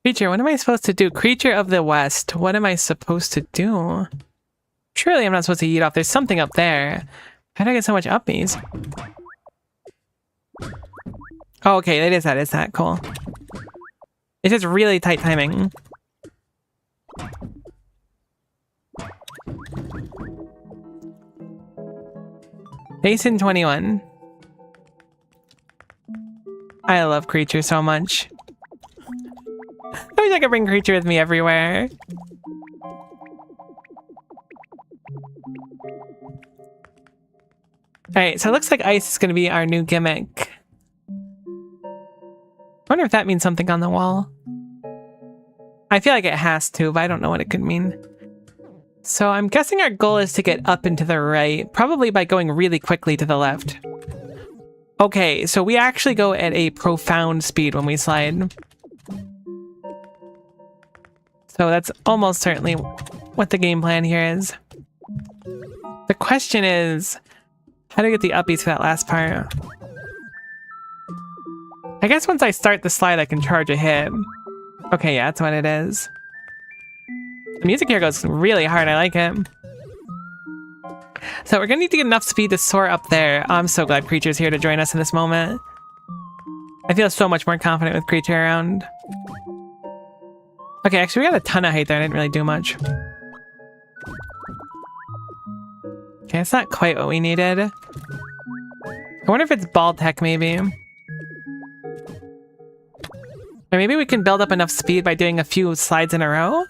Creature, what am I supposed to do? Creature of the West, what am I supposed to do? Surely I'm not supposed to eat off. There's something up there. How did I get so much uppies? Oh, okay, it is that. It's that. Cool. It's just really tight timing. Basin 21. I love Creature so much. I wish I could bring Creature with me everywhere. Alright, so it looks like ice is going to be our new gimmick. I wonder if that means something on the wall. I feel like it has to, but I don't know what it could mean. So I'm guessing our goal is to get up and to the right, probably by going really quickly to the left. Okay, so we actually go at a profound speed when we slide. So that's almost certainly what the game plan here is. The question is, how do I get the uppies for that last part? I guess once I start the slide, I can charge a hit. Okay, yeah, that's what it is. The music here goes really hard. I like it. So we're gonna need to get enough speed to soar up there. Oh, I'm so glad Creature's here to join us in this moment. I feel so much more confident with Creature around. Okay, actually we got a ton of height there. I didn't really do much. Okay, it's not quite what we needed. I wonder if it's ball tech, maybe. Or maybe we can build up enough speed by doing a few slides in a row?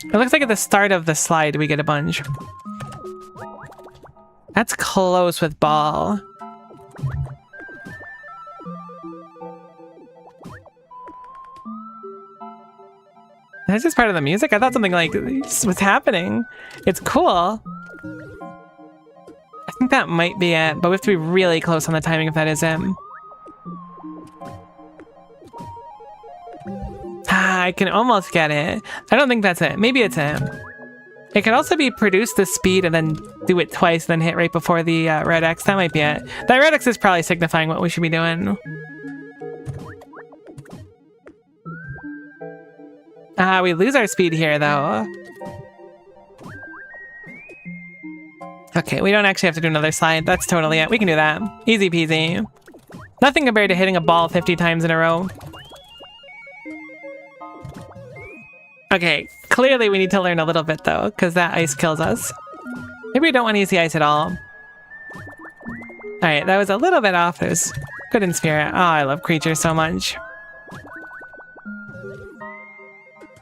It looks like at the start of the slide we get a bunch. That's close with ball. That's just part of the music? I thought something like this was happening. It's cool. I think that might be it, but we have to be really close on the timing if that is it. Ah, I can almost get it. I don't think that's it. Maybe it's it. It could also be produce the speed and then do it twice, then hit right before the red X. That might be it. That red X is probably signifying what we should be doing. Ah, we lose our speed here, though. Okay, we don't actually have to do another slide. That's totally it. We can do that. Easy peasy. Nothing compared to hitting a ball 50 times in a row. Okay, clearly we need to learn a little bit, though, because that ice kills us. Maybe we don't want to use the ice at all. Alright, that was a little bit off. It was good in spirit. Oh, I love Creature so much.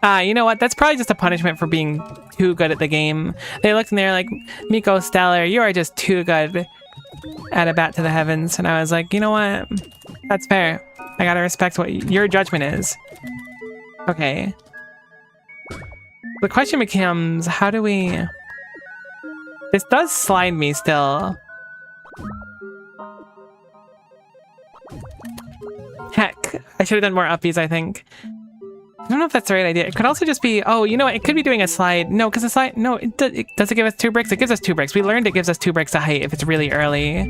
Ah, you know what? That's probably just a punishment for being too good at the game. They looked and they're like, Miko Stellar, you are just too good at a bat to the heavens. And I was like, you know what? That's fair. I gotta respect what your judgment is. Okay. The question becomes, how do we... This does slide me still. Heck, I should have done more uppies, I think. I don't know if that's the right idea. It could also just be, oh, you know what? It could be doing a slide. No, because a slide, no, does it give us 2 bricks? It gives us 2 bricks. We learned it gives us 2 bricks to height if it's really early.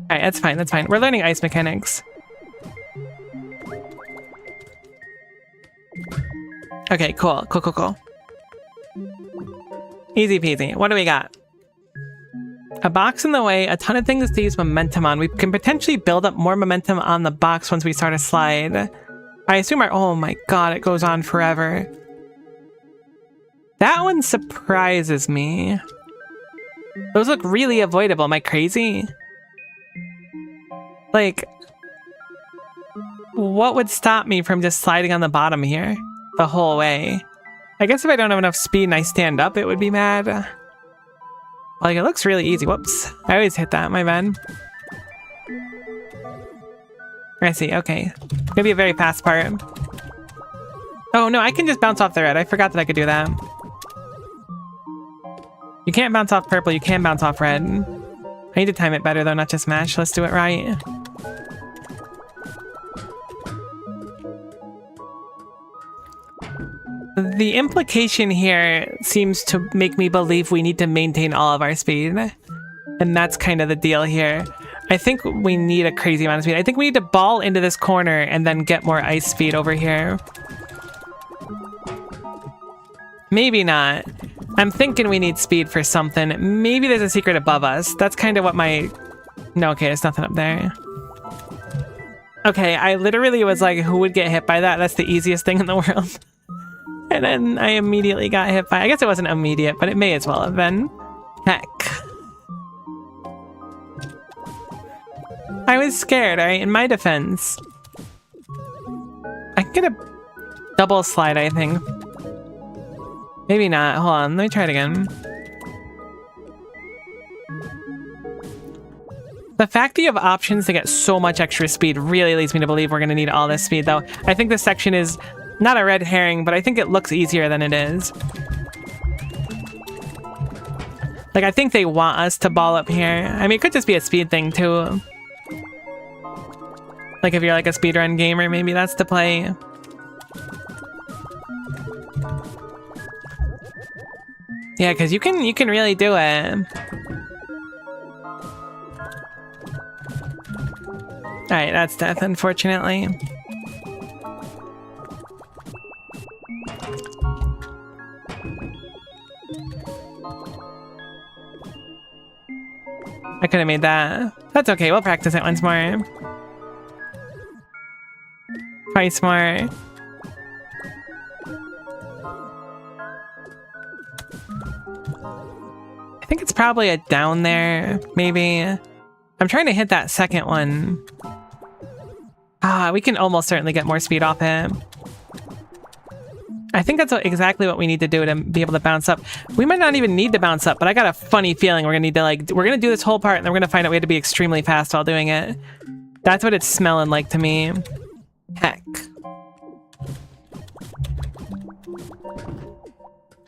Alright, that's fine, that's fine. We're learning ice mechanics. Okay, cool. Easy peasy. What do we got? A box in the way, a ton of things to use momentum on. We can potentially build up more momentum on the box once we start a slide. I assume our... Oh my god, it goes on forever. That one surprises me. Those look really avoidable. Am I crazy? Like... What would stop me from just sliding on the bottom here the whole way? I guess if I don't have enough speed and I stand up, it would be mad. Like, it looks really easy. Whoops. I always hit that, my bad. I see, okay. It's gonna be a very fast part. Oh no, I can just bounce off the red. I forgot that I could do that. You can't bounce off purple, you can bounce off red. I need to time it better though, not just mash. Let's do it right. The implication here seems to make me believe we need to maintain all of our speed. And that's kind of the deal here. I think we need a crazy amount of speed. I think we need to ball into this corner and then get more ice speed over here. Maybe not. I'm thinking we need speed for something. Maybe there's a secret above us. That's kind of what my... No, okay, there's nothing up there. Okay, I literally was like, who would get hit by that? That's the easiest thing in the world. And then I immediately got hit by... I guess it wasn't immediate, but it may as well have been. Heck. I was scared, alright? In my defense. I can get a double slide, I think. Maybe not. Hold on, let me try it again. The fact that you have options to get so much extra speed really leads me to believe we're going to need all this speed, though. I think this section is not a red herring, but I think it looks easier than it is. Like, I think they want us to ball up here. I mean, it could just be a speed thing, too. Like, if you're like a speedrun gamer, maybe that's the play. Yeah, because you can really do it. Alright, that's death, unfortunately. I could have made that. That's okay, we'll practice it once more. Twice more. I think it's probably a down there, maybe. I'm trying to hit that second one. Ah, we can almost certainly get more speed off him. I think that's exactly what we need to do to be able to bounce up. We might not even need to bounce up, but I got a funny feeling we're gonna need to, like, we're gonna do this whole part and then we're gonna find out we have to be extremely fast while doing it. That's what it's smelling like to me. Heck.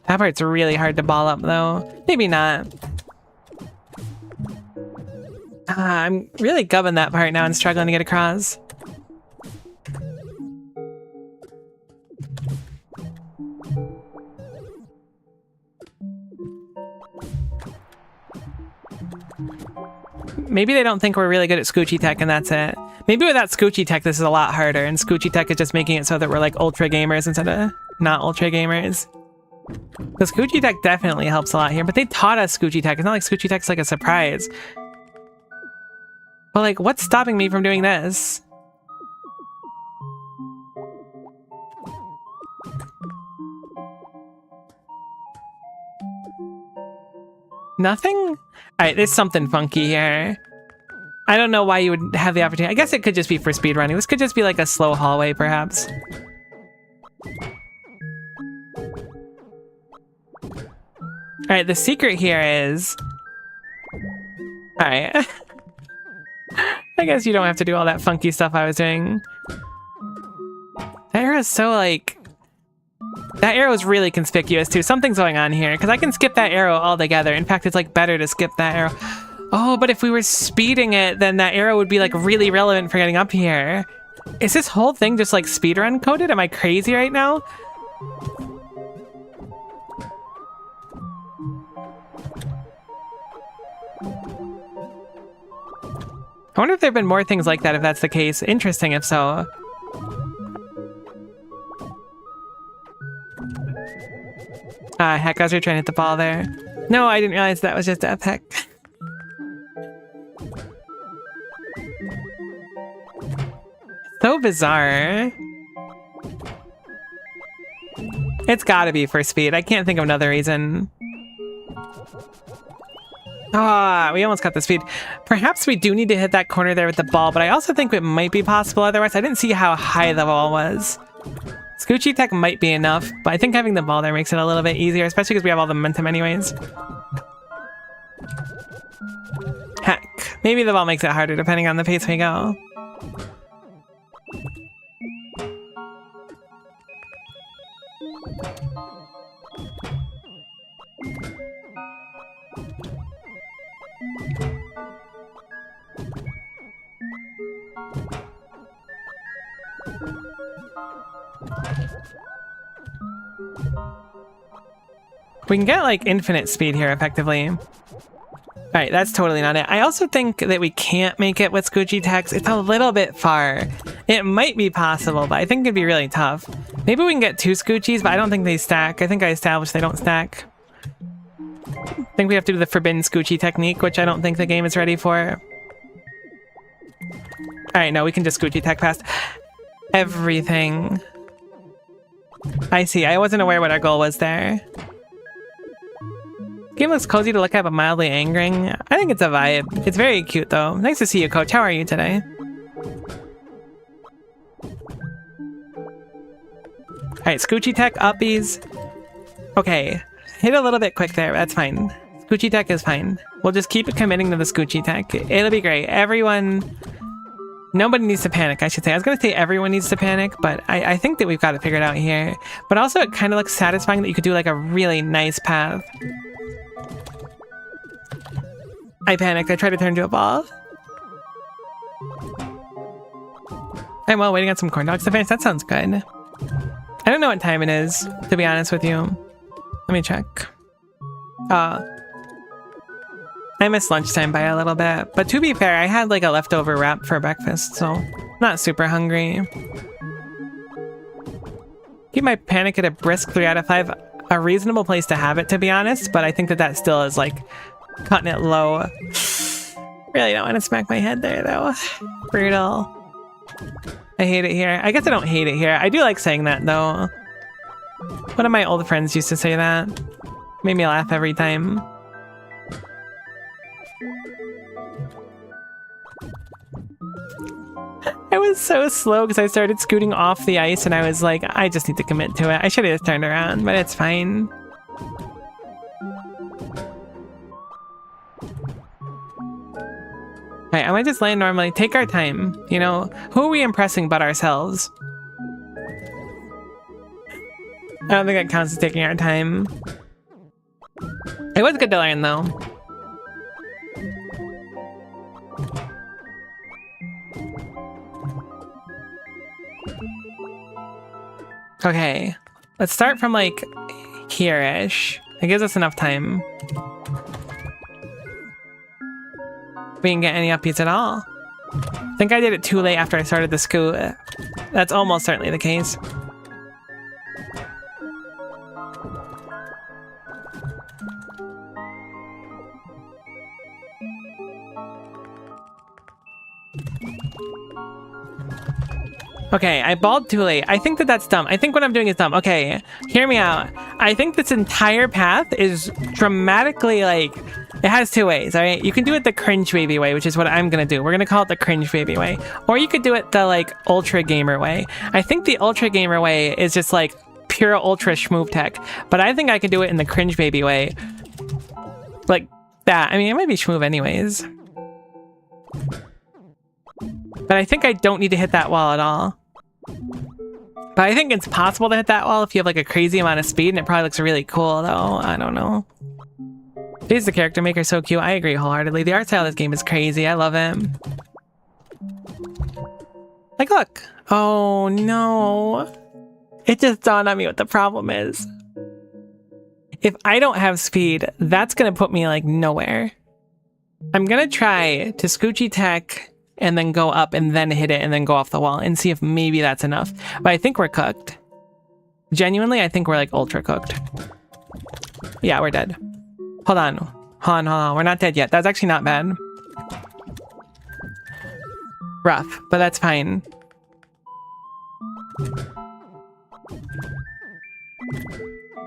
That part's really hard to ball up, though. Maybe not. I'm really gubbing that part now and struggling to get across. Maybe they don't think we're really good at Scoochie Tech and that's it. Maybe without Scoochie Tech this is a lot harder and Scoochie Tech is just making it so that we're like ultra gamers instead of not ultra gamers. Because Scoochie Tech definitely helps a lot here, but they taught us Scoochie Tech. It's not like Scoochie Tech's like a surprise. But like, what's stopping me from doing this? Nothing? Alright, there's something funky here. I don't know why you would have the opportunity. I guess it could just be for speedrunning. This could just be like a slow hallway, perhaps. Alright, the secret here is... Alright. I guess you don't have to do all that funky stuff I was doing. That arrow is so, like... That arrow is really conspicuous, too. Something's going on here, because I can skip that arrow altogether. In fact, it's, like, better to skip that arrow. Oh, but if we were speeding it, then that arrow would be, like, really relevant for getting up here. Is this whole thing just, like, speedrun coded? Am I crazy right now? I wonder if there have been more things like that if that's the case. Interesting if so. Ah, heck, I was trying to hit the ball there. No, I didn't realize that was just death, heck. So bizarre. It's gotta be for speed. I can't think of another reason. Ah, we almost got the speed. Perhaps we do need to hit that corner there with the ball, but I also think it might be possible otherwise. I didn't see how high the ball was. Scoochie Tech might be enough, but I think having the ball there makes it a little bit easier, especially because we have all the momentum anyways. Heck, maybe the ball makes it harder depending on the pace we go. We can get like infinite speed here effectively. Alright, that's totally not it. I also think that we can't make it with Scoochie Techs. It's a little bit far. It might be possible, but I think it'd be really tough. Maybe we can get 2 Scoochies, but I don't think they stack. I think I established they don't stack. I think we have to do the forbidden Scoochie technique, which I don't think the game is ready for. Alright, no, we can just Scoochie Tech past everything. I see. I wasn't aware what our goal was there. Game looks cozy to look at, but mildly angering. I think it's a vibe. It's very cute, though. Nice to see you, Coach. How are you today? Alright, Scoochie Tech, uppies. Okay. Hit a little bit quick there, but that's fine. Scoochie tech is fine. We'll just keep committing to the Scoochie tech. It'll be great. Everyone... Nobody needs to panic, I should say. I was going to say everyone needs to panic, but I think that we've got it figured out here. But also, it kind of looks satisfying that you could do like a really nice path. I panicked. I tried to turn into a ball. I'm well waiting on some corn dogs to finish. That sounds good. I don't know what time it is, to be honest with you. Let me check. I missed lunchtime by a little bit, but to be fair, I had like a leftover wrap for breakfast, so not super hungry. Keep my panic at a brisk 3 out of 5. A reasonable place to have it, to be honest, but I think that that still is like cutting it low. Really don't want to smack my head there though. Brutal. I hate it here. I guess I don't hate it here. I do like saying that though. One of my old friends used to say that. Made me laugh every time. I was so slow because I started scooting off the ice and I was like, I just need to commit to it. I should have just turned around, but it's fine. Alright, I might just land normally. Take our time. You know, who are we impressing but ourselves? I don't think that counts as taking our time. It was good to learn though. Okay, let's start from like here-ish. It gives us enough time. We didn't get any upbeats at all. I think I did it too late after I started the scoot. That's almost certainly the case. Okay, I balled too late. I think that that's dumb. I think what I'm doing is dumb. Okay, hear me out. I think this entire path is dramatically like... It has two ways, alright? You can do it the cringe baby way, which is what I'm gonna do. We're gonna call it the cringe baby way. Or you could do it the like ultra gamer way. I think the ultra gamer way is just like pure ultra schmoove tech. But I think I can do it in the cringe baby way. Like that. I mean, it might be schmoove anyways. But I think I don't need to hit that wall at all. But I think it's possible to hit that wall if you have like a crazy amount of speed, and it probably looks really cool though. I don't know. He's the character maker, so cute. I agree wholeheartedly. The art style of this game is crazy. I love him. Like, look. Oh no. It just dawned on me what the problem is. If I don't have speed, that's gonna put me like nowhere. I'm gonna try to Scoochie tech and then go up and then hit it and then go off the wall and see if maybe that's enough. But I think we're cooked. Genuinely, I think we're like ultra cooked. Yeah, we're dead. Hold on. Hold on. We're not dead yet. That's actually not bad. Rough, but that's fine.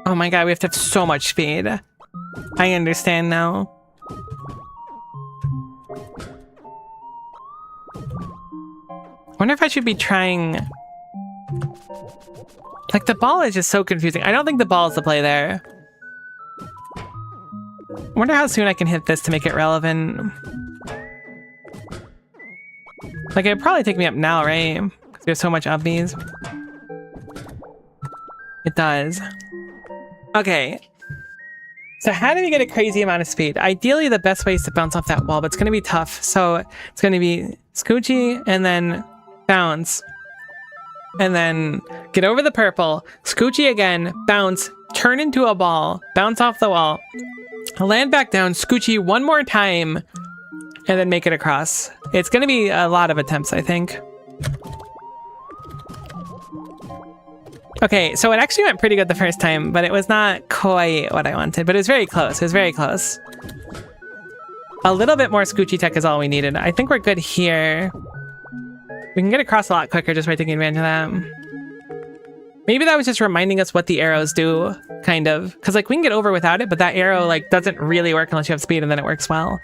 Oh my god, we have to have so much speed. I understand now. Wonder if I should be trying... Like, the ball is just so confusing. I don't think the ball is the play there. Wonder how soon I can hit this to make it relevant. Like, it'd probably take me up now, right? Because there's so much upbeats. It does. Okay. So how do we get a crazy amount of speed? Ideally, the best way is to bounce off that wall, but it's going to be tough. So it's going to be Scoochie and then bounce. And then get over the purple, Scoochie again, bounce, turn into a ball, bounce off the wall, land back down, Scoochie one more time, and then make it across. It's going to be a lot of attempts, I think. Okay, so it actually went pretty good the first time, but it was not quite what I wanted, but it was very close. It was very close. A little bit more Scoochie tech is all we needed. I think we're good here. We can get across a lot quicker just by taking advantage of that. Maybe that was just reminding us what the arrows do, kind of. Because, like, we can get over without it, but that arrow, like, doesn't really work unless you have speed, and then it works well.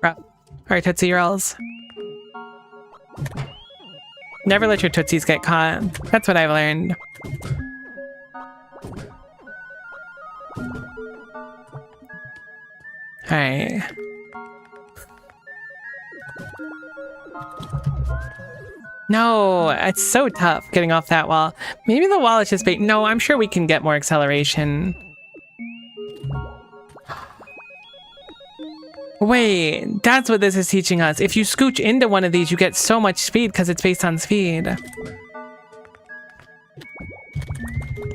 Alright, Tootsie Rolls. Never let your Tootsies get caught. That's what I've learned. Alright. No, it's so tough getting off that wall. Maybe the wall is just bait. No, I'm sure we can get more acceleration. Wait, that's what this is teaching us. If you scooch into one of these, you get so much speed because it's based on speed.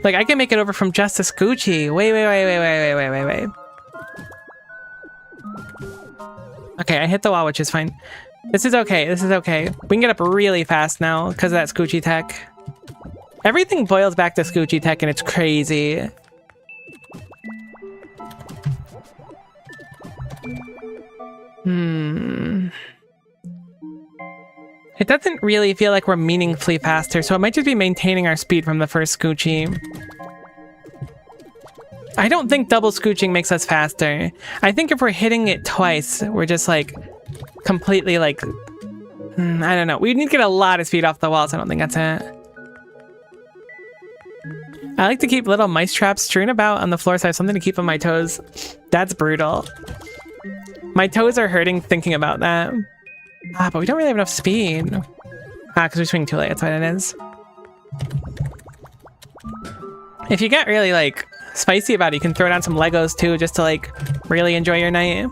Like, I can make it over from just a scoochy. Wait. Okay, I hit the wall, which is fine. This is okay. We can get up really fast now because of that scoochy tech. Everything boils back to scoochy tech and it's crazy. It doesn't really feel like we're meaningfully faster, so it might just be maintaining our speed from the first scoochie. I don't think double scooching makes us faster. I think if we're hitting it twice, we're just like completely like, I don't know. We need to get a lot of speed off the walls. I don't think that's it. I like to keep little mice traps strewn about on the floor so I have something to keep on my toes. That's brutal. My toes are hurting thinking about that. Ah, but we don't really have enough speed. Ah, because we swing too late. That's what it is. If you get really like spicy about it, you can throw down some Legos too, just to like really enjoy your night.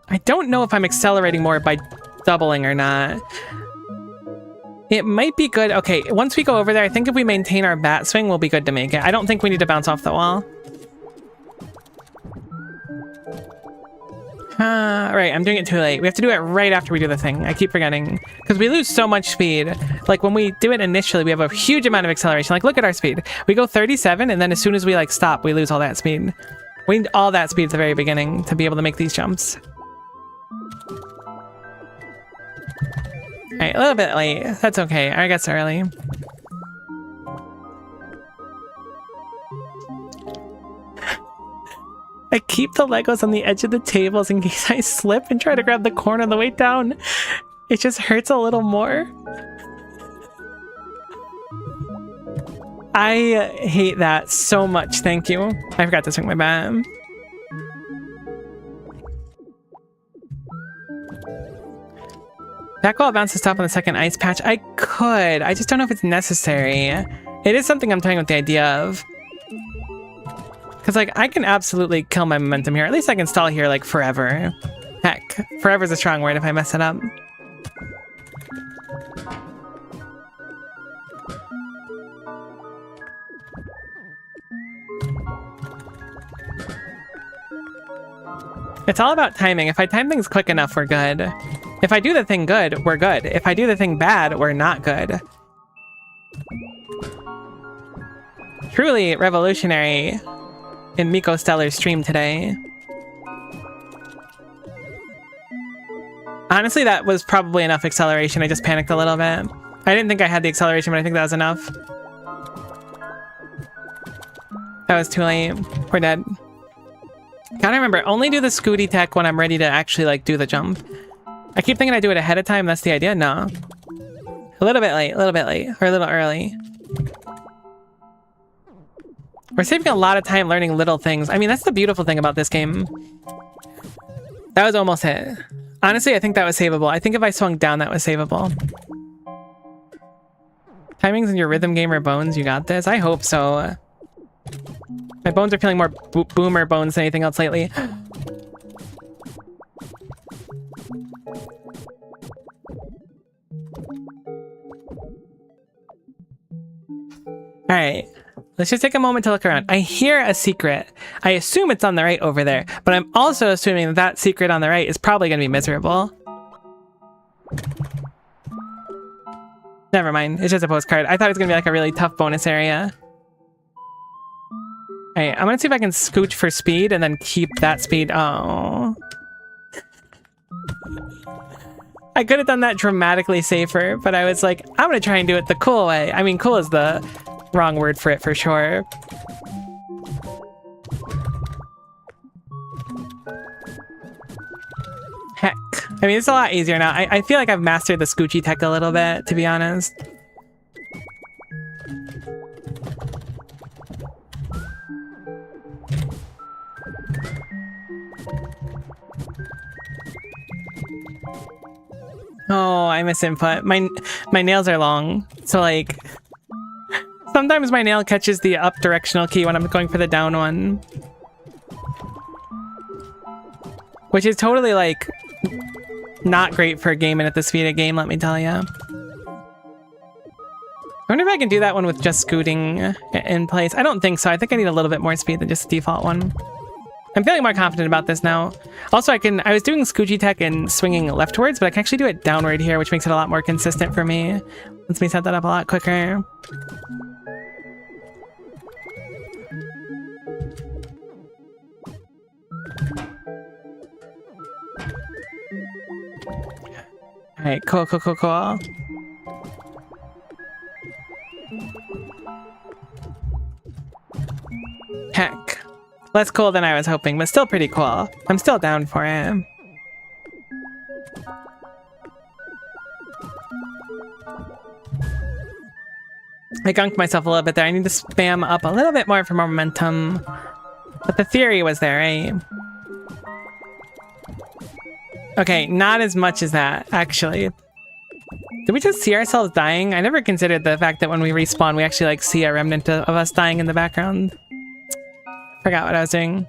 I don't know if I'm accelerating more by doubling or not. It might be good. Okay, once we go over there, I think if we maintain our bat swing, we'll be good to make it. I don't think we need to bounce off the wall. Right, I'm doing it too late. We have to do it right after we do the thing. I keep forgetting. Because we lose so much speed. Like, when we do it initially, we have a huge amount of acceleration. Like, look at our speed. We go 37, and then as soon as we, like, stop, we lose all that speed. We need all that speed at the very beginning to be able to make these jumps. Alright, a little bit late. That's okay. I guess early. I keep the Legos on the edge of the tables in case I slip and try to grab the corner on the way down. It just hurts a little more. I hate that so much. Thank you. I forgot to swing my bat. That wall bounces stop on the second ice patch. I could. I just don't know if it's necessary. It is something I'm toying with the idea of. Because, like, I can absolutely kill my momentum here. At least I can stall here, like, forever. Heck, forever is a strong word if I mess it up. It's all about timing. If I time things quick enough, we're good. If I do the thing good, we're good. If I do the thing bad, we're not good. Truly revolutionary in Miko Stellar's stream today. Honestly, that was probably enough acceleration. I just panicked a little bit. I didn't think I had the acceleration, but I think that was enough. That was too late. We're dead. Gotta remember, only do the Scooty tech when I'm ready to actually, like, do the jump. I keep thinking I do it ahead of time. That's the idea. No. A little bit late, or a little early. We're saving a lot of time learning little things. I mean, that's the beautiful thing about this game. That was almost it. Honestly, I think that was savable. I think if I swung down, that was savable. Timings in your rhythm gamer bones, you got this? I hope so. My bones are feeling more boomer bones than anything else lately. Alright, let's just take a moment to look around. I hear a secret. I assume it's on the right over there, but I'm also assuming that that secret on the right is probably going to be miserable. Never mind, it's just a postcard. I thought it was going to be like a really tough bonus area. Alright, I'm going to see if I can scooch for speed and then keep that speed. Oh. I could have done that dramatically safer, but I was like, I'm going to try and do it the cool way. I mean, cool is the wrong word for it for sure. I mean, it's a lot easier now. I feel like I've mastered the Scoochie tech a little bit, to be honest. Oh, I miss input. My nails are long, so like sometimes my nail catches the up directional key when I'm going for the down one, which is totally like not great for gaming at the speed of game. Let me tell you. I wonder if I can do that one with just scooting in place. I don't think so. I think I need a little bit more speed than just the default one. I'm feeling more confident about this now. Also, I was doing Scoochie tech and swinging leftwards, but I can actually do it downward here, which makes it a lot more consistent for me. Lets me set that up a lot quicker. Alright, cool. Heck. Less cool than I was hoping, but still pretty cool. I'm still down for it. I gunked myself a little bit there. I need to spam up a little bit more for more momentum. But the theory was there, eh? Okay, not as much as that, actually. Did we just see ourselves dying? I never considered the fact that when we respawn, we actually like see a remnant of us dying in the background. Forgot what I was doing.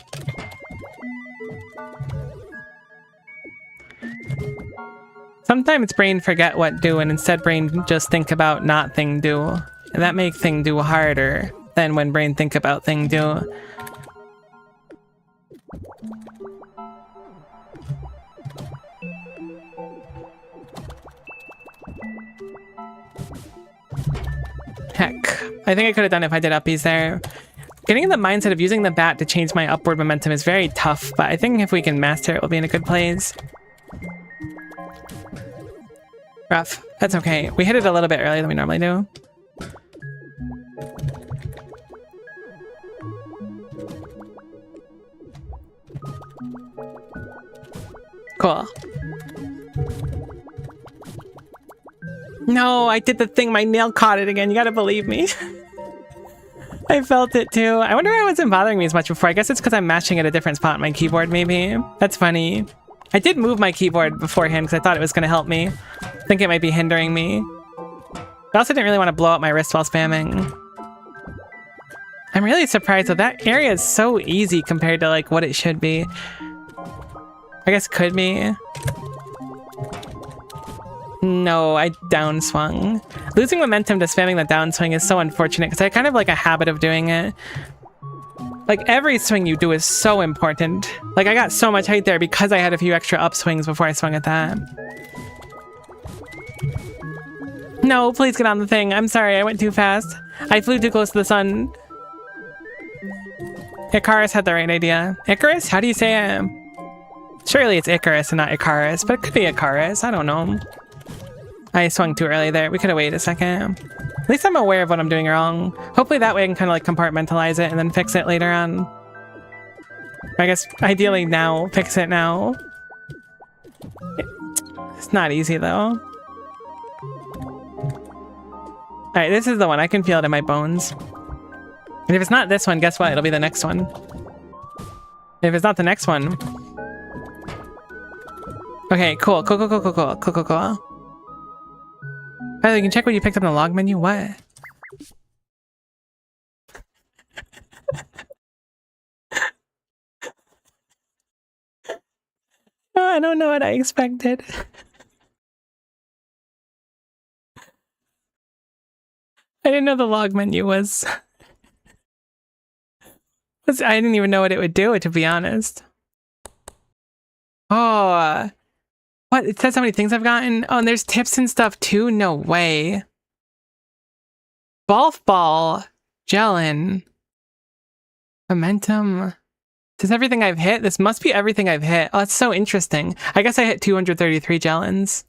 Sometimes brain forget what do, and instead brain just think about not thing do. And that make thing do harder than when brain think about thing do. Heck, I think I could have done it if I did uppies there. Getting in the mindset of using the bat to change my upward momentum is very tough, but I think if we can master it, we'll be in a good place. Rough. That's okay. We hit it a little bit earlier than we normally do. Cool. No, I did the thing. My nail caught it again. You gotta believe me. I felt it too. I wonder why it wasn't bothering me as much before. I guess it's because I'm mashing at a different spot on my keyboard, maybe. That's funny. I did move my keyboard beforehand because I thought it was going to help me. I think it might be hindering me. I also didn't really want to blow up my wrist while spamming. I'm really surprised that that area is so easy compared to like what it should be. I guess could be. No, I downswung. Losing momentum to spamming the downswing is so unfortunate because I kind of like a habit of doing it. Like every swing you do is so important. Like I got so much height there because I had a few extra upswings before I swung at that. No, please get on the thing. I'm sorry, I went too fast. I flew too close to the sun. Icarus had the right idea. Icarus? How do you say it? Surely it's Icarus and not Icarus, but it could be Icarus. I don't know. I swung too early there. We could have waited a second. At least I'm aware of what I'm doing wrong. Hopefully that way I can kind of like compartmentalize it and then fix it later on. I guess ideally now, fix it now. It's not easy though. Alright, this is the one. I can feel it in my bones. And if it's not this one, guess what? It'll be the next one. If it's not the next one. Okay, cool. Cool. By the way, you can check what you picked up in the log menu. What? Oh, I don't know what I expected. I didn't know the log menu was... I didn't even know what it would do, to be honest. Oh... What? It says how many things I've gotten? Oh, and there's tips and stuff too? No way. Golf ball. Gelin. Momentum. This is everything I've hit? This must be everything I've hit. Oh, that's so interesting. I guess I hit 233 Gelins.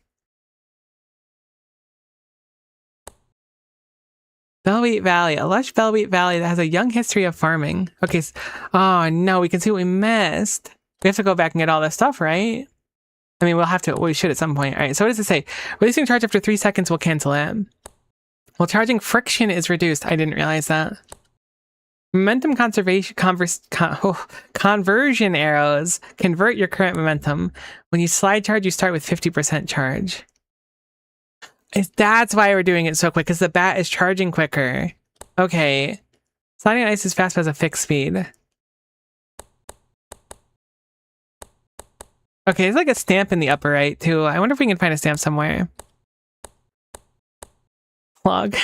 Bellwheat Valley. A lush Bellwheat Valley that has a young history of farming. Okay. Oh, no. We can see what we missed. We have to go back and get all this stuff, right? I mean, we should at some point. All right, so what does it say? Releasing charge after 3 seconds will cancel it. Well, charging friction is reduced. I didn't realize that. Momentum conversion arrows convert your current momentum. When you slide charge, you start with 50% charge. That's why we're doing it so quick, because the bat is charging quicker. Okay. Sliding ice is fast but has a fixed speed. Okay, there's like a stamp in the upper right, too. I wonder if we can find a stamp somewhere. Log.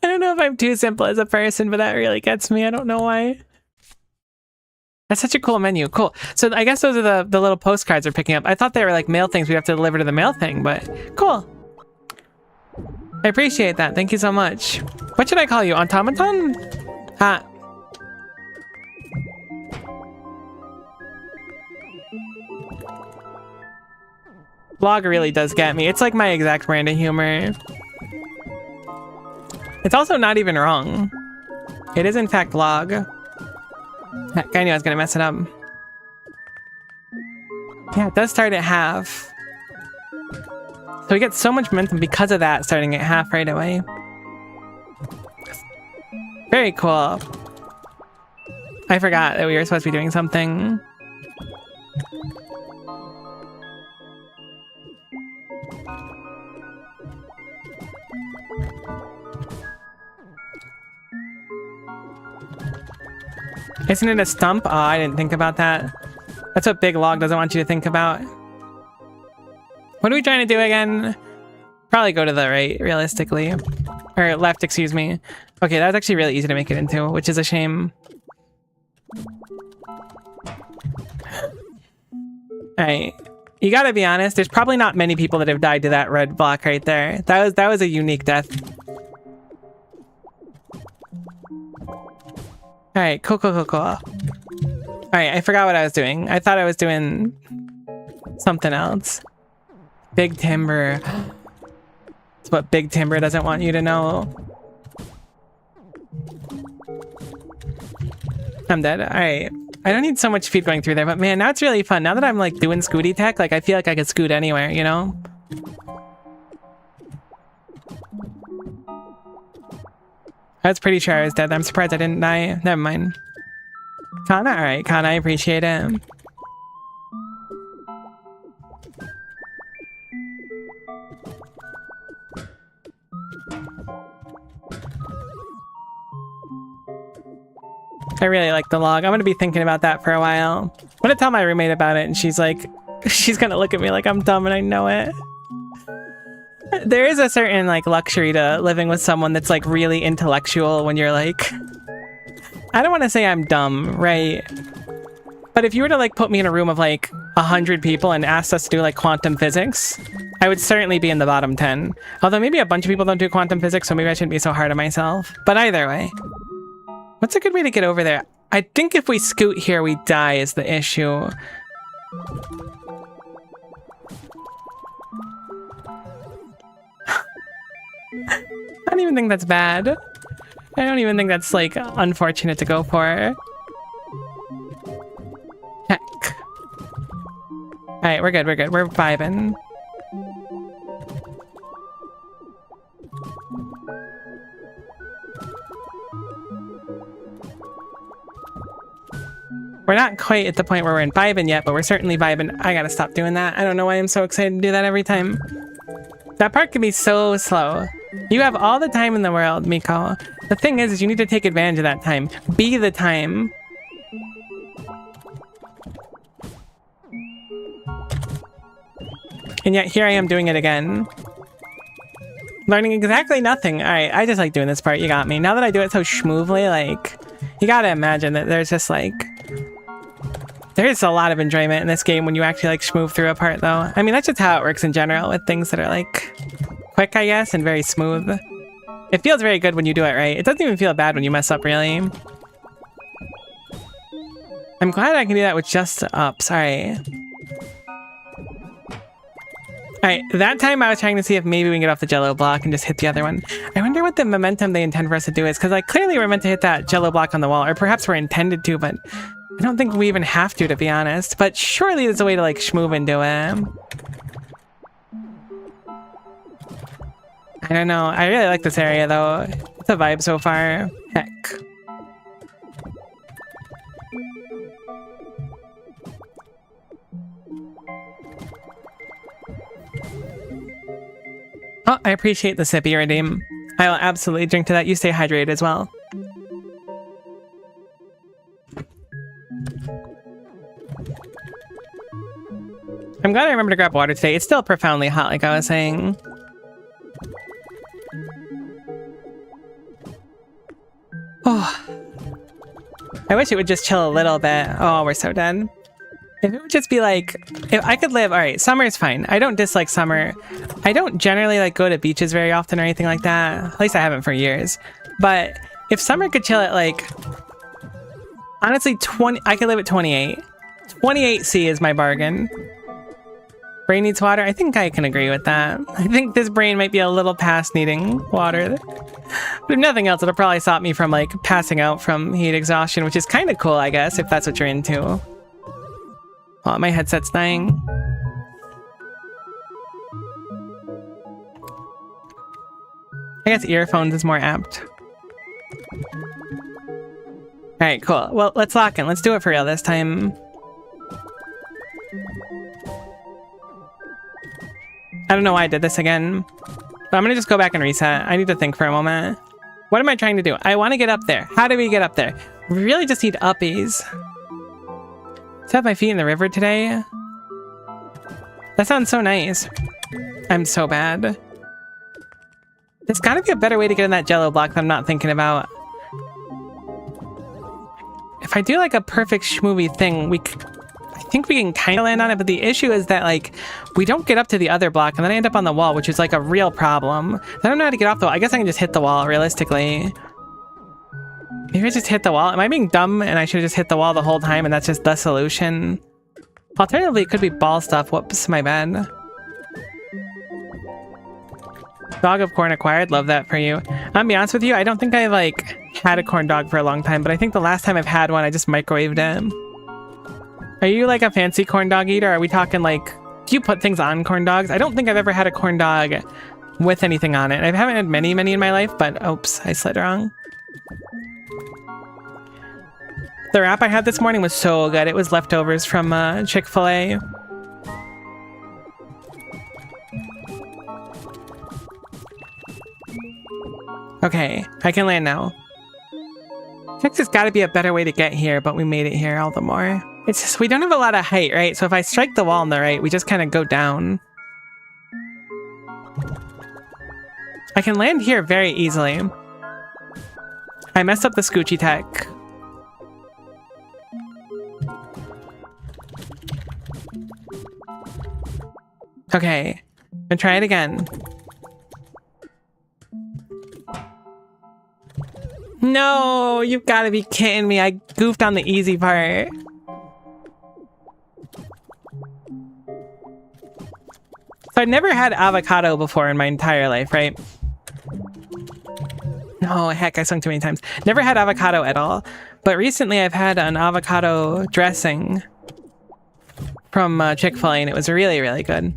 I don't know if I'm too simple as a person, but that really gets me. I don't know why. That's such a cool menu. Cool. So I guess those are the little postcards we're picking up. I thought they were like mail things we'd have to deliver to the mail thing, but cool. I appreciate that. Thank you so much. What should I call you? Automaton? Vlog really does get me. It's like my exact brand of humor. It's also not even wrong. It is in fact vlog. Heck, I knew I was gonna mess it up. Yeah, it does start at half. So we get so much momentum because of that, starting at half right away. Very cool. I forgot that we were supposed to be doing something. Isn't it a stump? Oh, I didn't think about that. That's what Big Log doesn't want you to think about. What are we trying to do again? Probably go to the right, realistically. Or left, excuse me. Okay, that was actually really easy to make it into, which is a shame. Alright. You gotta be honest, there's probably not many people that have died to that red block right there. That was a unique death. Alright, cool. Alright, I forgot what I was doing. I thought I was doing something else. Big Timber. It's what Big Timber doesn't want you to know. I'm dead. Alright. I don't need so much speed going through there, but man, now it's really fun. Now that I'm like doing scooty tech, like I feel like I could scoot anywhere, you know? I was pretty sure I was dead. I'm surprised I didn't die. Never mind. Kana? Alright, Kana, I appreciate it. I really like the log. I'm gonna be thinking about that for a while. I'm gonna tell my roommate about it and she's gonna look at me like I'm dumb and I know it. There is a certain like luxury to living with someone that's like really intellectual when you're like, I don't want to say I'm dumb, right? But if you were to like put me in a room of like 100 people and asked us to do like quantum physics, I would certainly be in the bottom 10. Although maybe a bunch of people don't do quantum physics, so maybe I shouldn't be so hard on myself. But either way, what's a good way to get over there? I think if we scoot here, we die is the issue. I don't even think that's bad. I don't even think that's like unfortunate to go for. Heck. Alright, we're good. We're vibing. We're not quite at the point where we're in vibing yet, but we're certainly vibing. I gotta stop doing that. I don't know why I'm so excited to do that every time. That part can be so slow. You have all the time in the world, Miko. The thing is you need to take advantage of that time. Be the time. And yet here I am doing it again. Learning exactly nothing. Alright, I just like doing this part. You got me. Now that I do it so smoothly, like, you gotta imagine that there's just like... There's a lot of enjoyment in this game when you actually like smooth through a part though. I mean, that's just how it works in general with things that are like quick, I guess, and very smooth. It feels very good when you do it right. It doesn't even feel bad when you mess up, really. I'm glad I can do that with just up. Sorry. Alright, that time I was trying to see if maybe we can get off the jello block and just hit the other one. I wonder what the momentum they intend for us to do is, because like clearly we're meant to hit that jello block on the wall, or perhaps we're intended to, but I don't think we even have to be honest. But surely there's a way to like schmoove into it. I don't know. I really like this area though. It's a vibe so far. Heck. Oh, I appreciate the sip you redeem. I will absolutely drink to that. You stay hydrated as well. I'm glad I remembered to grab water today. It's still profoundly hot, like I was saying. Oh. I wish it would just chill a little bit. Oh, we're so dead. If it would just be like, if I could live, all right, summer is fine. I don't dislike summer. I don't generally like go to beaches very often or anything like that. At least I haven't for years. But if summer could chill at like, honestly, 20, I could live at 28. 28C is my bargain. Brain needs water. I think I can agree with that. I think this brain might be a little past needing water. But if nothing else, it'll probably stop me from like passing out from heat exhaustion, which is kind of cool, I guess, if that's what you're into. Oh, my headset's dying. I guess earphones is more apt. Alright, cool. Well, let's lock in. Let's do it for real this time. I don't know why I did this again. But I'm gonna just go back and reset. I need to think for a moment. What am I trying to do? I want to get up there. How do we get up there? We really just need uppies. To have my feet in the river today? That sounds so nice. I'm so bad. There's gotta be a better way to get in that jello block that I'm not thinking about. If I do like a perfect schmoovy thing, I think we can kind of land on it, but the issue is that like we don't get up to the other block and then I end up on the wall, which is like a real problem. I don't know how to get off the wall. I guess I can just hit the wall realistically. Maybe I just hit the wall. Am I being dumb and I should have just hit the wall the whole time and that's just the solution? Alternatively, it could be ball stuff. Whoops, my bad. Dog of corn acquired. Love that for you. I'll be honest with you, I don't think I like had a corn dog for a long time, but I think the last time I've had one, I just microwaved it. Are you like a fancy corn dog eater? Are we talking like, do you put things on corn dogs? I don't think I've ever had a corn dog with anything on it. I haven't had many in my life, but oops, I slid wrong. The wrap I had this morning was so good. It was leftovers from Chick-fil-A. Okay, I can land now. There's got to be a better way to get here, but we made it here all the more. It's just, we don't have a lot of height, right? So if I strike the wall on the right, we just kind of go down. I can land here very easily. I messed up the Scoochie tech. Okay, I'm gonna try it again. No, you've got to be kidding me. I goofed on the easy part. So I've never had avocado before in my entire life, right? No, heck, I sung too many times. Never had avocado at all. But recently I've had an avocado dressing from Chick-fil-A and it was really, really good.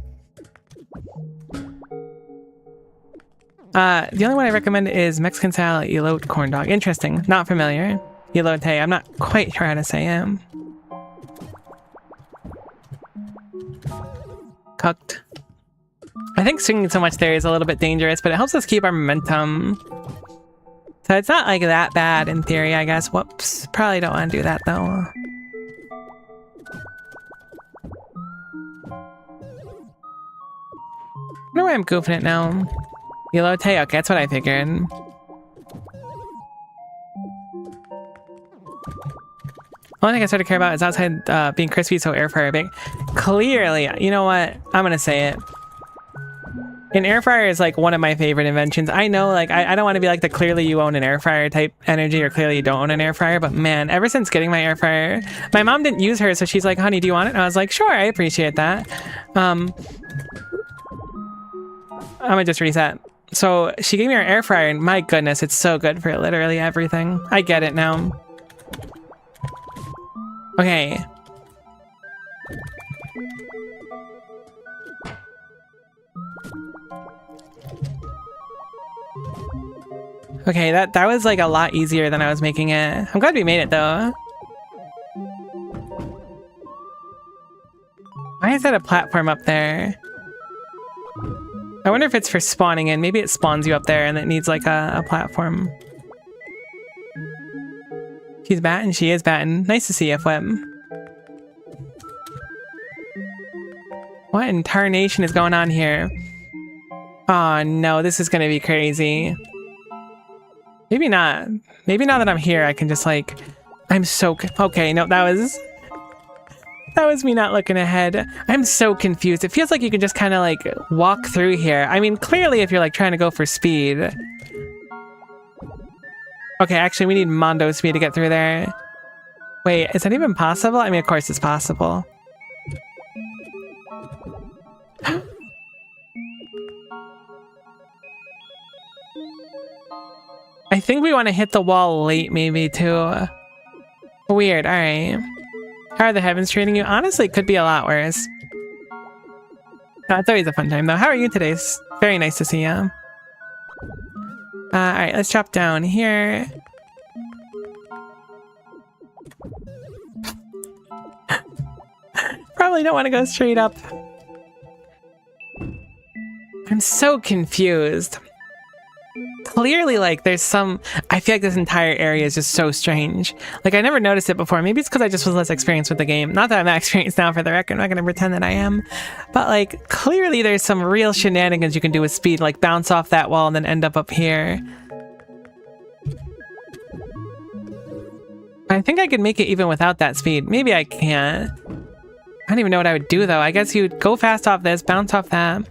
The only one I recommend is Mexican style elote corn dog. Interesting. Not familiar. Elote. I'm not quite sure how to say it. Cooked. I think swinging so much there is a little bit dangerous, but it helps us keep our momentum. So it's not like that bad in theory, I guess. Whoops. Probably don't want to do that though. I wonder why I'm goofing it now. Elote? Okay, that's what I figured. Only thing I started to care about is outside being crispy, so air fryer big. Clearly, you know what? I'm gonna say it. An air fryer is like one of my favorite inventions. I know, like, I don't want to be like the clearly you own an air fryer type energy or clearly you don't own an air fryer, but man, ever since getting my air fryer, my mom didn't use hers, so she's like, honey, do you want it? And I was like, sure, I appreciate that. I'm gonna just reset. So she gave me her air fryer and my goodness, it's so good for literally everything. I get it now. Okay. Okay, that was like a lot easier than I was making it. I'm glad we made it though. Why is that a platform up there? I wonder if it's for spawning in. Maybe it spawns you up there and it needs like a platform. She's battin'. She is battin'. Nice to see you, Flip. What in tarnation is going on here? Oh no, this is gonna be crazy. Maybe not. Maybe now that I'm here, I can just like... I'm so... Okay, no, that was me not looking ahead. I'm so confused. It feels like you can just kind of like walk through here. I mean, clearly if you're like trying to go for speed. Okay, actually we need Mondo speed to get through there. Wait, is that even possible? I mean, of course it's possible. I think we want to hit the wall late maybe too. Weird, alright. How are the heavens treating you? Honestly, it could be a lot worse. It's always a fun time though. How are you today? It's very nice to see you. Alright, let's drop down here. Probably don't want to go straight up. I'm so confused. Clearly, like, there's some... I feel like this entire area is just so strange. Like, I never noticed it before. Maybe it's because I just was less experienced with the game. Not that I'm not experienced now, for the record. I'm not going to pretend that I am. But, like, clearly there's some real shenanigans you can do with speed. Like, bounce off that wall and then end up here. I think I could make it even without that speed. Maybe I can't. I don't even know what I would do, though. I guess you'd go fast off this, bounce off that.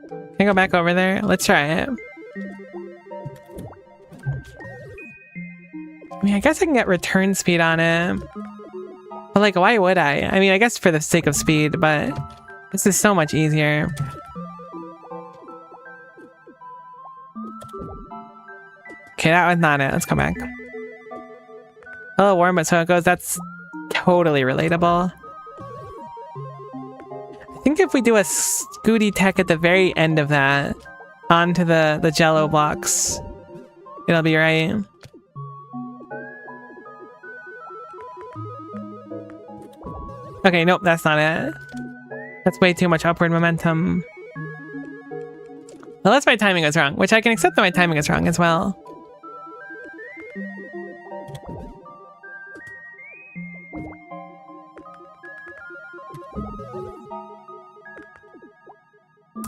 Can I go back over there? Let's try it. I mean, I guess I can get return speed on it. But, like, why would I? I mean, I guess for the sake of speed, but this is so much easier. Okay, that was not it. Let's come back. Hello, warm, but so it goes. That's totally relatable. I think if we do a Scooty tech at the very end of that, onto the jello blocks, it'll be right. Okay, nope, that's not it. That's way too much upward momentum. Unless my timing is wrong, which I can accept that my timing is wrong as well.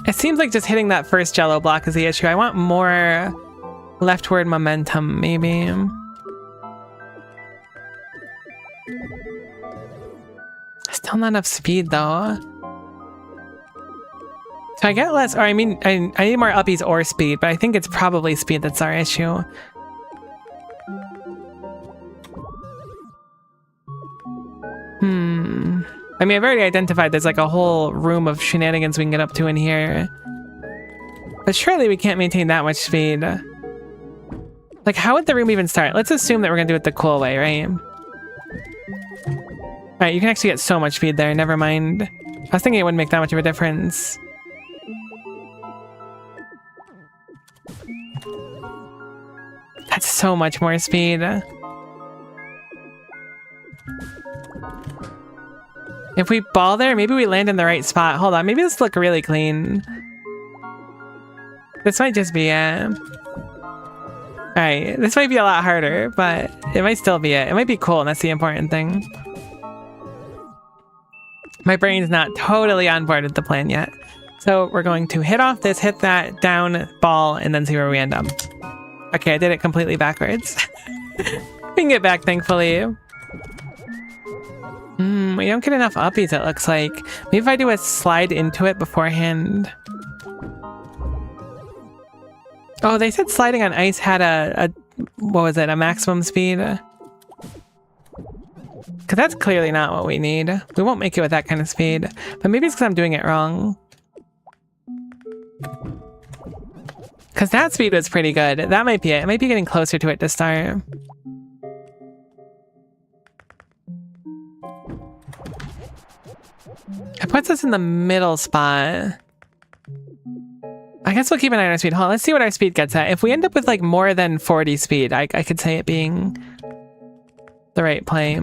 It seems like just hitting that first jello block is the issue. I want more leftward momentum, maybe. Still not enough speed, though. So I get less, or I mean, I need more uppies or speed, but I think it's probably speed that's our issue. I mean, I've already identified there's like a whole room of shenanigans we can get up to in here. But surely we can't maintain that much speed. Like, how would the room even start? Let's assume that we're gonna do it the cool way, right? Alright, you can actually get so much speed there, never mind. I was thinking it wouldn't make that much of a difference. That's so much more speed. If we ball there, maybe we land in the right spot. Hold on, maybe this look really clean. This might just be it. Alright, this might be a lot harder, but it might still be it. It might be cool, and that's the important thing. My brain's not totally on board with the plan yet. So we're going to hit off this, hit that, down, ball, and then see where we end up. Okay, I did it completely backwards. We can get back, thankfully. We don't get enough uppies, it looks like. Maybe if I do a slide into it beforehand. Oh, they said sliding on ice had a what was it, a maximum speed? Because that's clearly not what we need. We won't make it with that kind of speed. But maybe it's because I'm doing it wrong. Because that speed was pretty good. That might be it. It might be getting closer to it to start. It puts us in the middle spot. I guess we'll keep an eye on our speed. Hold on, let's see what our speed gets at. If we end up with like more than 40 speed, I could say it being the right play.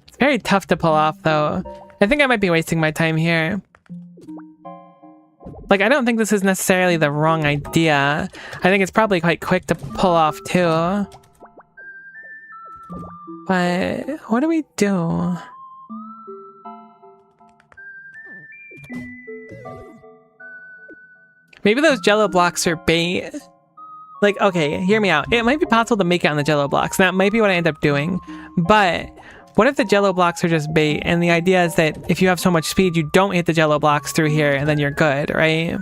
It's very tough to pull off though. I think I might be wasting my time here. Like, I don't think this is necessarily the wrong idea. I think it's probably quite quick to pull off too. But what do we do? Maybe those jello blocks are bait. Like, okay, hear me out. It might be possible to make it on the jello blocks. That might be what I end up doing. But what if the jello blocks are just bait? And the idea is that if you have so much speed, you don't hit the jello blocks through here and then you're good, right?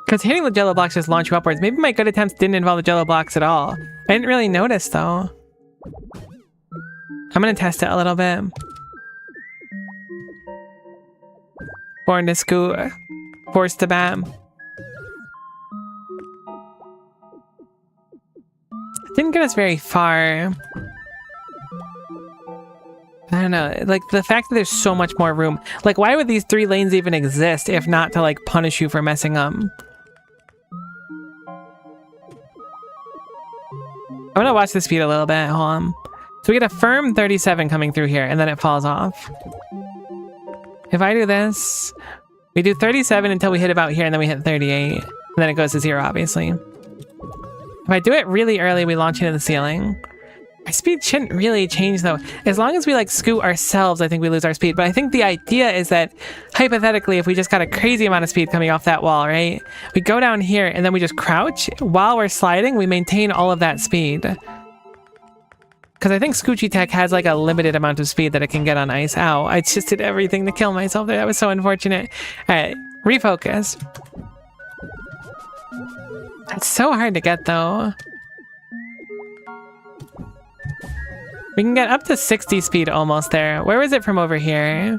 Because hitting the jello blocks just launch you upwards. Maybe my good attempts didn't involve the jello blocks at all. I didn't really notice though. I'm gonna test it a little bit. Born to scoot, forced to bat. Didn't get us very far. I don't know, like the fact that there's so much more room. Like, why would these 3 lanes even exist if not to like punish you for messing up? I'm gonna watch the speed a little bit, hold on. So we get a firm 37 coming through here and then it falls off. If I do this, we do 37 until we hit about here and then we hit 38. And then it goes to 0, obviously. If I do it really early, we launch into the ceiling. Our speed shouldn't really change though. As long as we like scoot ourselves, I think we lose our speed. But I think the idea is that hypothetically, if we just got a crazy amount of speed coming off that wall, right? We go down here and then we just crouch. While we're sliding, we maintain all of that speed. Because I think Scoochie Tech has like a limited amount of speed that it can get on ice. Ow, I just did everything to kill myself there. That was so unfortunate. Alright, refocus. It's so hard to get though. We can get up to 60 speed almost there. Where was it from over here?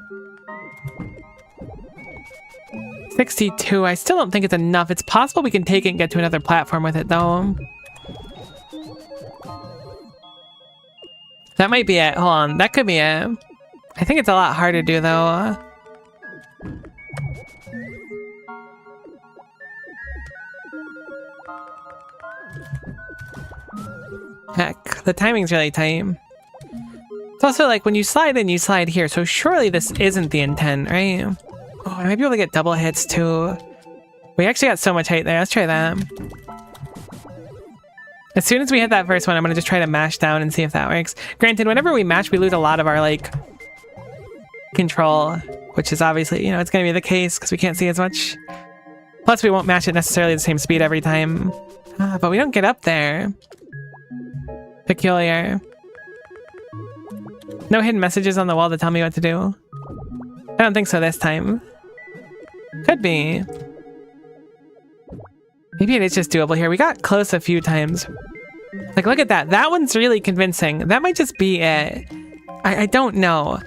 62. I still don't think it's enough. It's possible we can take it and get to another platform with it though. That might be it. Hold on. That could be it. I think it's a lot harder to do though. Heck, the timing's really tight. It's also like when you slide in, you slide here. So surely this isn't the intent, right? Oh, I might be able to get double hits too. We actually got so much height there. Let's try that. As soon as we hit that first one, I'm going to just try to mash down and see if that works. Granted, whenever we mash, we lose a lot of our, like, control, which is obviously, you know, it's going to be the case because we can't see as much. Plus, we won't mash it necessarily at the same speed every time. But we don't get up there. Peculiar. No hidden messages on the wall to tell me what to do. I don't think so this time. Could be. Maybe it is just doable here. We got close a few times. Like, look at that. That one's really convincing. That might just be it. I don't know.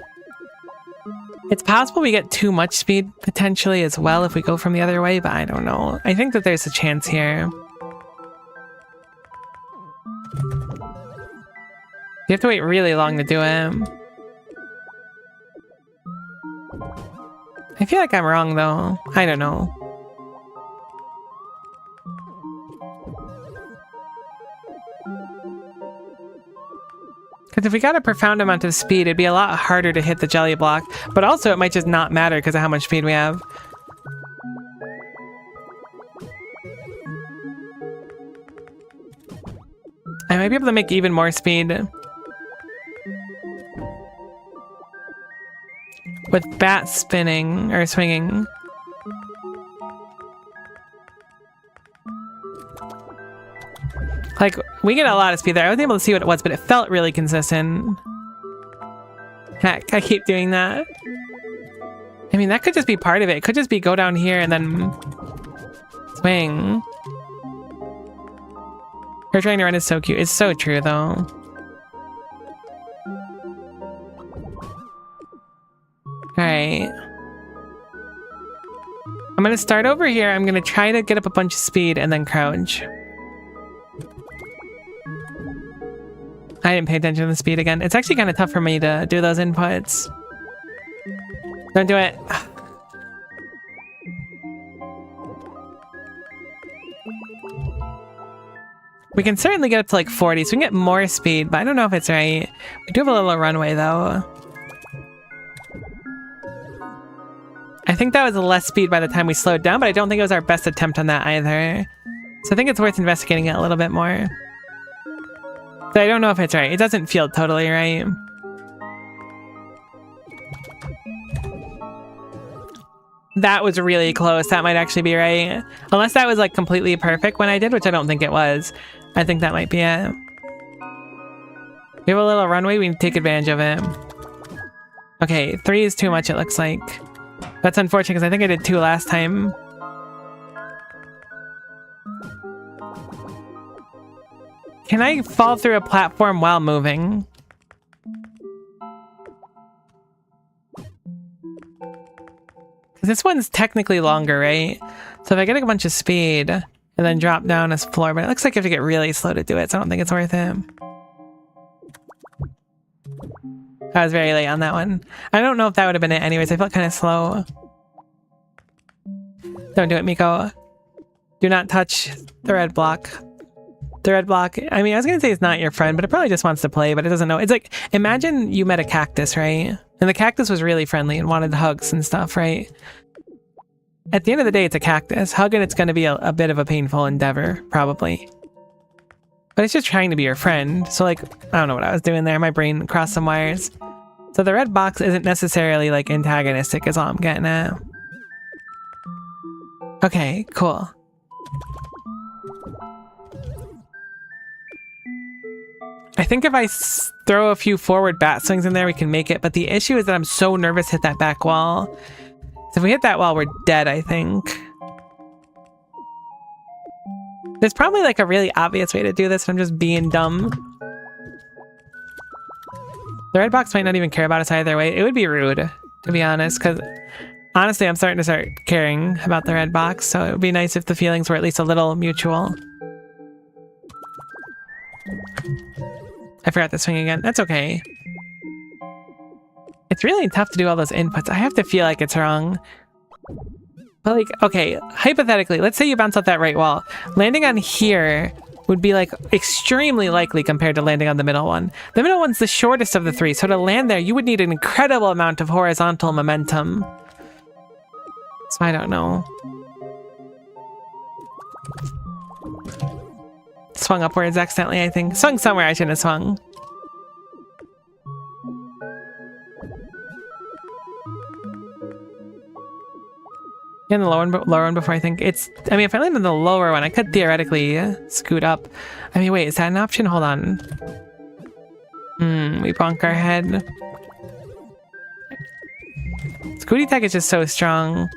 It's possible we get too much speed potentially as well if we go from the other way, but I don't know. I think that there's a chance here. You have to wait really long to do it. I feel like I'm wrong though. I don't know. Because if we got a profound amount of speed, it'd be a lot harder to hit the jelly block. But also, it might just not matter because of how much speed we have. I might be able to make even more speed. With bat spinning, or swinging. Like, we get a lot of speed there. I wasn't able to see what it was, but it felt really consistent. Heck, I keep doing that. I mean, that could just be part of it. It could just be go down here and then swing. Her trying to run is so cute. It's so true, though. Alright. I'm gonna start over here. I'm gonna try to get up a bunch of speed and then crouch. I didn't pay attention to the speed again. It's actually kind of tough for me to do those inputs. Don't do it. We can certainly get up to like 40, so we can get more speed, but I don't know if it's right. We do have a little runway though. I think that was less speed by the time we slowed down, but I don't think it was our best attempt on that either. So I think it's worth investigating it a little bit more. But I don't know if it's right. It doesn't feel totally right. That was really close. That might actually be right. Unless that was like completely perfect when I did, which I don't think it was. I think that might be it. We have a little runway. We need to take advantage of it. Okay, 3 is too much, it looks like. That's unfortunate because I think I did 2 last time. Can I fall through a platform while moving? This one's technically longer, right? So if I get a bunch of speed and then drop down this floor, but it looks like you have to get really slow to do it, so I don't think it's worth it. I was very late on that one. I don't know if that would have been it anyways. I felt kind of slow. Don't do it, Miko. Do not touch the red block. The red block, I mean, I was going to say it's not your friend, but it probably just wants to play, but it doesn't know. It's like, imagine you met a cactus, right? And the cactus was really friendly and wanted hugs and stuff, right? At the end of the day, it's a cactus. Hugging it's going to be a bit of a painful endeavor, probably. But it's just trying to be your friend. So, like, I don't know what I was doing there. My brain crossed some wires. So the red box isn't necessarily, like, antagonistic is all I'm getting at. Okay, cool. I think if I throw a few forward bat swings in there, we can make it. But the issue is that I'm so nervous to hit that back wall. So if we hit that wall, we're dead, I think. There's probably like a really obvious way to do this, and I'm just being dumb. The red box might not even care about us either way. It would be rude, to be honest, because honestly, I'm starting to start caring about the red box. So it would be nice if the feelings were at least a little mutual. I forgot to swing again. That's okay. It's really tough to do all those inputs. I have to feel like it's wrong. But like, okay, hypothetically, let's say you bounce off that right wall. Landing on here would be like extremely likely compared to landing on the middle one. The middle one's the shortest of the 3, so to land there, you would need an incredible amount of horizontal momentum. So I don't know. Swung upwards accidentally, I think. Swung somewhere I shouldn't have swung. In the lower one before I think it's... I mean, if I land in the lower one, I could theoretically scoot up. I mean, wait, is that an option? Hold on. We bonk our head. Scooty tech is just so strong.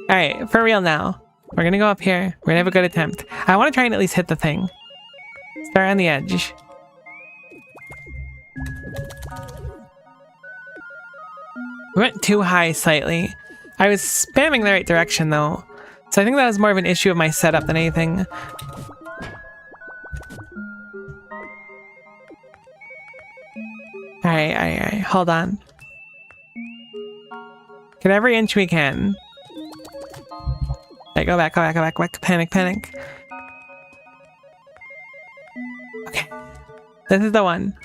Alright, for real now. We're gonna go up here. We're gonna have a good attempt. I want to try and at least hit the thing. Start on the edge. We went too high slightly. I was spamming the right direction though. So I think that was more of an issue of my setup than anything. Alright. Hold on. Get every inch we can. Okay, go back. Panic. Okay. This is the one.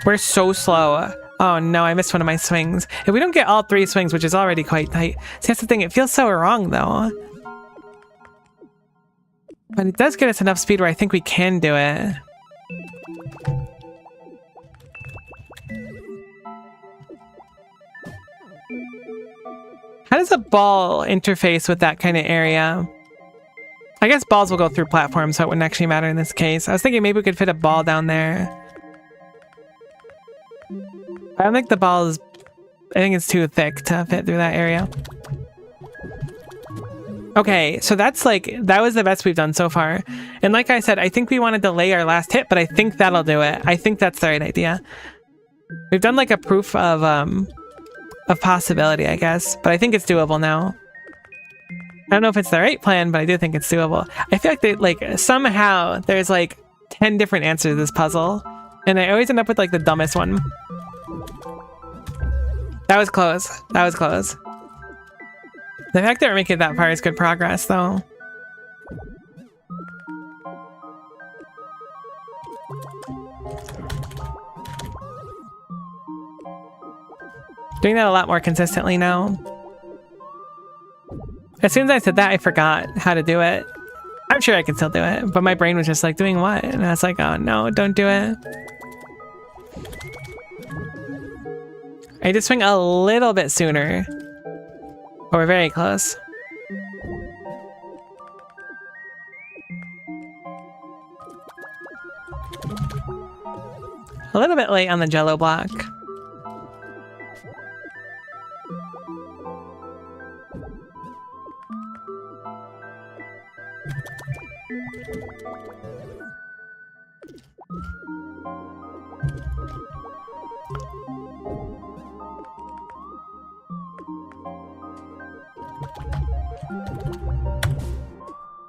We're so slow. Oh no, I missed one of my swings. If we don't get all 3 swings, which is already quite tight. See, that's the thing. It feels so wrong though. But it does get us enough speed where I think we can do it. How does a ball interface with that kind of area? I guess balls will go through platforms, so it wouldn't actually matter in this case. I was thinking maybe we could fit a ball down there. I don't think the ball is... I think it's too thick to fit through that area. Okay, so that's like... That was the best we've done so far. And like I said, I think we want to delay our last hit, but I think that'll do it. I think that's the right idea. We've done like a proof of possibility, I guess. But I think it's doable now. I don't know if it's the right plan, but I do think it's doable. I feel like somehow there's like 10 different answers to this puzzle, and I always end up with like the dumbest one. That was close. That was close. The fact that we're making it that far is good progress, though. Doing that a lot more consistently now. As soon as I said that, I forgot how to do it. I'm sure I can still do it, but my brain was just like, doing what? And I was like, oh no, don't do it. I just swing a little bit sooner. But we're very close. A little bit late on the jello block.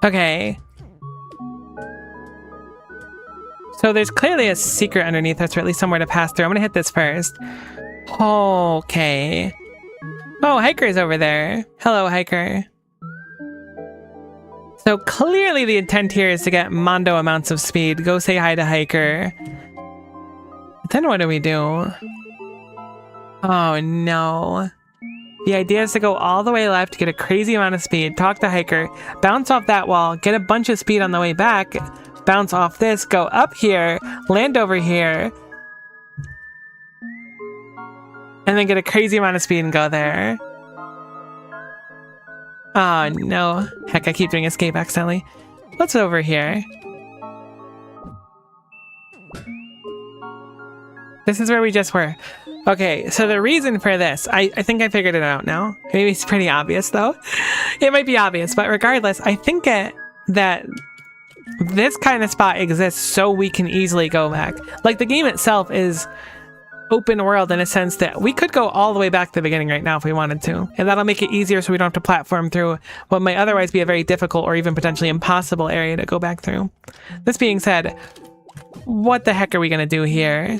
Okay. So there's clearly a secret underneath us, or at least somewhere to pass through. I'm gonna hit this first. Okay. Oh, Hiker's over there. Hello, Hiker. So clearly the intent here is to get mondo amounts of speed. Go say hi to Hiker. But then what do we do? Oh no. The idea is to go all the way left, get a crazy amount of speed, talk to Hiker, bounce off that wall, get a bunch of speed on the way back, bounce off this, go up here, land over here, and then get a crazy amount of speed and go there. Oh no. Heck, I keep doing escape accidentally. What's over here? This is where we just were. Okay, so the reason for this, I think I figured it out now. Maybe it's pretty obvious though. It might be obvious, but regardless, I think that this kind of spot exists so we can easily go back. Like, the game itself is open world in a sense that we could go all the way back to the beginning right now if we wanted to. And that'll make it easier so we don't have to platform through what might otherwise be a very difficult or even potentially impossible area to go back through. This being said, what the heck are we gonna do here?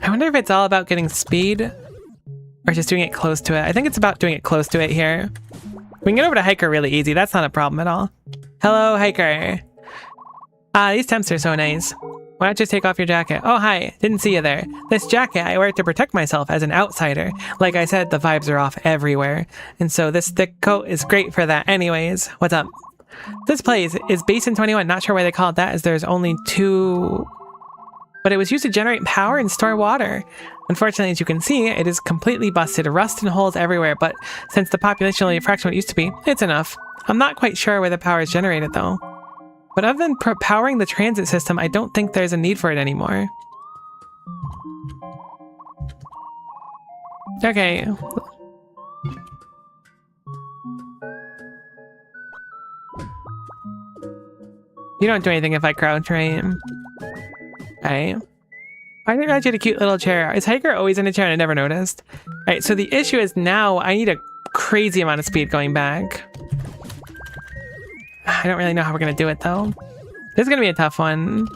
I wonder if it's all about getting speed or just doing it close to it. I think it's about doing it close to it here. We can get over to Hiker really easy. That's not a problem at all. Hello, Hiker. These temps are so nice. Why not just take off your jacket? Oh, hi. Didn't see you there. This jacket, I wear it to protect myself as an outsider. Like I said, the vibes are off everywhere. And so this thick coat is great for that. Anyways, what's up? This place is Basin 21. Not sure why they call it that, as there's only 2... But it was used to generate power and store water. Unfortunately, as you can see, it is completely busted, rust and holes everywhere, but since the population only a fraction of what it used to be, it's enough. I'm not quite sure where the power is generated, though. But other than powering the transit system, I don't think there's a need for it anymore. Okay. You don't do anything if I crouch, right? Alright. I didn't realize you had a cute little chair. Is Hiker always in a chair and I never noticed? Alright, so the issue is now I need a crazy amount of speed going back. I don't really know how we're gonna do it though. This is gonna be a tough one.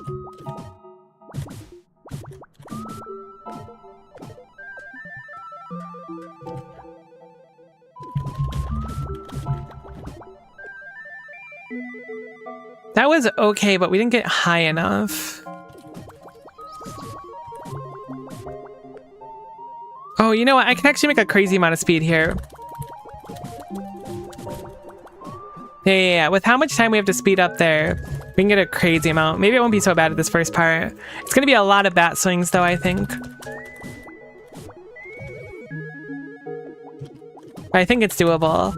That was okay, but we didn't get high enough. Oh, you know what? I can actually make a crazy amount of speed here. Yeah. With how much time we have to speed up there, we can get a crazy amount. Maybe it won't be so bad at this first part. It's going to be a lot of bat swings, though, I think. I think it's doable.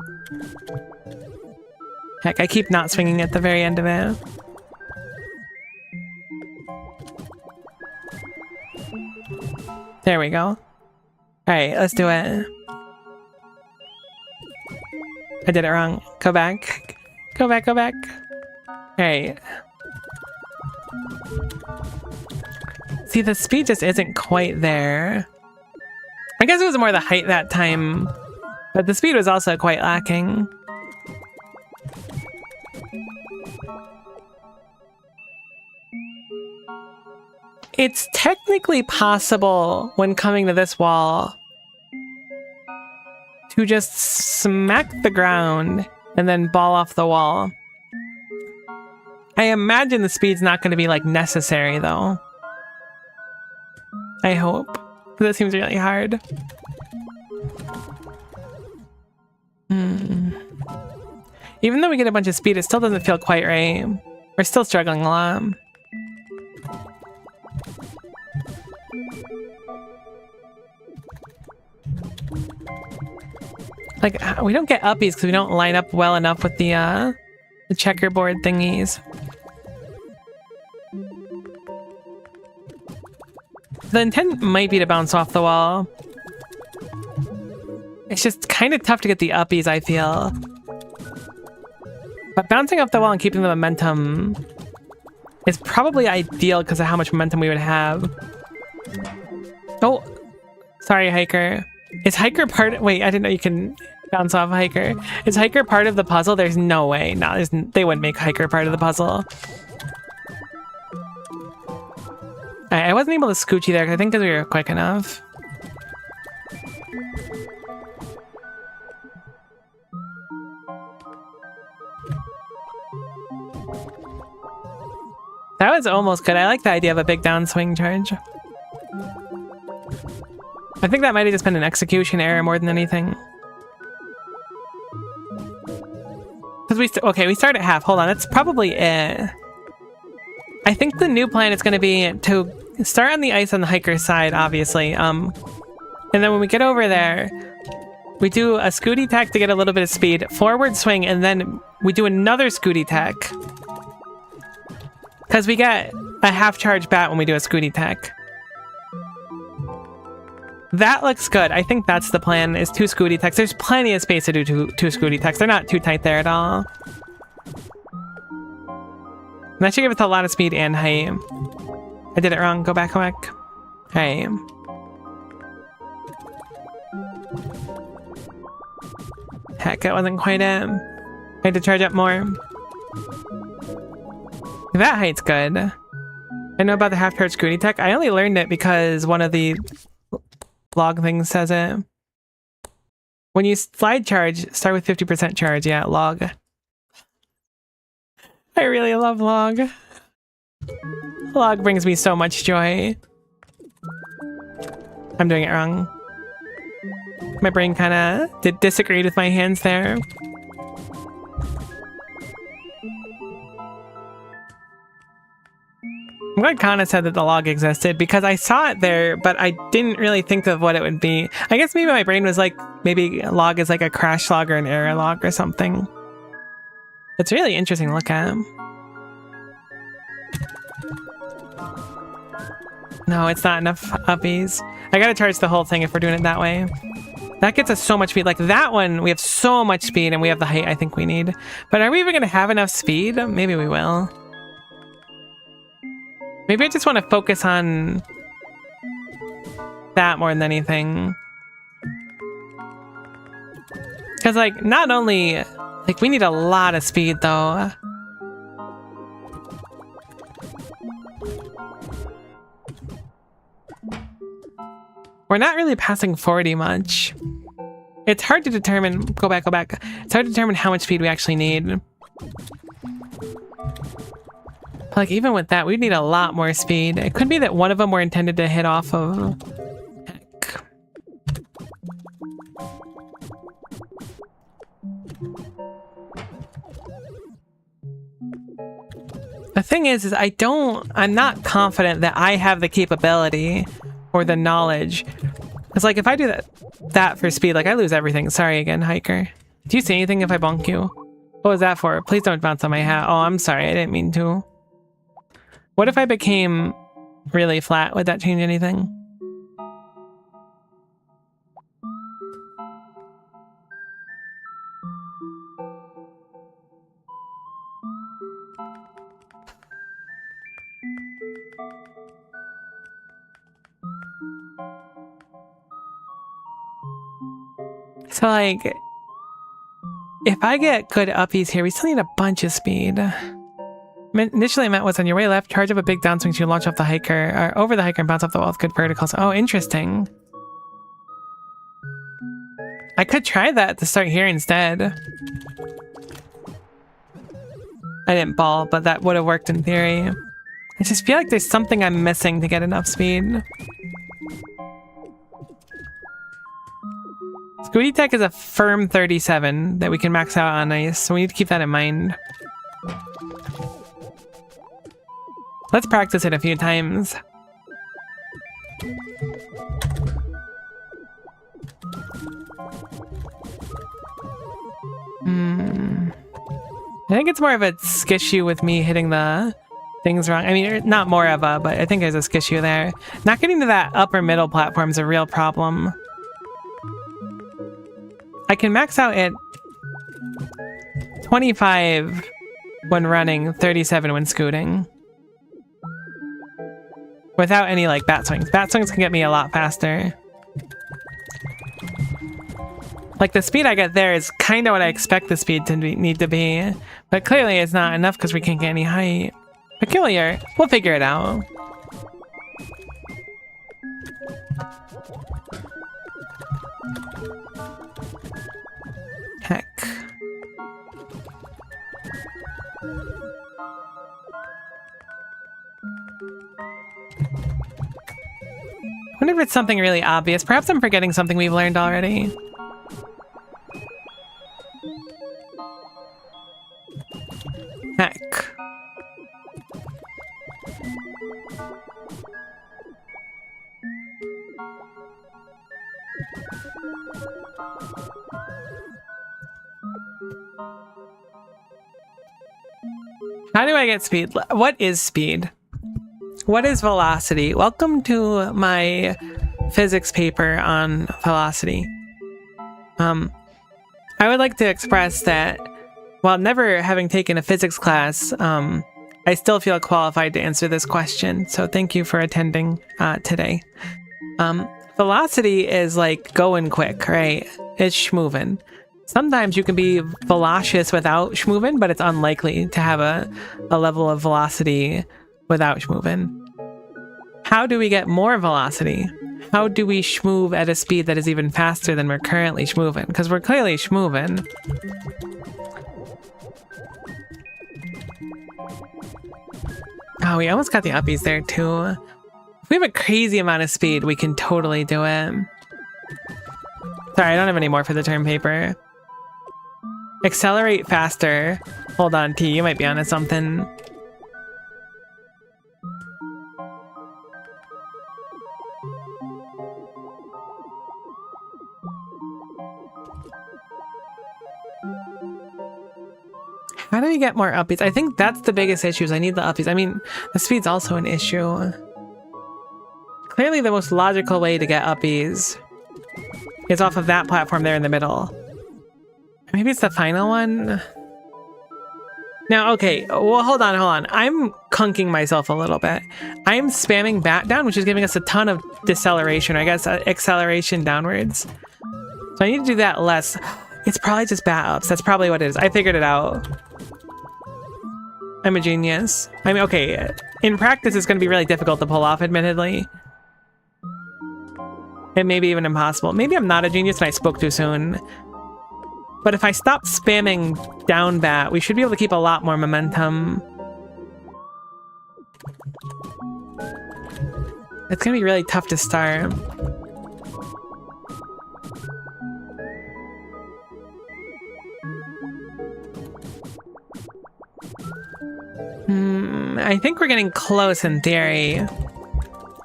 Heck, I keep not swinging at the very end of it. There we go. Alright, let's do it. I did it wrong. Go back. Go back, go back. Alright. See, the speed just isn't quite there. I guess it was more the height that time, but the speed was also quite lacking. It's technically possible when coming to this wall to just smack the ground and then ball off the wall. I imagine the speed's not going to be like necessary though. I hope. That seems really hard. Even though we get a bunch of speed, it still doesn't feel quite right. We're still struggling a lot. Like, we don't get uppies because we don't line up well enough with the checkerboard thingies. The intent might be to bounce off the wall. It's just kind of tough to get the uppies, I feel. But bouncing off the wall and keeping the momentum is probably ideal because of how much momentum we would have. Oh, sorry, Hiker. Is Hiker part? Wait, I didn't know you can bounce off Hiker. Is Hiker part of the puzzle? There's no way. No, they wouldn't make Hiker part of the puzzle. I wasn't able to scooch you there, I think because we were quick enough. That was almost good. I like the idea of a big downswing charge. I think that might have just been an execution error more than anything. Because we start at half. Hold on, that's probably it. I think the new plan is going to be to start on the ice on the Hiker's side, obviously. And then when we get over there, we do a scooty tack to get a little bit of speed, forward swing, and then we do another scooty tack. Because we get a half charge bat when we do a scooty tack. That looks good. I think that's the plan, is 2 scooty tacks. There's plenty of space to do two scooty tacks. They're not too tight there at all. And that should give us a lot of speed and height. I did it wrong. Go back, go back. Hey. Heck, that wasn't quite it. I had to charge up more. That height's good. I know about the half-charge scooty tech. I only learned it because one of the log things says it. When you slide charge, start with 50% charge. Yeah, log. I really love log. Log brings me so much joy. I'm doing it wrong. My brain kind of disagreed with my hands there. I'm glad Kana said that the log existed because I saw it there, but I didn't really think of what it would be. I guess maybe my brain was like, maybe a log is like a crash log or an error log or something. It's really interesting to look at. No, it's not enough uppies. I gotta charge the whole thing if we're doing it that way. That gets us so much speed. Like that one, we have so much speed and we have the height I think we need. But are we even gonna have enough speed? Maybe we will. Maybe I just want to focus on that more than anything. Because, like, not only... Like, we need a lot of speed, though. We're not really passing 40 much. It's hard to determine... Go back, go back. It's hard to determine how much speed we actually need. Like, even with that, we'd need a lot more speed. It could be that one of them were intended to hit off of... Heck. The thing is I'm not confident that I have the capability or the knowledge. It's like, if I do that for speed, like, I lose everything. Sorry again, Hiker. Do you see anything if I bonk you? What was that for? Please don't bounce on my hat. Oh, I'm sorry. I didn't mean to. What if I became really flat? Would that change anything? So, like, if I get good uppies here, we still need a bunch of speed. Initially, I meant was on your way left, charge up a big downswing to launch off the hiker, or over the hiker and bounce off the wall with good verticals. Oh, interesting. I could try that to start here instead. I didn't ball, but that would have worked in theory. I just feel like there's something I'm missing to get enough speed. Scooty Tech is a firm 37 that we can max out on ice, so we need to keep that in mind. Let's practice it a few times. I think it's more of a skissue with me hitting the things wrong. I mean, not more of a, but I think there's a skissue there. Not getting to that upper middle platform is a real problem. I can max out at 25 when running, 37 when scooting. Without any, like, bat swings. Bat swings can get me a lot faster. Like, the speed I get there is kind of what I expect the speed to need to be. But clearly it's not enough because we can't get any height. Peculiar. We'll figure it out. Heck. I wonder if it's something really obvious. Perhaps I'm forgetting something we've learned already. Heck. How do I get speed? What is speed? What is velocity? Welcome to my physics paper on velocity. I would like to express that while never having taken a physics class, I still feel qualified to answer this question. So thank you for attending today. Velocity is like going quick, right? It's schmovin'. Sometimes you can be velocious without schmovin', but it's unlikely to have a level of velocity without schmovin'. How do we get more velocity? How do we schmoove at a speed that is even faster than we're currently schmovin'? Because we're clearly schmovin'. Oh, we almost got the uppies there too. If we have a crazy amount of speed, we can totally do it. Sorry, I don't have any more for the term paper. Accelerate faster. Hold on, T, you might be onto something. How do we get more upbeats? I think that's the biggest issue is I need the upbeats. I mean, the speed's also an issue. Clearly the most logical way to get upbeats is off of that platform there in the middle. Maybe it's the final one? Now, okay, well, hold on. I'm conking myself a little bit. I'm spamming bat down, which is giving us a ton of deceleration, or I guess acceleration downwards. So I need to do that less. It's probably just bat ups. That's probably what it is. I figured it out. I'm a genius. I mean, okay, in practice it's going to be really difficult to pull off, admittedly. It may be even impossible. Maybe I'm not a genius and I spoke too soon. But if I stop spamming down bat, we should be able to keep a lot more momentum. It's going to be really tough to start. I think we're getting close in theory.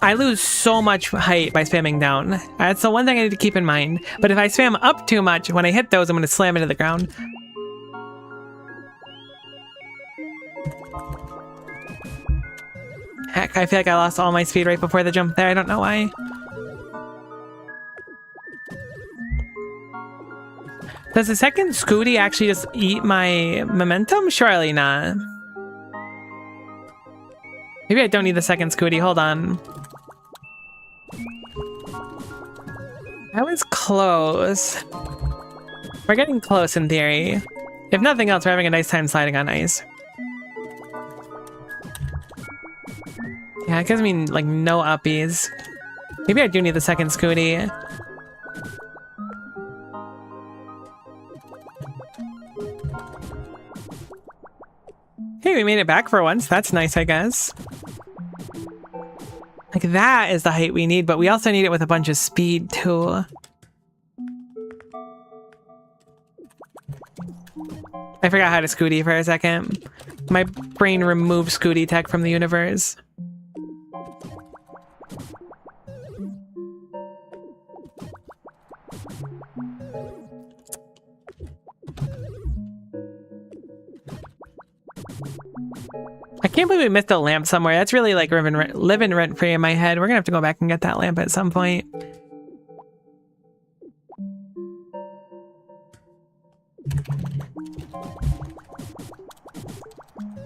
I lose so much height by spamming down. That's the one thing I need to keep in mind. But if I spam up too much, when I hit those, I'm going to slam into the ground. Heck, I feel like I lost all my speed right before the jump there. I don't know why. Does the second Scooty actually just eat my momentum? Surely not. Maybe I don't need the second Scooty. Hold on. That was close. We're getting close in theory. If nothing else, we're having a nice time sliding on ice. Yeah, it gives me like no uppies. Maybe I do need the second Scooty. Hey, we made it back for once. That's nice, I guess. Like, that is the height we need, but we also need it with a bunch of speed, too. I forgot how to Scooty for a second. My brain removed Scooty tech from the universe. I can't believe we missed a lamp somewhere. That's really like living rent-free in my head. We're gonna have to go back and get that lamp at some point.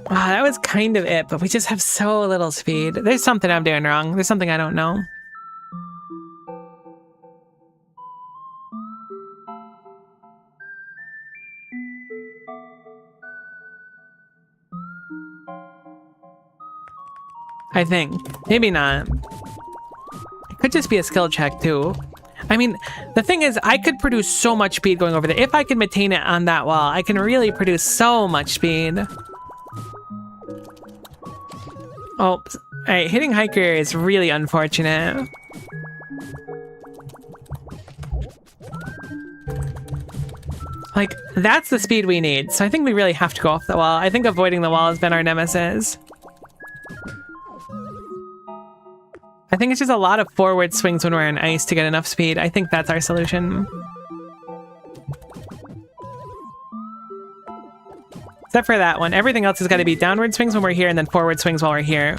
Wow, that was kind of it, but we just have so little speed. There's something I'm doing wrong. There's something I don't know. I think. Maybe not. It could just be a skill check, too. I mean, the thing is, I could produce so much speed going over there. If I can maintain it on that wall, I can really produce so much speed. Oh, alright, hitting hiker is really unfortunate. Like, that's the speed we need, so I think we really have to go off the wall. I think avoiding the wall has been our nemesis. I think it's just a lot of forward swings when we're on ice to get enough speed. I think that's our solution. Except for that one. Everything else has got to be downward swings when we're here and then forward swings while we're here.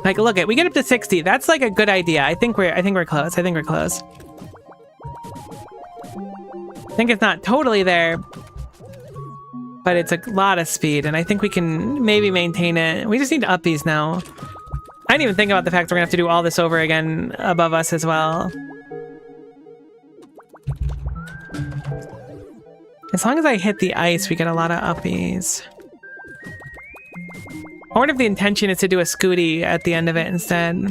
Like, look it, we get up to 60. That's like a good idea. I think we're close. I think we're close. I think it's not totally there, but it's a lot of speed, and I think we can maybe maintain it. We just need uppies now. I didn't even think about the fact we're gonna have to do all this over again above us as well. As long as I hit the ice, we get a lot of uppies. I wonder if the intention is to do a Scooty at the end of it instead.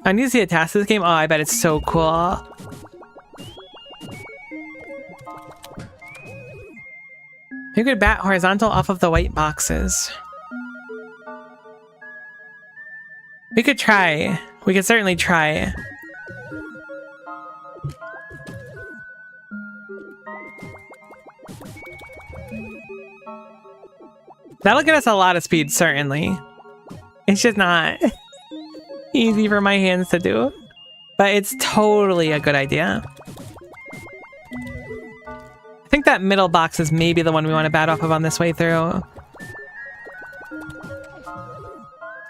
I need to see a task of this game. Oh, I bet it's so cool. You could bat horizontal off of the white boxes. We could try. We could certainly try. That'll get us a lot of speed, certainly. It's just not easy for my hands to do. But it's totally a good idea. I think that middle box is maybe the one we want to bat off of on this way through.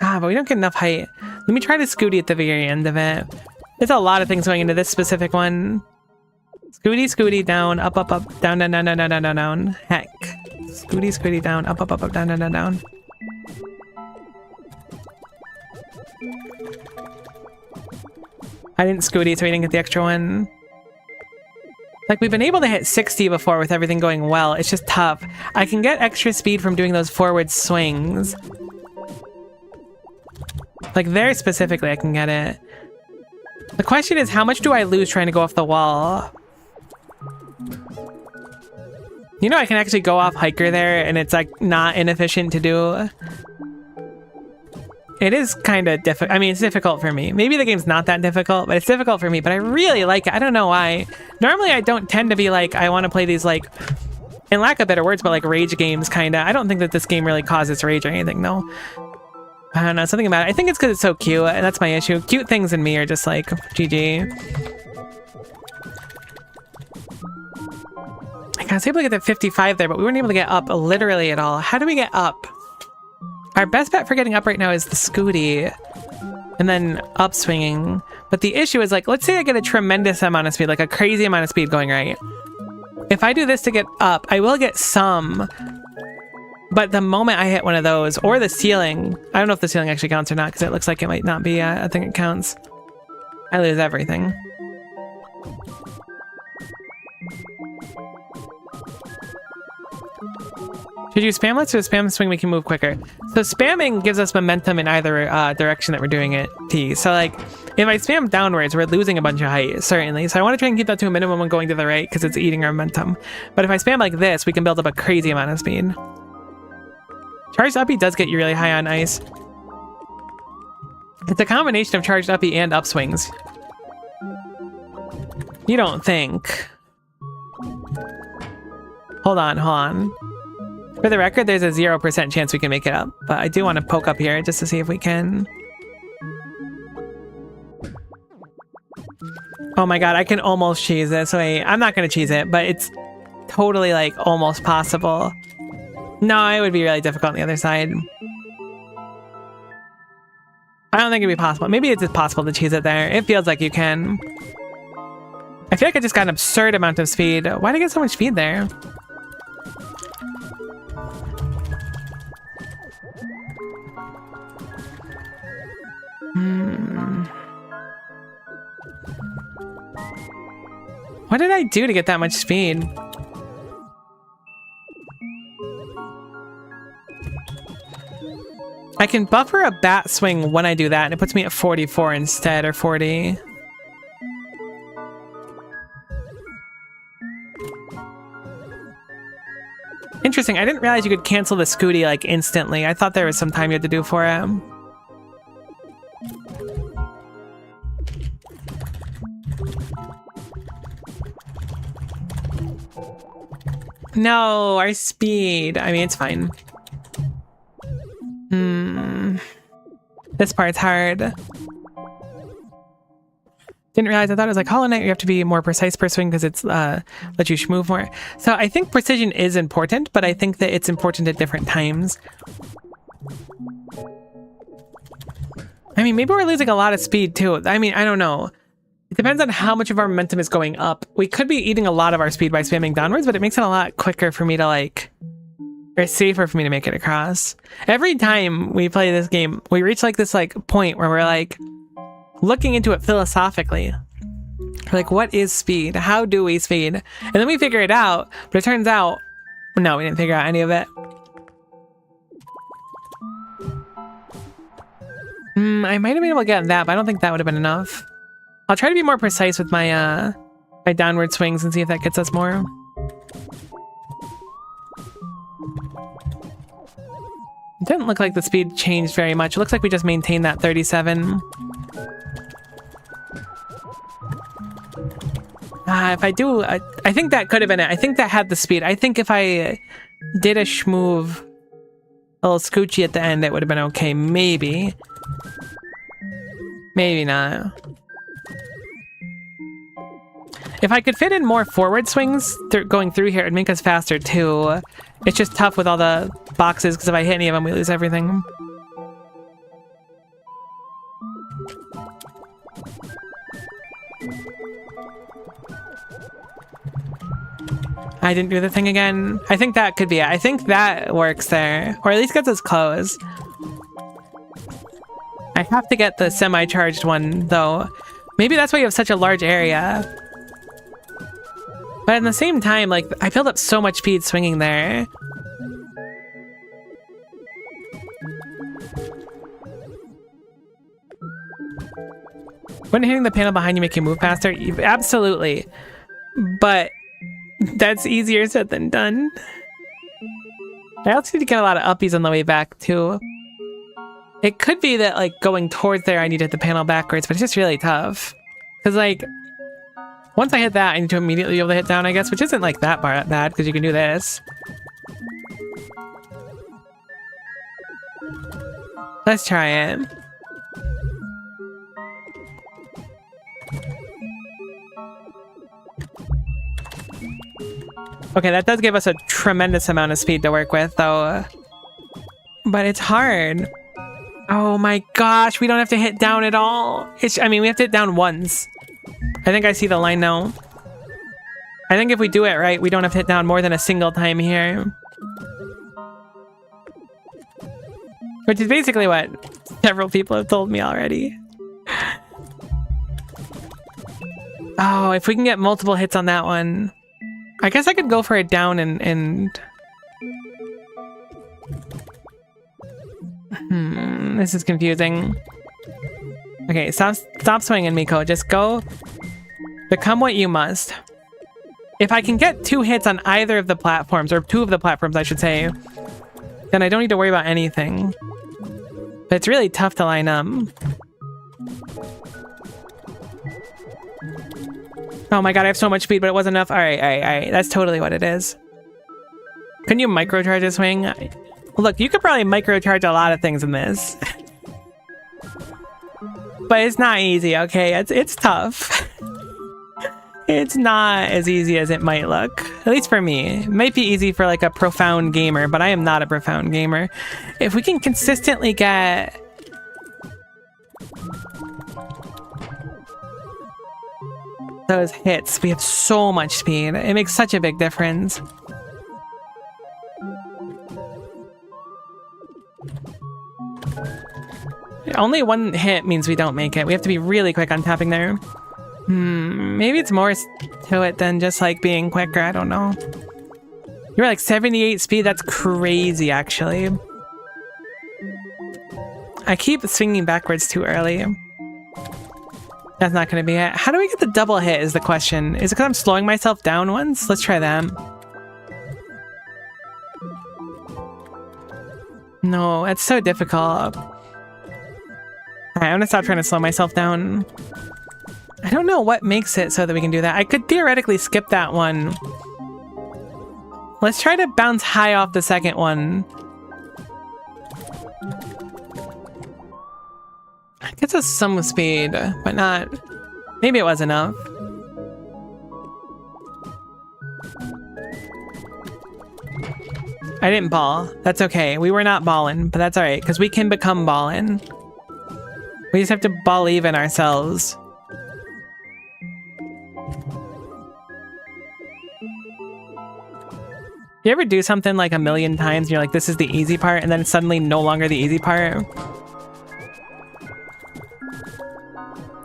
Ah, but we don't get enough height. Let me try to Scooty at the very end of it. There's a lot of things going into this specific one. Scooty, Scooty, down, up, up, up, down, down, down, down, down, down, down, down. Heck. Scooty, Scooty, down, up, up, up, up, down, down, down, down. I didn't Scooty, so we didn't get the extra one. Like, we've been able to hit 60 before with everything going well. It's just tough. I can get extra speed from doing those forward swings. Like, there specifically, I can get it. The question is, how much do I lose trying to go off the wall? You know, I can actually go off hiker there, and it's, like, not inefficient to do. It is kind of difficult. I mean, it's difficult for me. Maybe the game's not that difficult, but it's difficult for me. But I really like it. I don't know why. Normally, I don't tend to be like, I want to play these, like, in lack of better words, but like rage games, kind of. I don't think that this game really causes rage or anything, though. I don't know, something about it. I think it's because it's so cute, and that's my issue. Cute things in me are just like, GG. I was able to get that 55 there, but we weren't able to get up literally at all. How do we get up? Our best bet for getting up right now is the Scooty, and then up swinging. But the issue is, like, let's say I get a tremendous amount of speed, like a crazy amount of speed going right. If I do this to get up, I will get some. But the moment I hit one of those, or the ceiling, I don't know if the ceiling actually counts or not, because it looks like it might not be a thing that counts. I lose everything. Should you spam let's or spam swing we can move quicker? So spamming gives us momentum in either direction that we're doing it, T. So like, if I spam downwards, we're losing a bunch of height, certainly. So I want to try and keep that to a minimum when going to the right because it's eating our momentum. But if I spam like this, we can build up a crazy amount of speed. Charged uppy does get you really high on ice. It's a combination of charged uppy and upswings. You don't think? Hold on. For the record, there's a 0% chance we can make it up, but I do want to poke up here just to see if we can. Oh my god, I can almost cheese this. Wait, I'm not going to cheese it, but it's totally like almost possible. No, it would be really difficult on the other side. I don't think it'd be possible. Maybe it's just possible to cheese it there. It feels like you can. I feel like I just got an absurd amount of speed. Why did I get so much speed there? What did I do to get that much speed? I can buffer a bat swing when I do that, and it puts me at 44 instead, or 40. Interesting, I didn't realize you could cancel the Scooty like instantly. I thought there was some time you had to do for it. No, our speed. I mean, it's fine. This part's hard. Didn't realize, I thought it was like Hollow Knight, you have to be more precise per swing because it's lets you move more. So I think precision is important, but I think that it's important at different times. I mean, maybe we're losing a lot of speed too. I mean, I don't know. It depends on how much of our momentum is going up. We could be eating a lot of our speed by spamming downwards, but it makes it a lot quicker for me to like, or safer for me to make it across. Every time we play this game, we reach like this like point where we're like looking into it philosophically. We're like, what is speed? How do we speed? And then we figure it out, but it turns out, no, we didn't figure out any of it. I might have been able to get that, but I don't think that would have been enough. I'll try to be more precise with my my downward swings and see if that gets us more. It didn't look like the speed changed very much. It looks like we just maintained that 37. If I do, I think that could have been it. I think that had the speed. I think if I did a schmoove, a little scoochy at the end, it would have been okay. Maybe. Maybe not. If I could fit in more forward swings going through here, it'd make us faster too. It's just tough with all the boxes, because if I hit any of them, we lose everything. I didn't do the thing again. I think that could be it. I think that works there. Or at least gets us close. I have to get the semi-charged one, though. Maybe that's why you have such a large area. But at the same time, like, I built up so much speed swinging there. Wouldn't hitting the panel behind you make you move faster? Absolutely. But that's easier said than done. I also need to get a lot of uppies on the way back, too. It could be that, like, going towards there, I need to hit the panel backwards, but it's just really tough. Because, like, once I hit that, I need to immediately be able to hit down, I guess, which isn't, like, that bad, because you can do this. Let's try it. Okay, that does give us a tremendous amount of speed to work with, though. But it's hard. Oh my gosh, we don't have to hit down at all. I mean, we have to hit down once. I think I see the line now. I think if we do it right, we don't have to hit down more than a single time here. Which is basically what several people have told me already. Oh, if we can get multiple hits on that one. I guess I could go for it down and This is confusing. Okay, stop swinging, Miko. Just go. Become what you must. If I can get 2 hits on either of the platforms, or 2 of the platforms, I should say, then I don't need to worry about anything. But it's really tough to line up. Oh my god, I have so much speed, but it wasn't enough. Alright, alright, alright. That's totally what it is. Can you microcharge a swing? Look, you could probably microcharge a lot of things in this. But it's not easy, okay? It's tough. It's not as easy as it might look. At least for me. It might be easy for like a profound gamer, but I am not a profound gamer. If we can consistently get... those hits, we have so much speed. It makes such a big difference. Only 1 hit means we don't make it. We have to be really quick on tapping there. Maybe it's more to it than just like being quicker. I don't know. You're like 78 speed. That's crazy, actually. I keep swinging backwards too early. That's not going to be it. How do we get the double hit is the question. Is it because I'm slowing myself down once? Let's try that. No, it's so difficult. Alright, I'm gonna stop trying to slow myself down. I don't know what makes it so that we can do that. I could theoretically skip that one. Let's try to bounce high off the second one. It gets us some speed, but not... Maybe it was enough. I didn't ball. That's okay. We were not balling, but that's alright, because we can become ballin'. We just have to ball even ourselves. You ever do something like 1,000,000 times and you're like, this is the easy part, and then it's suddenly no longer the easy part?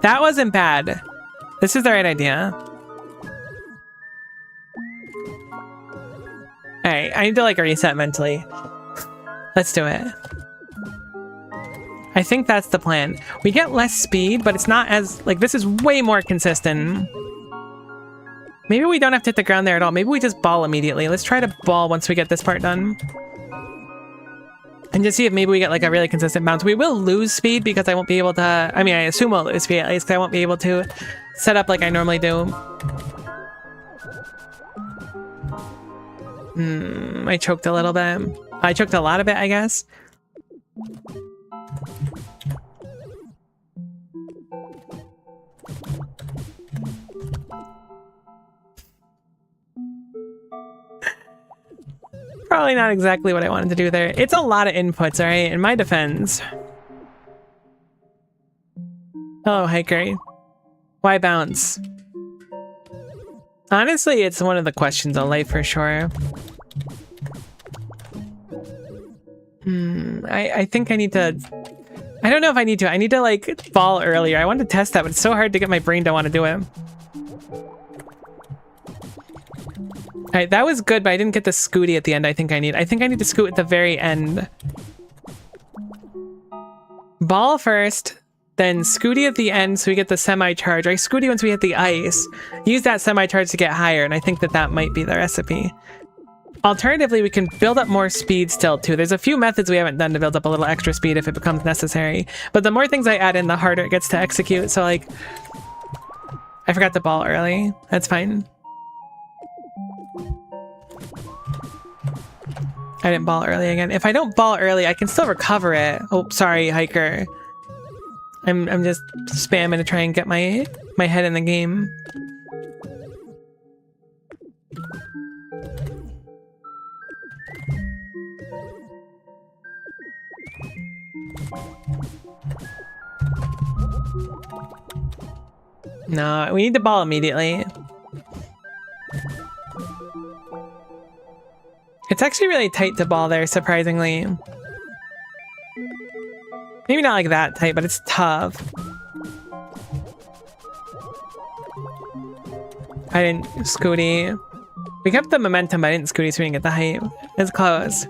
That wasn't bad. This is the right idea. Alright, I need to like reset mentally. Let's do it. I think that's the plan. We get less speed, but it's not as... Like, this is way more consistent. Maybe we don't have to hit the ground there at all. Maybe we just ball immediately. Let's try to ball once we get this part done. And just see if maybe we get, like, a really consistent bounce. We will lose speed because I won't be able to... I mean, I assume we'll lose speed at least because I won't be able to set up like I normally do. I choked a little bit. I choked a lot of it, I guess. Probably not exactly what I wanted to do there. It's a lot of inputs, alright? In my defense. Hello, hiker. Why bounce? Honestly, it's one of the questions of life for sure. I think I need to... I don't know if I need to. I need to, like, fall earlier. I wanted to test that, but it's so hard to get my brain to want to do it. Alright, that was good, but I didn't get the scooty at the end I think I need. I think I need to scoot at the very end. Ball first, then scooty at the end so we get the semi-charge. Or scooty once we hit the ice. Use that semi-charge to get higher, and I think that that might be the recipe. Alternatively, we can build up more speed still, too. There's a few methods we haven't done to build up a little extra speed if it becomes necessary. But the more things I add in, the harder it gets to execute. So, like... I forgot to ball early. That's fine. I didn't ball early again. If I don't ball early, I can still recover it. Oh, sorry, hiker. I'm just spamming to try and get my head in the game. No, we need to ball immediately. It's actually really tight to ball there, surprisingly. Maybe not like that tight, but it's tough. I didn't scooty. We kept the momentum, but I didn't scooty so we didn't get the height. It's close.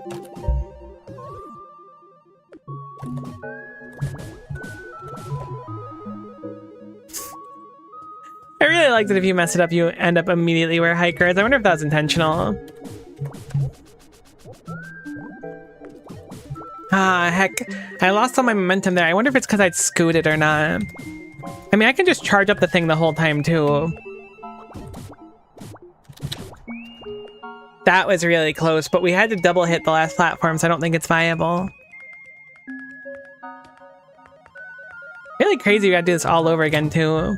I really like that if you mess it up, you end up immediately where Hiker is. I wonder if that was intentional. Ah, heck. I lost all my momentum there. I wonder if it's because I'd scooted or not. I mean, I can just charge up the thing the whole time, too. That was really close, but we had to double hit the last platform, so I don't think it's viable. Really crazy we gotta do this all over again, too.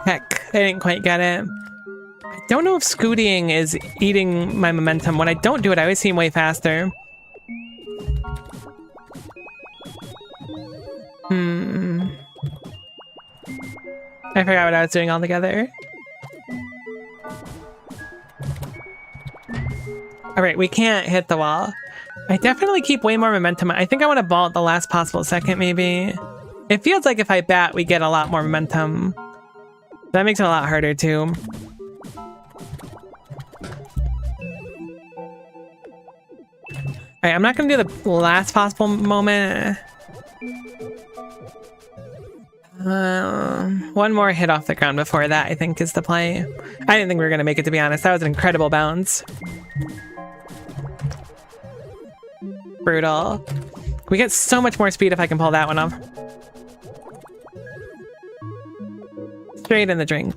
Heck, I didn't quite get it. I don't know if scooting is eating my momentum. When I don't do it, I always seem way faster. I forgot what I was doing altogether. Alright, we can't hit the wall. I definitely keep way more momentum. I think I want to ball at the last possible second, maybe. It feels like if I bat, we get a lot more momentum. That makes it a lot harder, too. Alright, I'm not going to do the last possible moment. One more hit off the ground before that, I think, is the play. I didn't think we were going to make it, to be honest. That was an incredible bounce. Brutal. We get so much more speed if I can pull that one off. Straight in the drink.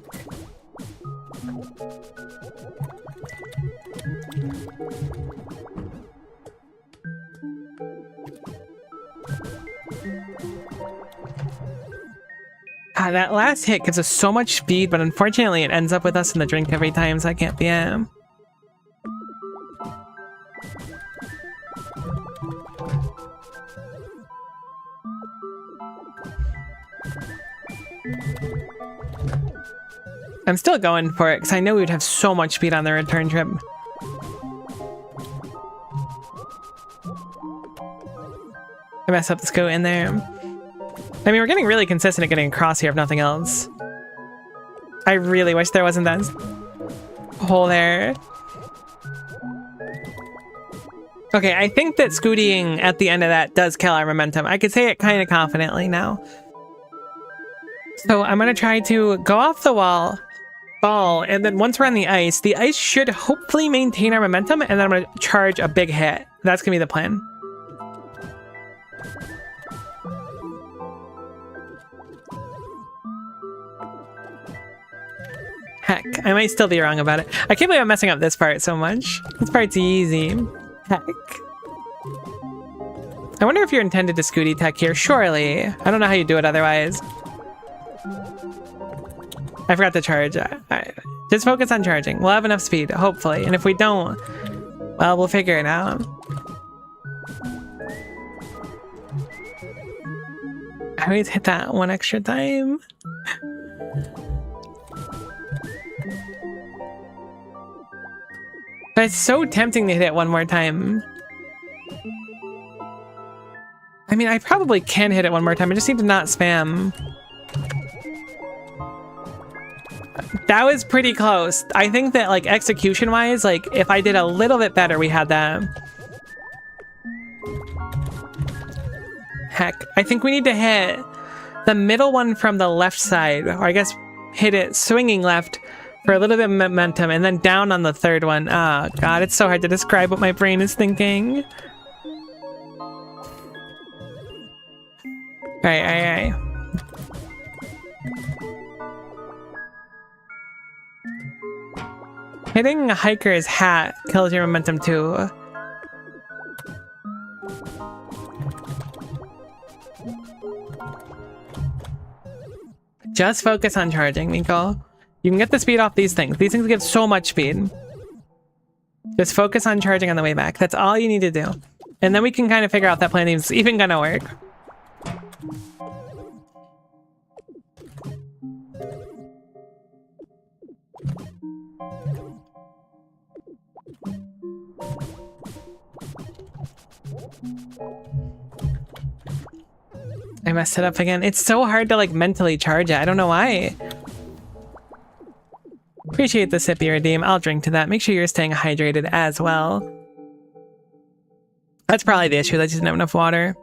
That last hit gives us so much speed, but unfortunately it ends up with us in the drink every time, so I can't be it. I'm still going for it, because I know we would have so much speed on the return trip. I messed up the scoot in there. I mean, we're getting really consistent at getting across here, if nothing else. I really wish there wasn't that hole there. Okay, I think that scooting at the end of that does kill our momentum. I could say it kind of confidently now. So I'm going to try to go off the wall, ball, and then once we're on the ice should hopefully maintain our momentum, and then I'm going to charge a big hit. That's going to be the plan. Heck, I might still be wrong about it. I can't believe I'm messing up this part so much. This part's easy. Heck. I wonder if you're intended to scooty tech here. Surely. I don't know how you do it otherwise. I forgot to charge. Just focus on charging. We'll have enough speed, hopefully. And if we don't, well, we'll figure it out. I always hit that one extra time. But it's so tempting to hit it one more time. I mean, I probably can hit it one more time. I just need to not spam. That was pretty close. I think that, like, execution-wise, like, if I did a little bit better, we had that. Heck, I think we need to hit the middle one from the left side, or I guess hit it swinging left for a little bit of momentum, and then down on the third one. Oh, God, it's so hard to describe what my brain is thinking. Alright. Hitting a hiker's hat kills your momentum too. Just focus on charging, Miko. You can get the speed off these things. These things give so much speed. Just focus on charging on the way back. That's all you need to do. And then we can kind of figure out that plan is even gonna work. I messed it up again. It's so hard to, like, mentally charge it. I don't know why. Appreciate the sip you redeem. I'll drink to that. Make sure you're staying hydrated as well. That's probably the issue. I just didn't have enough water.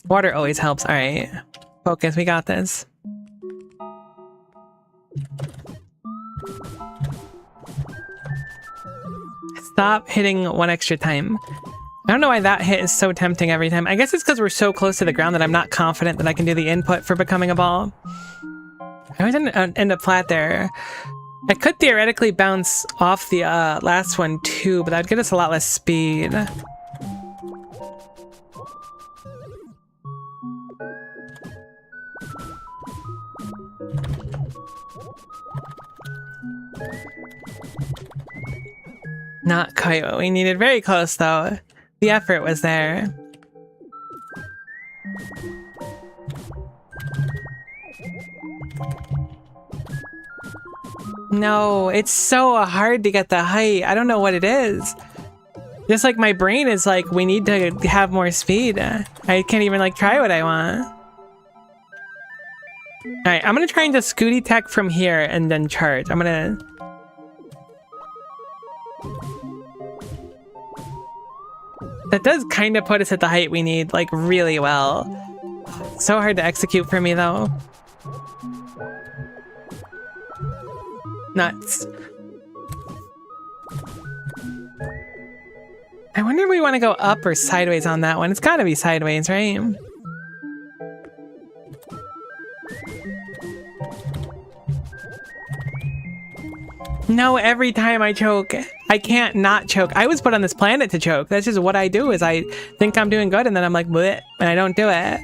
Water always helps. All right. Focus, we got this. Stop hitting one extra time. I don't know why that hit is so tempting every time. I guess it's because we're so close to the ground that I'm not confident that I can do the input for becoming a ball. I always end up flat there. I could theoretically bounce off the last one too, but that would get us a lot less speed. Not quite what we needed. Very close though. The effort was there. No, it's so hard to get the height. I don't know what it is. Just like my brain is like, we need to have more speed. I can't even like try what I want. Alright, I'm gonna try and just Scooty Tech from here and then charge. I'm gonna... That does kind of put us at the height we need, like, really well. So hard to execute for me, though. Nuts. I wonder if we want to go up or sideways on that one. It's gotta be sideways, right? No, every time I choke, I can't not choke. I was put on this planet to choke. That's just what I do, is I think I'm doing good and then I'm like, bleh, and I don't do it.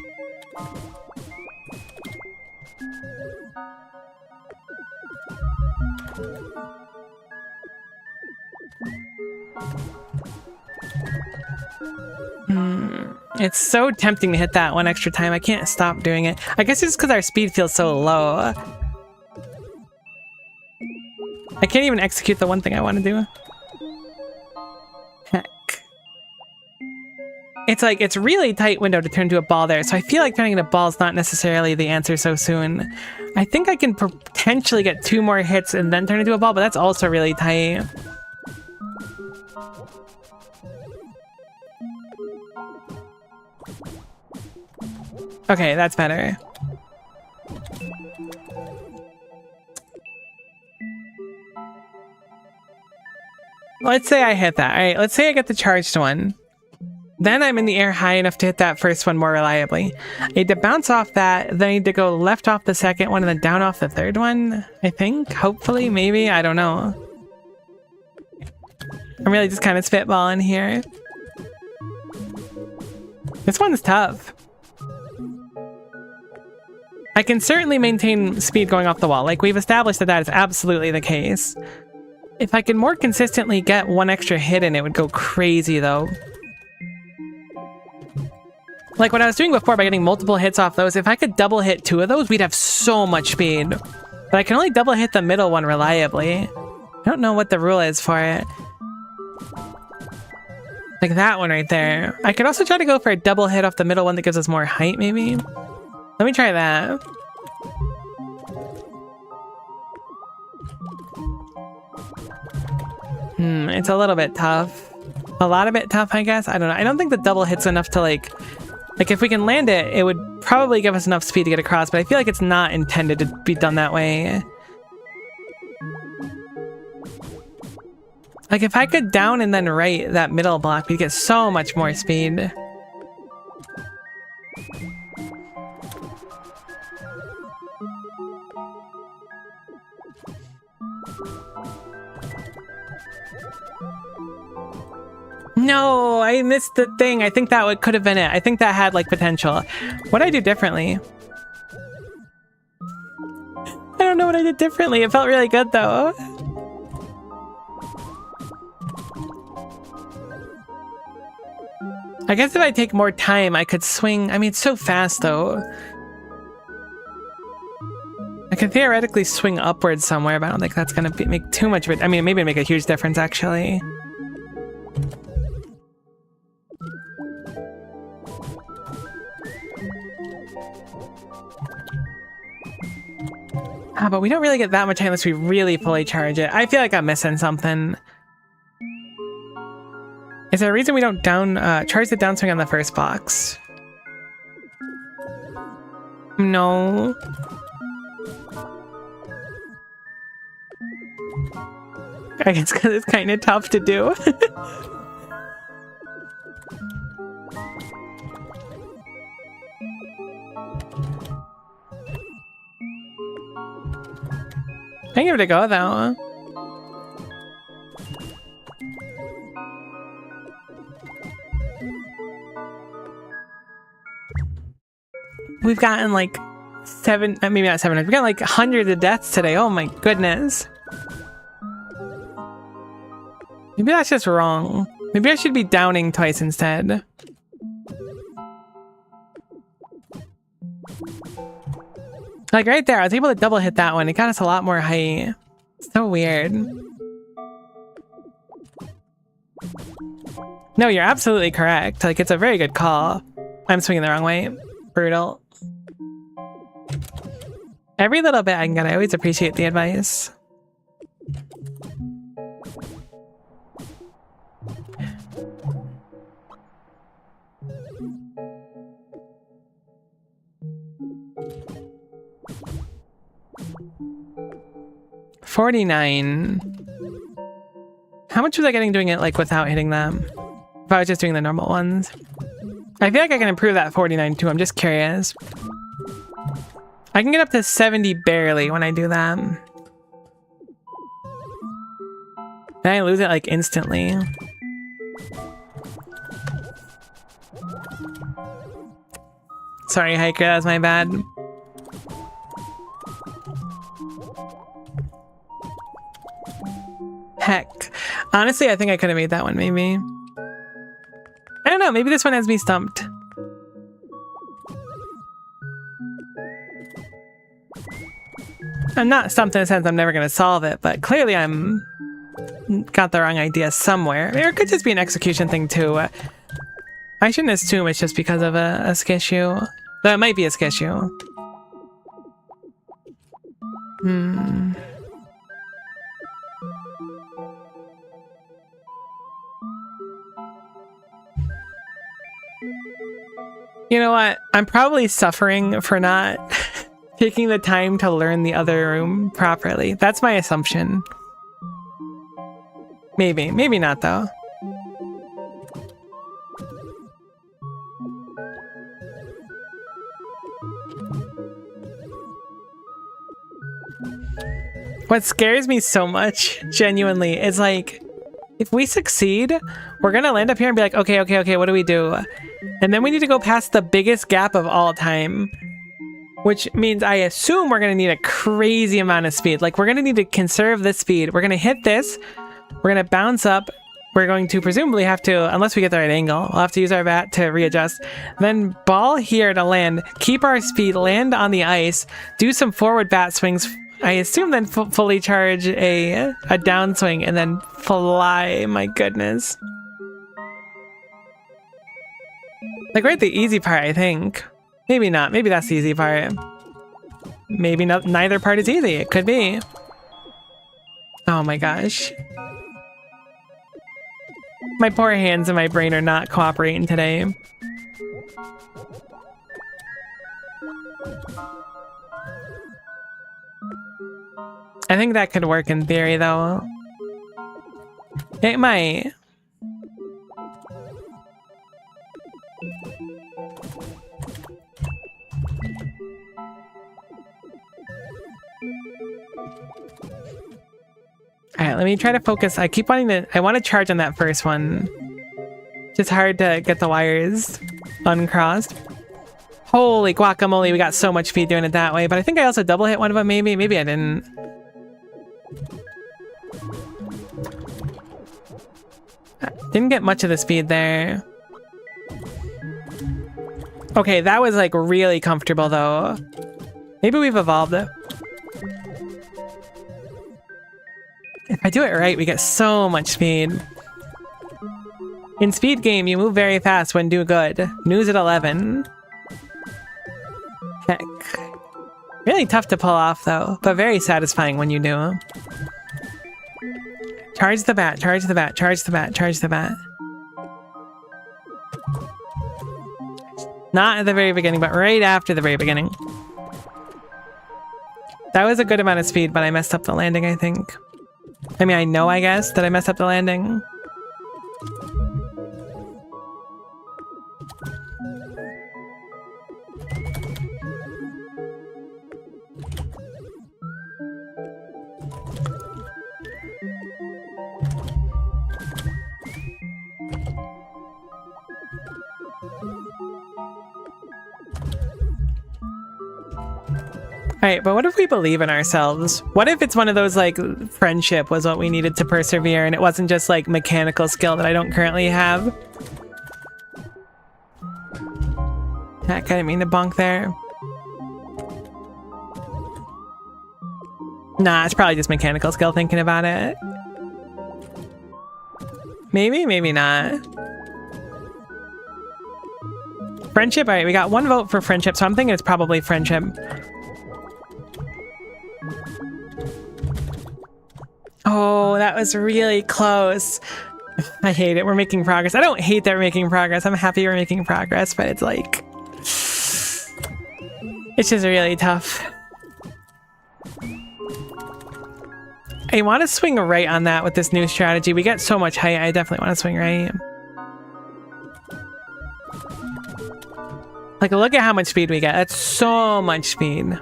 It's so tempting to hit that one extra time. I can't stop doing it. I guess it's because our speed feels so low. I can't even execute the one thing I want to do. Heck. It's like, it's really tight window to turn into a ball there, so I feel like turning into a ball is not necessarily the answer so soon. I think I can potentially get 2 more hits and then turn into a ball, but that's also really tight. Okay, that's better. Let's say I hit that. All right, let's say I get the charged one. Then I'm in the air high enough to hit that first one more reliably. I need to bounce off that, then I need to go left off the second one and then down off the third one, I think. Hopefully, maybe, I don't know. I'm really just kind of spitballing here. This one's tough. I can certainly maintain speed going off the wall. Like, we've established that that is absolutely the case. If I could more consistently get one extra hit in, it would go crazy, though. Like what I was doing before by getting multiple hits off those, if I could double hit 2 of those, we'd have so much speed. But I can only double hit the middle one reliably. I don't know what the rule is for it. Like that one right there. I could also try to go for a double hit off the middle one that gives us more height, maybe. Let me try that. It's a little bit tough. A lot of it tough, I guess. I don't know. I don't think the double hit's enough to like if we can land it, it would probably give us enough speed to get across, but I feel like it's not intended to be done that way. Like if I could down and then right that middle block, we'd get so much more speed. No, I missed the thing. I think that could have been it. I think that had like potential. What'd I do differently? I don't know what I did differently. It felt really good though. I guess if I take more time, I could swing. I mean, it's so fast though. I could theoretically swing upwards somewhere, but I don't think that's gonna make too much of it. I mean, maybe make a huge difference actually. But we don't really get that much time unless we really fully charge it. I feel like I'm missing something. Is there a reason we don't charge the downswing on the first box? No. I guess because it's kind of tough to do. I give it a go though. We've gotten like maybe not 700. We've got like hundreds of deaths today. Oh my goodness. Maybe that's just wrong. Maybe I should be downing twice instead. Like right there, I was able to double hit that one. It got us a lot more height. So weird. No, you're absolutely correct. Like, it's a very good call. I'm swinging the wrong way. Brutal. Every little bit I can get, I always appreciate the advice. $49. How much was I getting doing it like without hitting them? If I was just doing the normal ones. I feel like I can improve that 49 too. I'm just curious. I can get up to 70 barely when I do that. Then I lose it like instantly. Sorry, Hiker, that was my bad. Heck. Honestly, I think I could have made that one, maybe. I don't know, maybe this one has me stumped. I'm not stumped in the sense I'm never going to solve it, but clearly I'm got the wrong idea somewhere. Or it could just be an execution thing too. I shouldn't assume it's just because of a skissue. Though it might be a skissue. You know what? I'm probably suffering for not taking the time to learn the other room properly. That's my assumption. Maybe. Maybe not, though. What scares me so much, genuinely, is like, if we succeed, we're gonna land up here and be like, okay, what do we do? And then we need to go past the biggest gap of all time. Which means I assume we're gonna need a crazy amount of speed. Like, we're gonna need to conserve this speed. We're gonna hit this, we're gonna bounce up, we're going to presumably have to, unless we get the right angle, we'll have to use our bat to readjust. Then ball here to land, keep our speed, land on the ice, do some forward bat swings, I assume then fully charge a downswing and then fly. My goodness. Like, we're at the easy part, I think. Maybe not. Maybe that's the easy part. Maybe neither part is easy. It could be. Oh my gosh. My poor hands and my brain are not cooperating today. I think that could work in theory, though. It might. Alright, let me try to focus. I keep wanting to... I want to charge on that first one. Just hard to get the wires uncrossed. Holy guacamole, we got so much speed doing it that way. But I think I also double hit one of them, maybe. Maybe I didn't. Didn't get much of the speed there. Okay, that was like really comfortable though. Maybe we've evolved it. If I do it right, we get so much speed. In speed game, you move very fast when do good. News at 11. Heck. Really tough to pull off though, but very satisfying when you do. Charge the bat, charge the bat, charge the bat, charge the bat. Not at the very beginning, but right after the very beginning. That was a good amount of speed, but I messed up the landing, I think. I mean, I know, I guess, that I messed up the landing. Alright, but what if we believe in ourselves? What if it's one of those, like, friendship was what we needed to persevere and it wasn't just, like, mechanical skill that I don't currently have? Heck, I didn't mean to bonk there. Nah, it's probably just mechanical skill thinking about it. Maybe, maybe not. Friendship? Alright, we got 1 vote for friendship, so I'm thinking it's probably friendship. Oh, that was really close. I hate it. We're making progress. I don't hate that we're making progress. I'm happy we're making progress, but it's like... it's just really tough. I want to swing right on that with this new strategy. We get so much height. I definitely want to swing right. Like, look at how much speed we get. That's so much speed.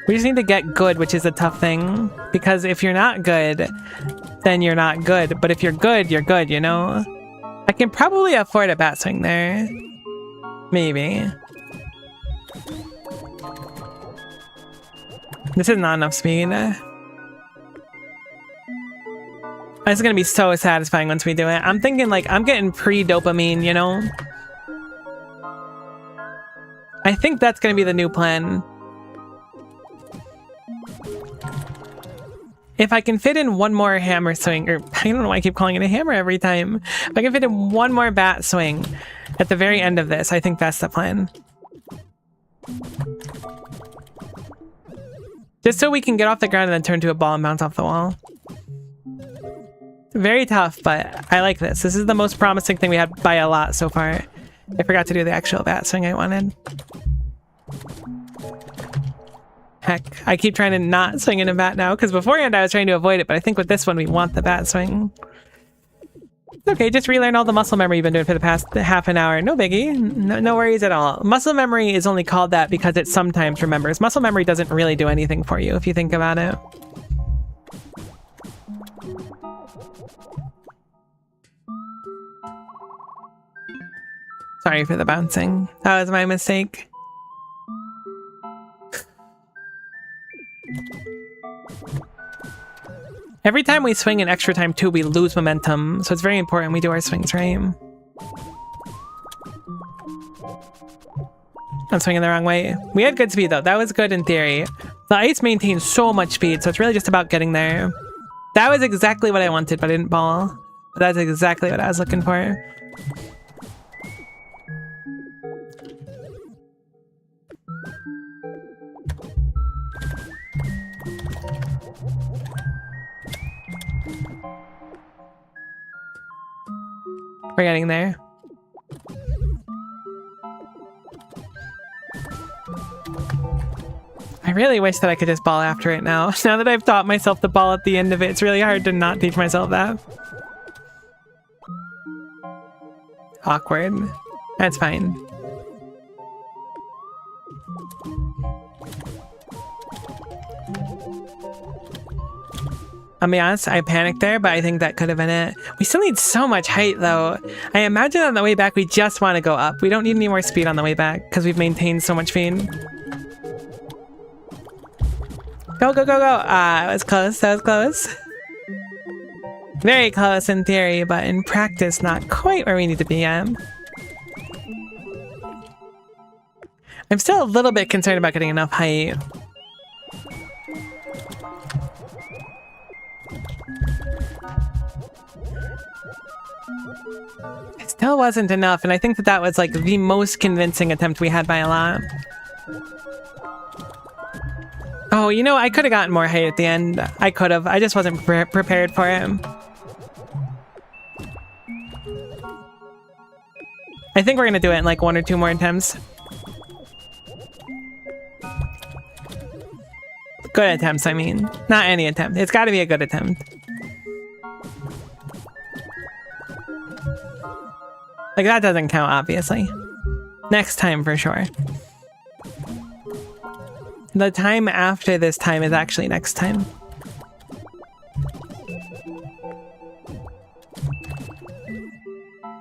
We just need to get good, which is a tough thing. Because if you're not good, then you're not good. But if you're good, you know? I can probably afford a bat swing there. Maybe. This is not enough speed. It's gonna be so satisfying once we do it. I'm thinking, like, I'm getting pre-dopamine, you know? I think that's gonna be the new plan. If I can fit in 1 more hammer swing, or I don't know why I keep calling it a hammer every time. If I can fit in 1 more bat swing at the very end of this, I think that's the plan. Just so we can get off the ground and then turn to a ball and bounce off the wall. Very tough, but I like this. This is the most promising thing we had by a lot so far. I forgot to do the actual bat swing I wanted. Heck, I keep trying to not swing in a bat now, because beforehand I was trying to avoid it, but I think with this one we want the bat swing. Okay, just relearn all the muscle memory you've been doing for the past half an hour. No biggie. No worries at all. Muscle memory is only called that because it sometimes remembers. Muscle memory doesn't really do anything for you if you think about it. Sorry for the bouncing. That was my mistake. Every time we swing in extra time too, we lose momentum, so it's very important we do our swings right. I'm swinging the wrong way. We had good speed though. That was good in theory. The ice maintains so much speed, so it's really just about getting there. That was exactly what I wanted, but I didn't ball. But that's exactly what I was looking for. We're getting there. I really wish that I could just ball after it now. Now that I've taught myself the ball at the end of it, it's really hard to not teach myself that. Awkward. That's fine. I'll be honest, I panicked there, but I think that could have been it. We still need so much height, though. I imagine on the way back, we just want to go up. We don't need any more speed on the way back, because we've maintained so much speed. Go, go, go, go! Ah, that was close, that was close. Very close in theory, but in practice, not quite where we need to be at. I'm still a little bit concerned about getting enough height. It still wasn't enough, and I think that that was like the most convincing attempt we had by a lot. Oh, you know, I could have gotten more height at the end. I could have. I just wasn't prepared for it. I think we're gonna do it in like 1 or 2 more attempts. Good attempts, I mean. Not any attempt. It's got to be a good attempt. Like, that doesn't count, obviously. Next time, for sure. The time after this time is actually next time.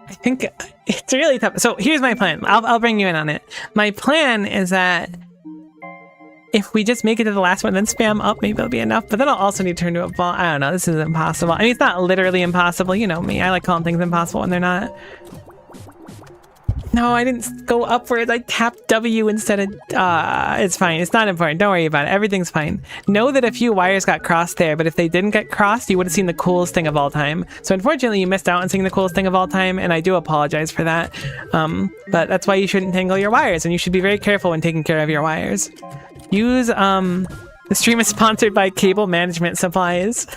I think it's really tough. So here's my plan. I'll bring you in on it. My plan is that if we just make it to the last one, then spam up, maybe it'll be enough. But then I'll also need to turn to a ball. I don't know. This is impossible. I mean, it's not literally impossible. You know me. I like calling things impossible when they're not. No, I didn't go upwards. I tapped W instead of... it's fine. It's not important. Don't worry about it. Everything's fine. Know that a few wires got crossed there, but if they didn't get crossed, you would have seen the coolest thing of all time. So unfortunately, you missed out on seeing the coolest thing of all time, and I do apologize for that. But that's why you shouldn't tangle your wires, and you should be very careful when taking care of your wires. Use, the stream is sponsored by Cable Management Supplies.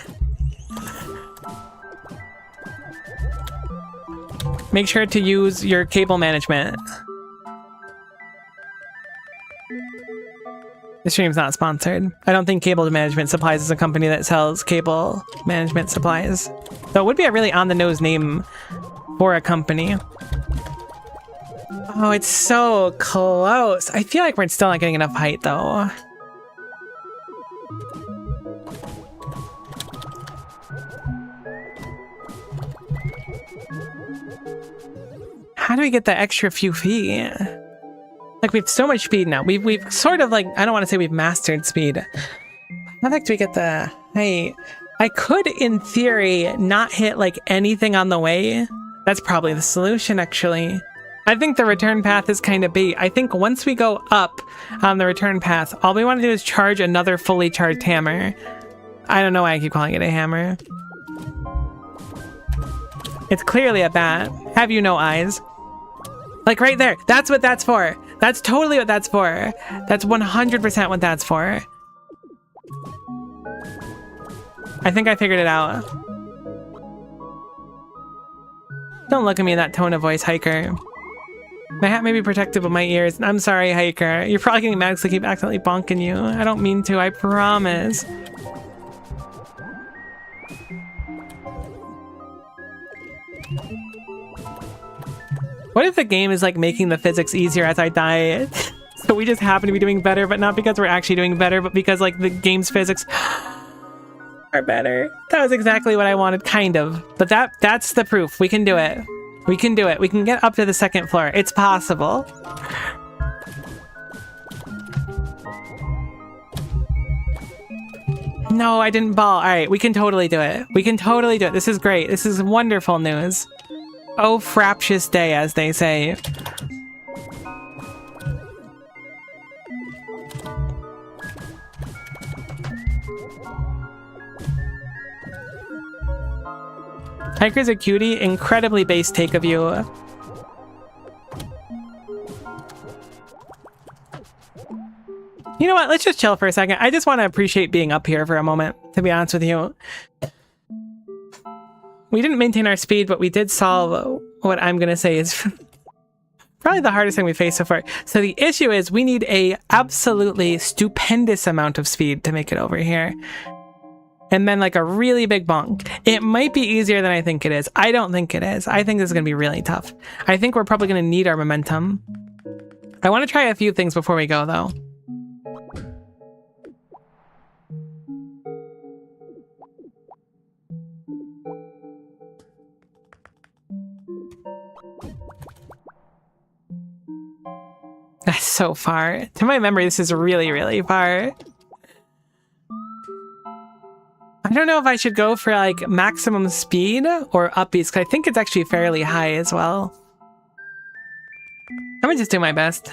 Make sure to use your cable management. The stream's not sponsored. I don't think Cable Management Supplies is a company that sells cable management supplies. So it would be a really on-the-nose name for a company. Oh, it's so close. I feel like we're still not getting enough height, though. How do we get that extra few feet? Like, we have so much speed now. We've sort of, like, I don't want to say we've mastered speed. How the heck do we get the height? I could, in theory, not hit, like, anything on the way. That's probably the solution, actually. I think the return path is kind of bait. I think once we go up on the return path, all we want to do is charge another fully charged hammer. I don't know why I keep calling it a hammer. It's clearly a bat. Have you no eyes? Like right there. That's what that's for. That's totally what that's for. That's 100% what that's for. I think I figured it out. Don't look at me in that tone of voice, Hiker. My hat may be protected, but my ears... I'm sorry, Hiker. You're probably getting mad because I keep accidentally bonking you. I don't mean to, I promise. What if the game is like making the physics easier as I die? So we just happen to be doing better, but not because we're actually doing better, but because like the game's physics are better. That was exactly what I wanted, kind of. But that's the proof. We can do it. We can do it. We can get up to the second floor. It's possible. No, I didn't ball. All right, we can totally do it. We can totally do it. This is great. This is wonderful news. Oh, fraptious day, as they say. Hiker's a cutie. Incredibly base take of you. You know what? Let's just chill for a second. I just want to appreciate being up here for a moment, to be honest with you. We didn't maintain our speed, but we did solve what I'm going to say is probably the hardest thing we faced so far. So the issue is we need a absolutely stupendous amount of speed to make it over here. And then like a really big bonk. It might be easier than I think it is. I don't think it is. I think this is going to be really tough. I think we're probably going to need our momentum. I want to try a few things before we go, though. That's so far. To my memory, this is really, really far. I don't know if I should go for like maximum speed or upbeats, because I think it's actually fairly high as well. Let me just do my best.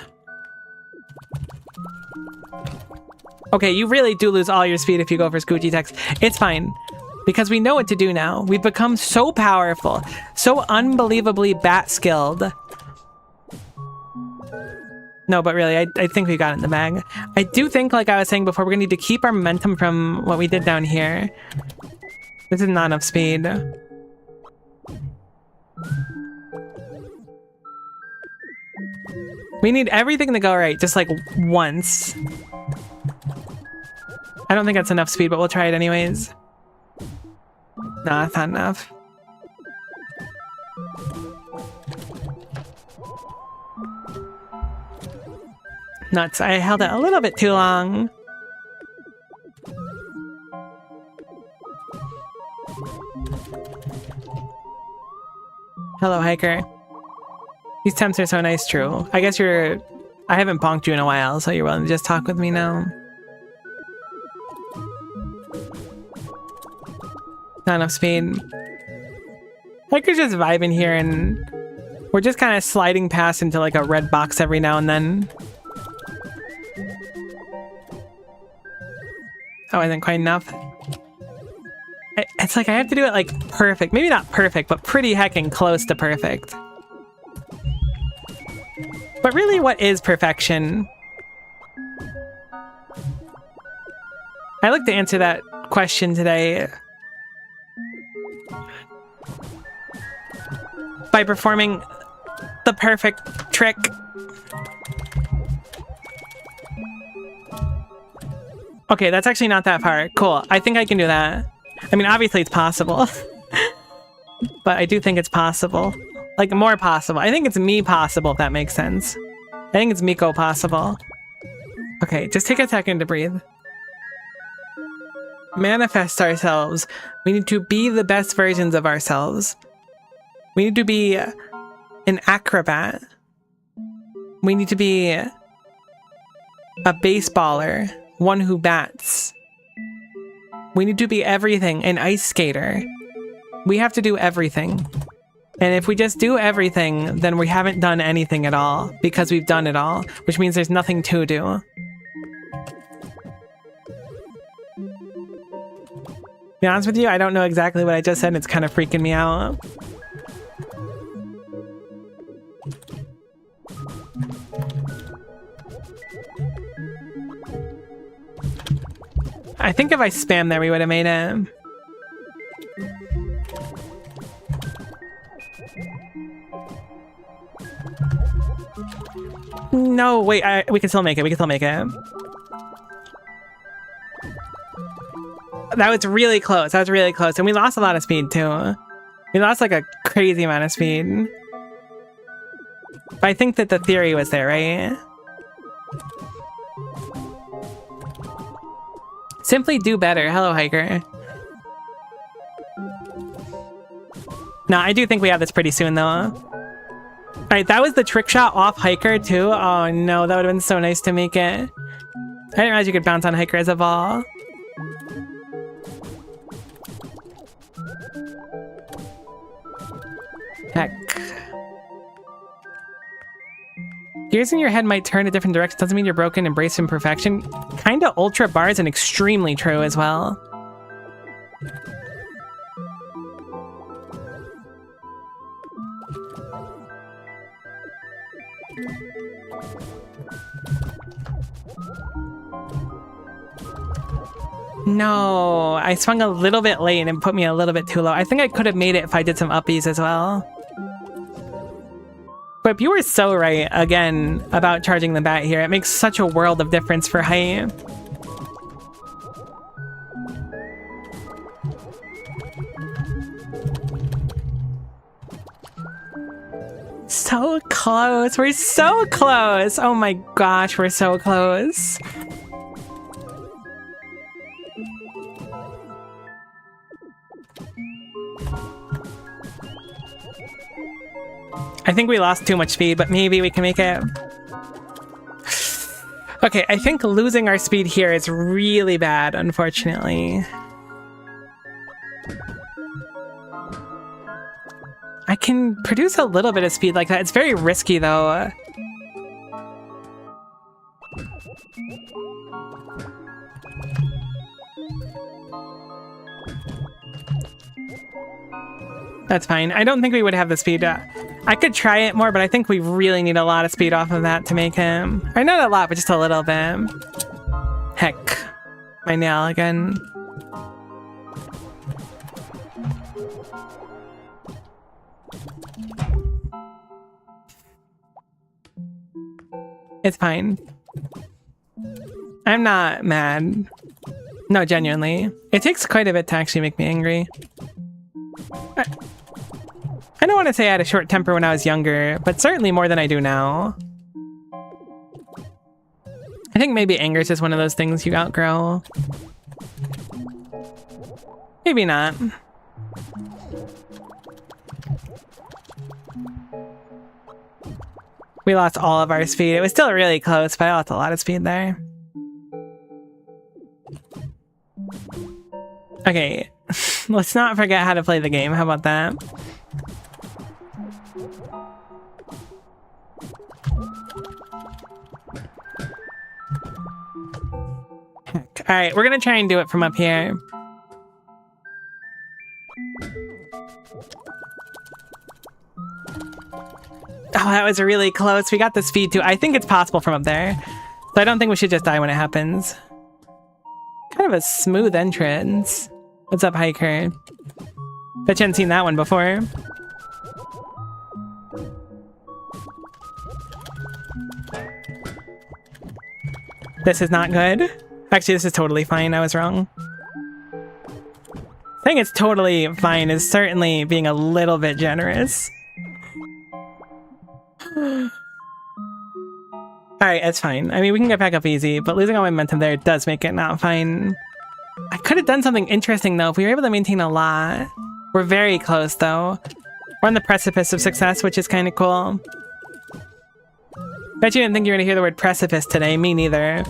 Okay, you really do lose all your speed if you go for Scoochie text. It's fine, because we know what to do now. We've become so powerful, so unbelievably bat-skilled. No, but really, I think we got it in the bag. I do think, like I was saying before, we're gonna need to keep our momentum from what we did down here. This is not enough speed. We need everything to go right, just like once. I don't think that's enough speed, but we'll try it anyways. Nah, that's not enough. Nuts. I held it a little bit too long. Hello, hiker. These temps are so nice, true. I guess you're... I haven't bonked you in a while, so you're willing to just talk with me now. Not enough speed. Hiker's just vibing here, and we're just kind of sliding past into like a red box every now and then. Oh, isn't quite enough. It's like I have to do it like perfect. Maybe not perfect, but pretty heckin' close to perfect. But really, what is perfection? I like to answer that question today by performing the perfect trick. Okay, that's actually not that far. Cool. I think I can do that. I mean, obviously it's possible. But I do think it's possible. Like, more possible. I think it's me possible, if that makes sense. I think it's Miko possible. Okay, just take a second to breathe. Manifest ourselves. We need to be the best versions of ourselves. We need to be an acrobat. We need to be a baseballer. One who bats. We need to be everything, an ice skater. We have to do everything. And if we just do everything, then we haven't done anything at all, because we've done it all, which means there's nothing to do. To be honest with you, I don't know exactly what I just said, and it's kind of freaking me out. I think if I spammed there, we would have made it. No, wait, we can still make it. We can still make it. That was really close. That was really close. And we lost a lot of speed, too. We lost, like, a crazy amount of speed. But I think that the theory was there, right? Simply do better. Hello, hiker. No, I do think we have this pretty soon, though. Alright, that was the trick shot off hiker, too. Oh, no, that would have been so nice to make it. I didn't realize you could bounce on hiker as a ball. Heck. Gears in your head might turn a different direction. Doesn't mean you're broken. Embrace imperfection. Kinda ultra bars and extremely true as well. No, I swung a little bit late and it put me a little bit too low. I think I could have made it if I did some uppies as well. But you were so right, again, about charging the bat here. It makes such a world of difference for height. So close. We're so close. Oh my gosh, we're so close. I think we lost too much speed, but maybe we can make it. Okay, I think losing our speed here is really bad, unfortunately. I can produce a little bit of speed like that. It's very risky, though. That's fine. I don't think we would have the speed. I could try it more, but I think we really need a lot of speed off of that to make him. Or not a lot, but just a little bit. Heck. My nail again. It's fine. I'm not mad. No, genuinely. It takes quite a bit to actually make me angry. I don't want to say I had a short temper when I was younger, but certainly more than I do now. I think maybe anger is just one of those things you outgrow. Maybe not. We lost all of our speed. It was still really close, but I lost a lot of speed there. Okay, let's not forget how to play the game. How about that? Heck. All right, we're gonna try and do it from up here. Oh, that was really close. We got the speed too. I think it's possible from up there. So I don't think we should just die when it happens. Kind of a smooth entrance. What's up, hiker? Bet you hadn't seen that one before. This is not good. Actually, this is totally fine. I was wrong. Saying it's totally fine is certainly being a little bit generous. Alright, it's fine. I mean, we can get back up easy, but losing all my momentum there does make it not fine. I could have done something interesting, though, if we were able to maintain a lot. We're very close, though. We're on the precipice of success, which is kind of cool. Bet you didn't think you were going to hear the word precipice today. Me neither.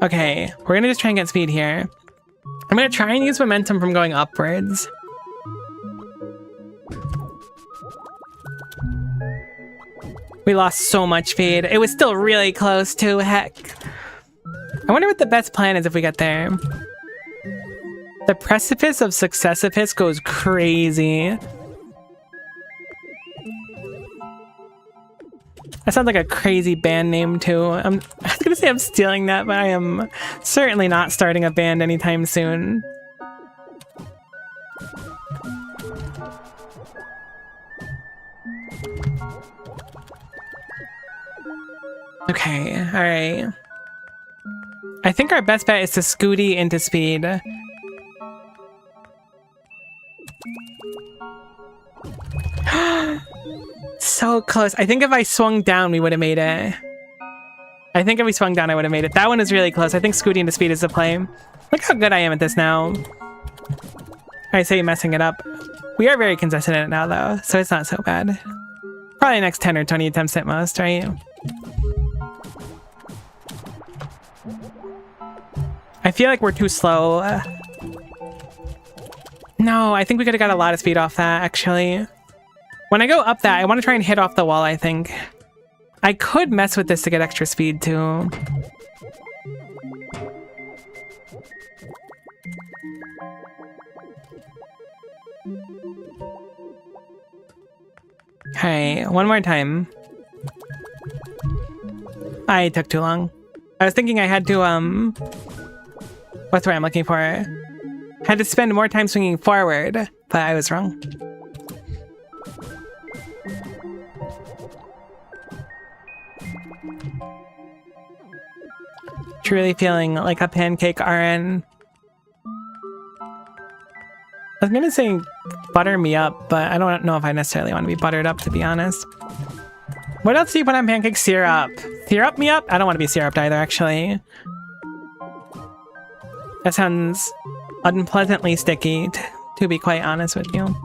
Okay, we're going to just try and get speed here. I'm going to try and use momentum from going upwards. We lost so much speed. It was still really close too, heck. I wonder what the best plan is if we get there. The precipice of successipice goes crazy. That sounds like a crazy band name too. I was gonna say I'm stealing that, but I am certainly not starting a band anytime soon. Okay, alright. I think our best bet is to scooty into speed. So close. I think if I swung down, we would have made it. I think if we swung down, I would have made it. That one is really close. I think scooting into speed is the play. Look how good I am at this now. I say messing it up. We are very consistent at it now, though, so it's not so bad. Probably next 10 or 20 attempts at most, right? I feel like we're too slow. No, I think we could have got a lot of speed off that, actually. When I go up that, I want to try and hit off the wall, I think. I could mess with this to get extra speed, too. Okay, one more time. I took too long. I was thinking I had to, what's the word I'm looking for? Had to spend more time swinging forward, but I was wrong. Truly feeling like a pancake RN. I was gonna say butter me up, but I don't know if I necessarily want to be buttered up, to be honest. What else do you put on pancakes? Syrup. Syrup me up? I don't want to be syruped either, actually. That sounds unpleasantly sticky, to be quite honest with you.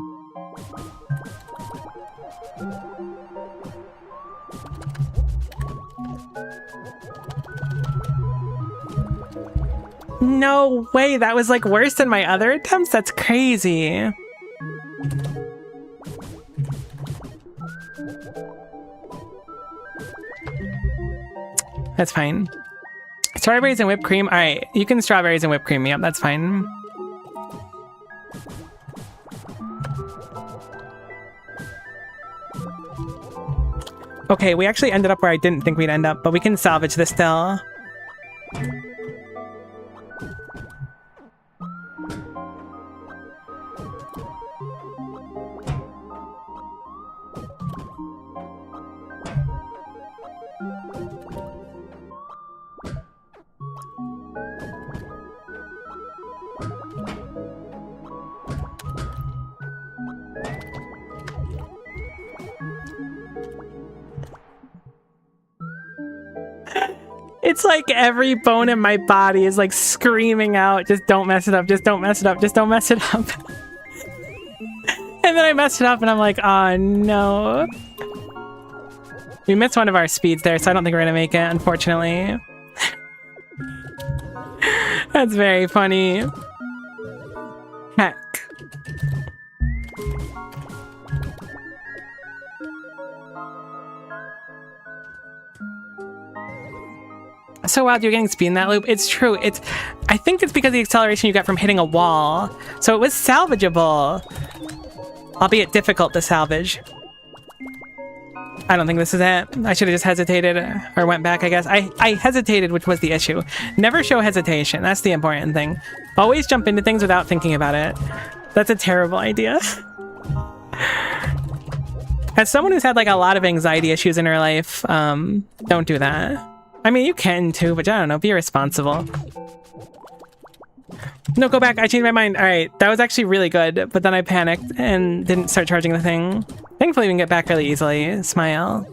No way, that was like worse than my other attempts? That's crazy. That's fine. Strawberries and whipped cream? Alright, you can strawberries and whipped cream me up, that's fine. Okay, we actually ended up where I didn't think we'd end up, but we can salvage this still. It's like every bone in my body is like screaming out, just don't mess it up, just don't mess it up, just don't mess it up. And then I messed it up and I'm like, oh no. We missed one of our speeds there, so I don't think we're gonna make it, unfortunately. That's very funny. Heck. So wild, you're getting speed in that loop. It's true. I think it's because of the acceleration you got from hitting a wall. So it was salvageable. Albeit difficult to salvage. I don't think this is it. I should have just hesitated or went back, I guess. I hesitated, which was the issue. Never show hesitation. That's the important thing. Always jump into things without thinking about it. That's a terrible idea. As someone who's had like a lot of anxiety issues in her life, don't do that. I mean, you can too, but I don't know, be responsible. No, go back. I changed my mind. All right, that was actually really good, but then I panicked and didn't start charging the thing. Thankfully, we can get back really easily. Smile.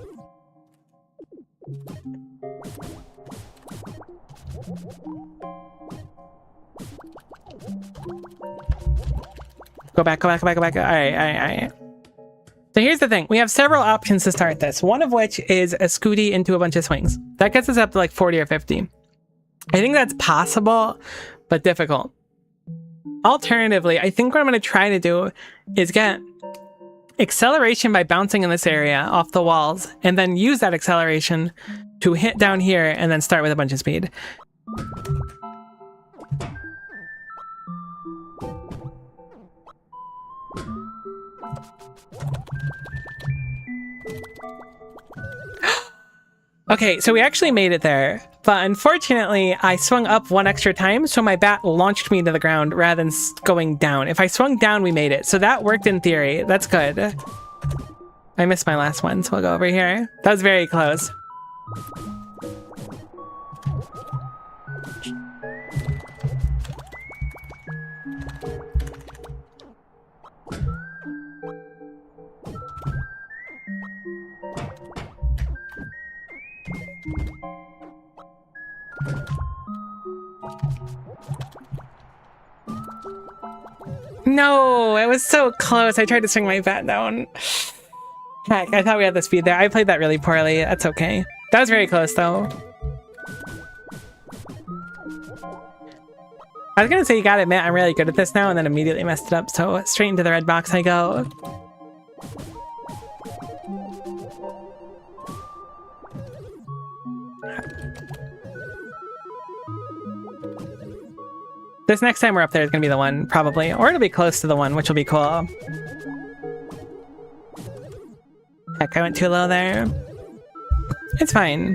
Go back, go back, go back, go back. All right, all right, all right. So here's the thing. We have several options to start this. One of which is a scooty into a bunch of swings. That gets us up to like 40 or 50. I think that's possible, but difficult. Alternatively, I think what I'm going to try to do is get acceleration by bouncing in this area off the walls, and then use that acceleration to hit down here and then start with a bunch of speed. Okay, so we actually made it there, but unfortunately I swung up one extra time, so my bat launched me to the ground rather than going down. If I swung down, we made it. So that worked in theory. That's good. I missed my last one, so we'll go over here. That was very close. No, it was so close. I tried to swing my bat down. Heck, I thought we had the speed there. I played that really poorly. That's okay. That was very close, though. I was gonna say, you gotta admit, I'm really good at this now, and then immediately messed it up. So straight into the red box I go. This next time we're up there is going to be the one, probably. Or it'll be close to the one, which will be cool. Heck, I went too low there. It's fine.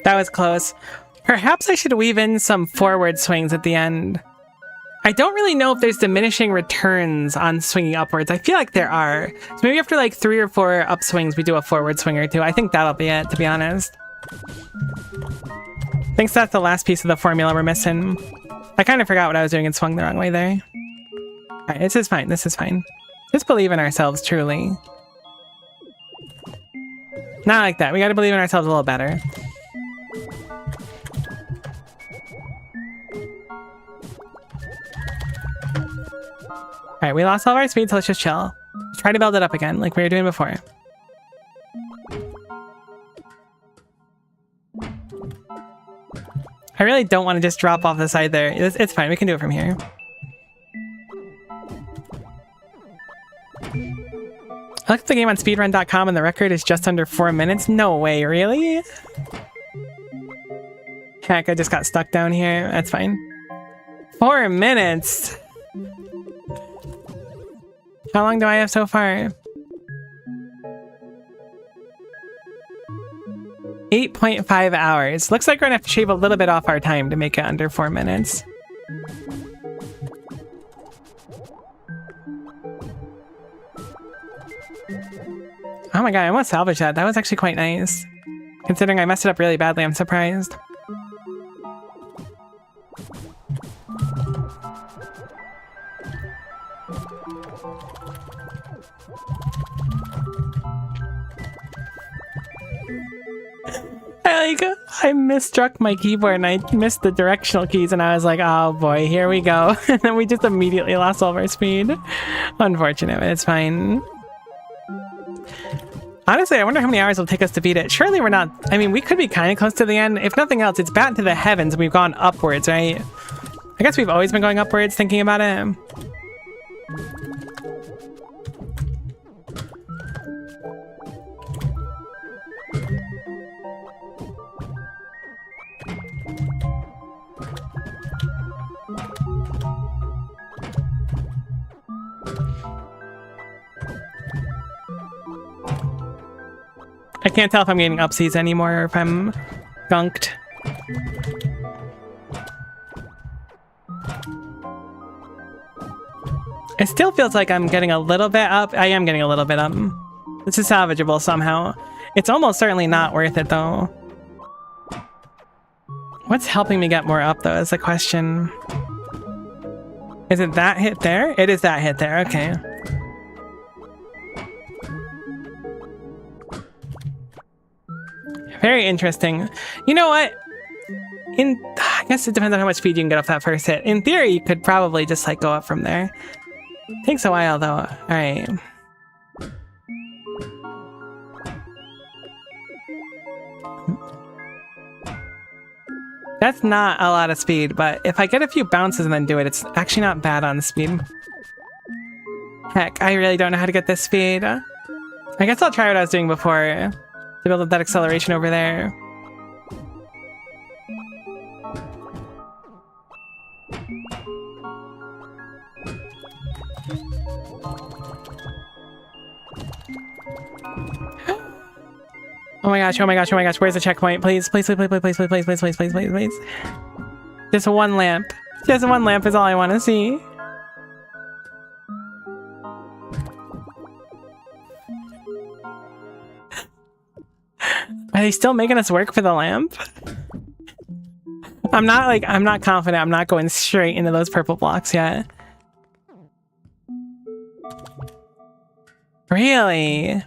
That was close. Perhaps I should weave in some forward swings at the end. I don't really know if there's diminishing returns on swinging upwards. I feel like there are. So maybe after like 3 or 4 upswings, we do a forward swing or 2. I think that'll be it, to be honest. I think that's the last piece of the formula we're missing. I kind of forgot what I was doing and swung the wrong way there. Alright, this is fine. This is fine. Just believe in ourselves, truly. Not like that. We gotta believe in ourselves a little better. Alright, we lost all of our speed, so let's just chill. Try to build it up again, like we were doing before. I really don't want to just drop off the side there. It's fine, we can do it from here. I looked at the game on speedrun.com and the record is just under 4 minutes. No way, really? Heck, I just got stuck down here. That's fine. 4 minutes? How long do I have so far? 8.5 hours. Looks like we're gonna have to shave a little bit off our time to make it under 4 minutes. Oh my god, I almost salvaged that. That was actually quite nice. Considering I messed it up really badly, I'm surprised. I misstruck my keyboard and I missed the directional keys and I was like, oh boy, here we go. And then we just immediately lost all of our speed. Unfortunate, but it's fine. Honestly, I wonder how many hours it'll take us to beat it. Surely we're not... I mean, we could be kind of close to the end. If nothing else, it's battin to the heavens and we've gone upwards, right? I guess we've always been going upwards thinking about it. I can't tell if I'm getting upsies anymore or if I'm gunked. It still feels like I'm getting a little bit up. I am getting a little bit up. This is salvageable somehow. It's almost certainly not worth it though. What's helping me get more up though is the question. Is it that hit there? It is that hit there, okay. Very interesting. You know what? I guess it depends on how much speed you can get off that first hit. In theory, you could probably just like go up from there. Takes a while though. Alright. That's not a lot of speed, but if I get a few bounces and then do it, it's actually not bad on the speed. Heck, I really don't know how to get this speed. I guess I'll try what I was doing before to build up that acceleration over there. Oh my gosh, oh my gosh, oh my gosh, where's the checkpoint? Please, please, please, please, please, please, please, please, please, please, please, please, please. Just one lamp. Just one lamp is all I want to see. Are they still making us work for the lamp? I'm not confident I'm not going straight into those purple blocks yet. Really?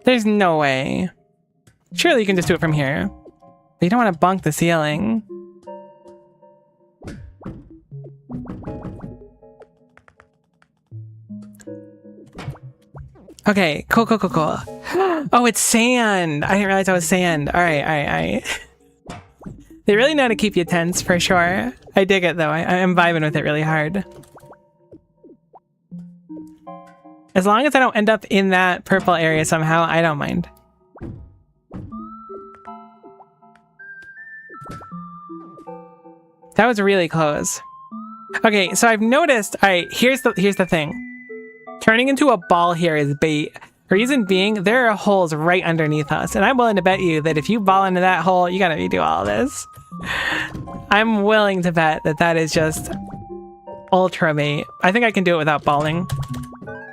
There's no way. Surely you can just do it from here. But you don't want to bunk the ceiling. Okay, cool, cool, cool, cool. Oh, it's sand! I didn't realize that was sand. Alright, alright. They really know how to keep you tense, for sure. I dig it, though. I'm vibing with it really hard. As long as I don't end up in that purple area somehow, I don't mind. That was really close. Okay, so I've noticed... Alright, here's the thing. Turning into a ball here is bait. Reason being, there are holes right underneath us, and I'm willing to bet you that if you ball into that hole, you gotta redo all this. I'm willing to bet that that is just ultra bait. I think I can do it without balling.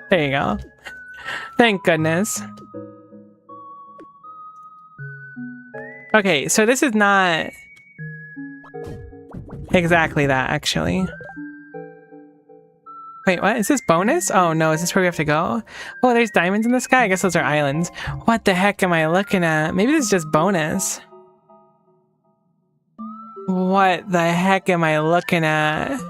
There you go. Thank goodness. Okay, so this is not exactly that, actually. Wait, what? Is this bonus? Oh no, is this where we have to go? Oh, there's diamonds in the sky? I guess those are islands. What the heck am I looking at? Maybe this is just bonus. What the heck am I looking at?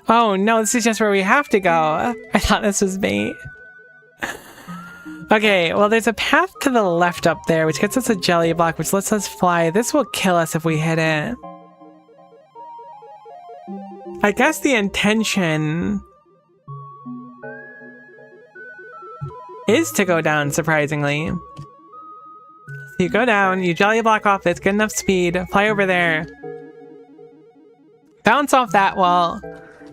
Oh no, this is just where we have to go. I thought this was bait. Okay, well there's a path to the left up there, which gets us a jelly block, which lets us fly. This will kill us if we hit it. I guess the intention is to go down, surprisingly. So you go down, you jelly block off this, get enough speed, fly over there. Bounce off that wall.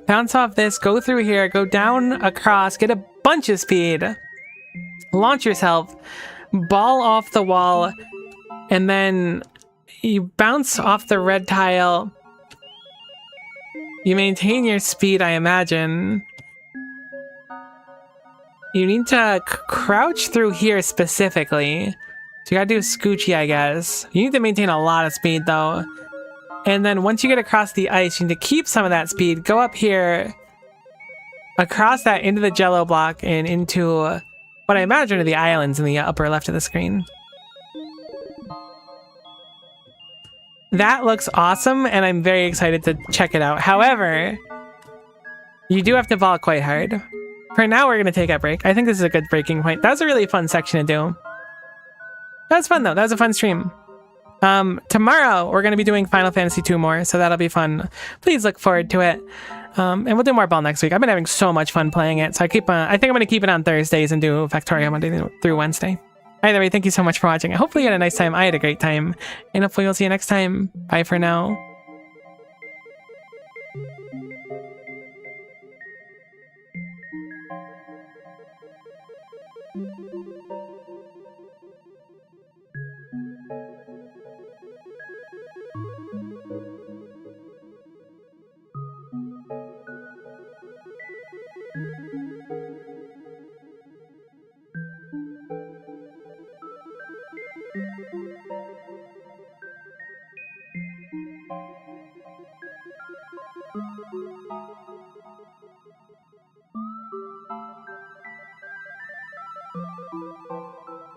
Bounce off this, go through here, go down across, get a bunch of speed. Launch yourself, ball off the wall, and then you bounce off the red tile. You maintain your speed, I imagine. You need to crouch through here specifically. So you gotta do Scoochie, I guess. You need to maintain a lot of speed, though. And then once you get across the ice, you need to keep some of that speed. Go up here. across that into the Jello block and into what I imagine are the islands in the upper left of the screen. That looks awesome, and I'm very excited to check it out. However, you do have to ball quite hard. For now, we're going to take a break. I think this is a good breaking point. That was a really fun section to do. That was fun, though. That was a fun stream. Tomorrow, we're going to be doing Final Fantasy 2 more, so that'll be fun. Please look forward to it. And we'll do more ball next week. I've been having so much fun playing it, so I think I'm going to keep it on Thursdays and do Factorio Monday through Wednesday. Either way, thank you so much for watching. Hopefully you had a nice time. I had a great time. And hopefully we'll see you next time. Bye for now.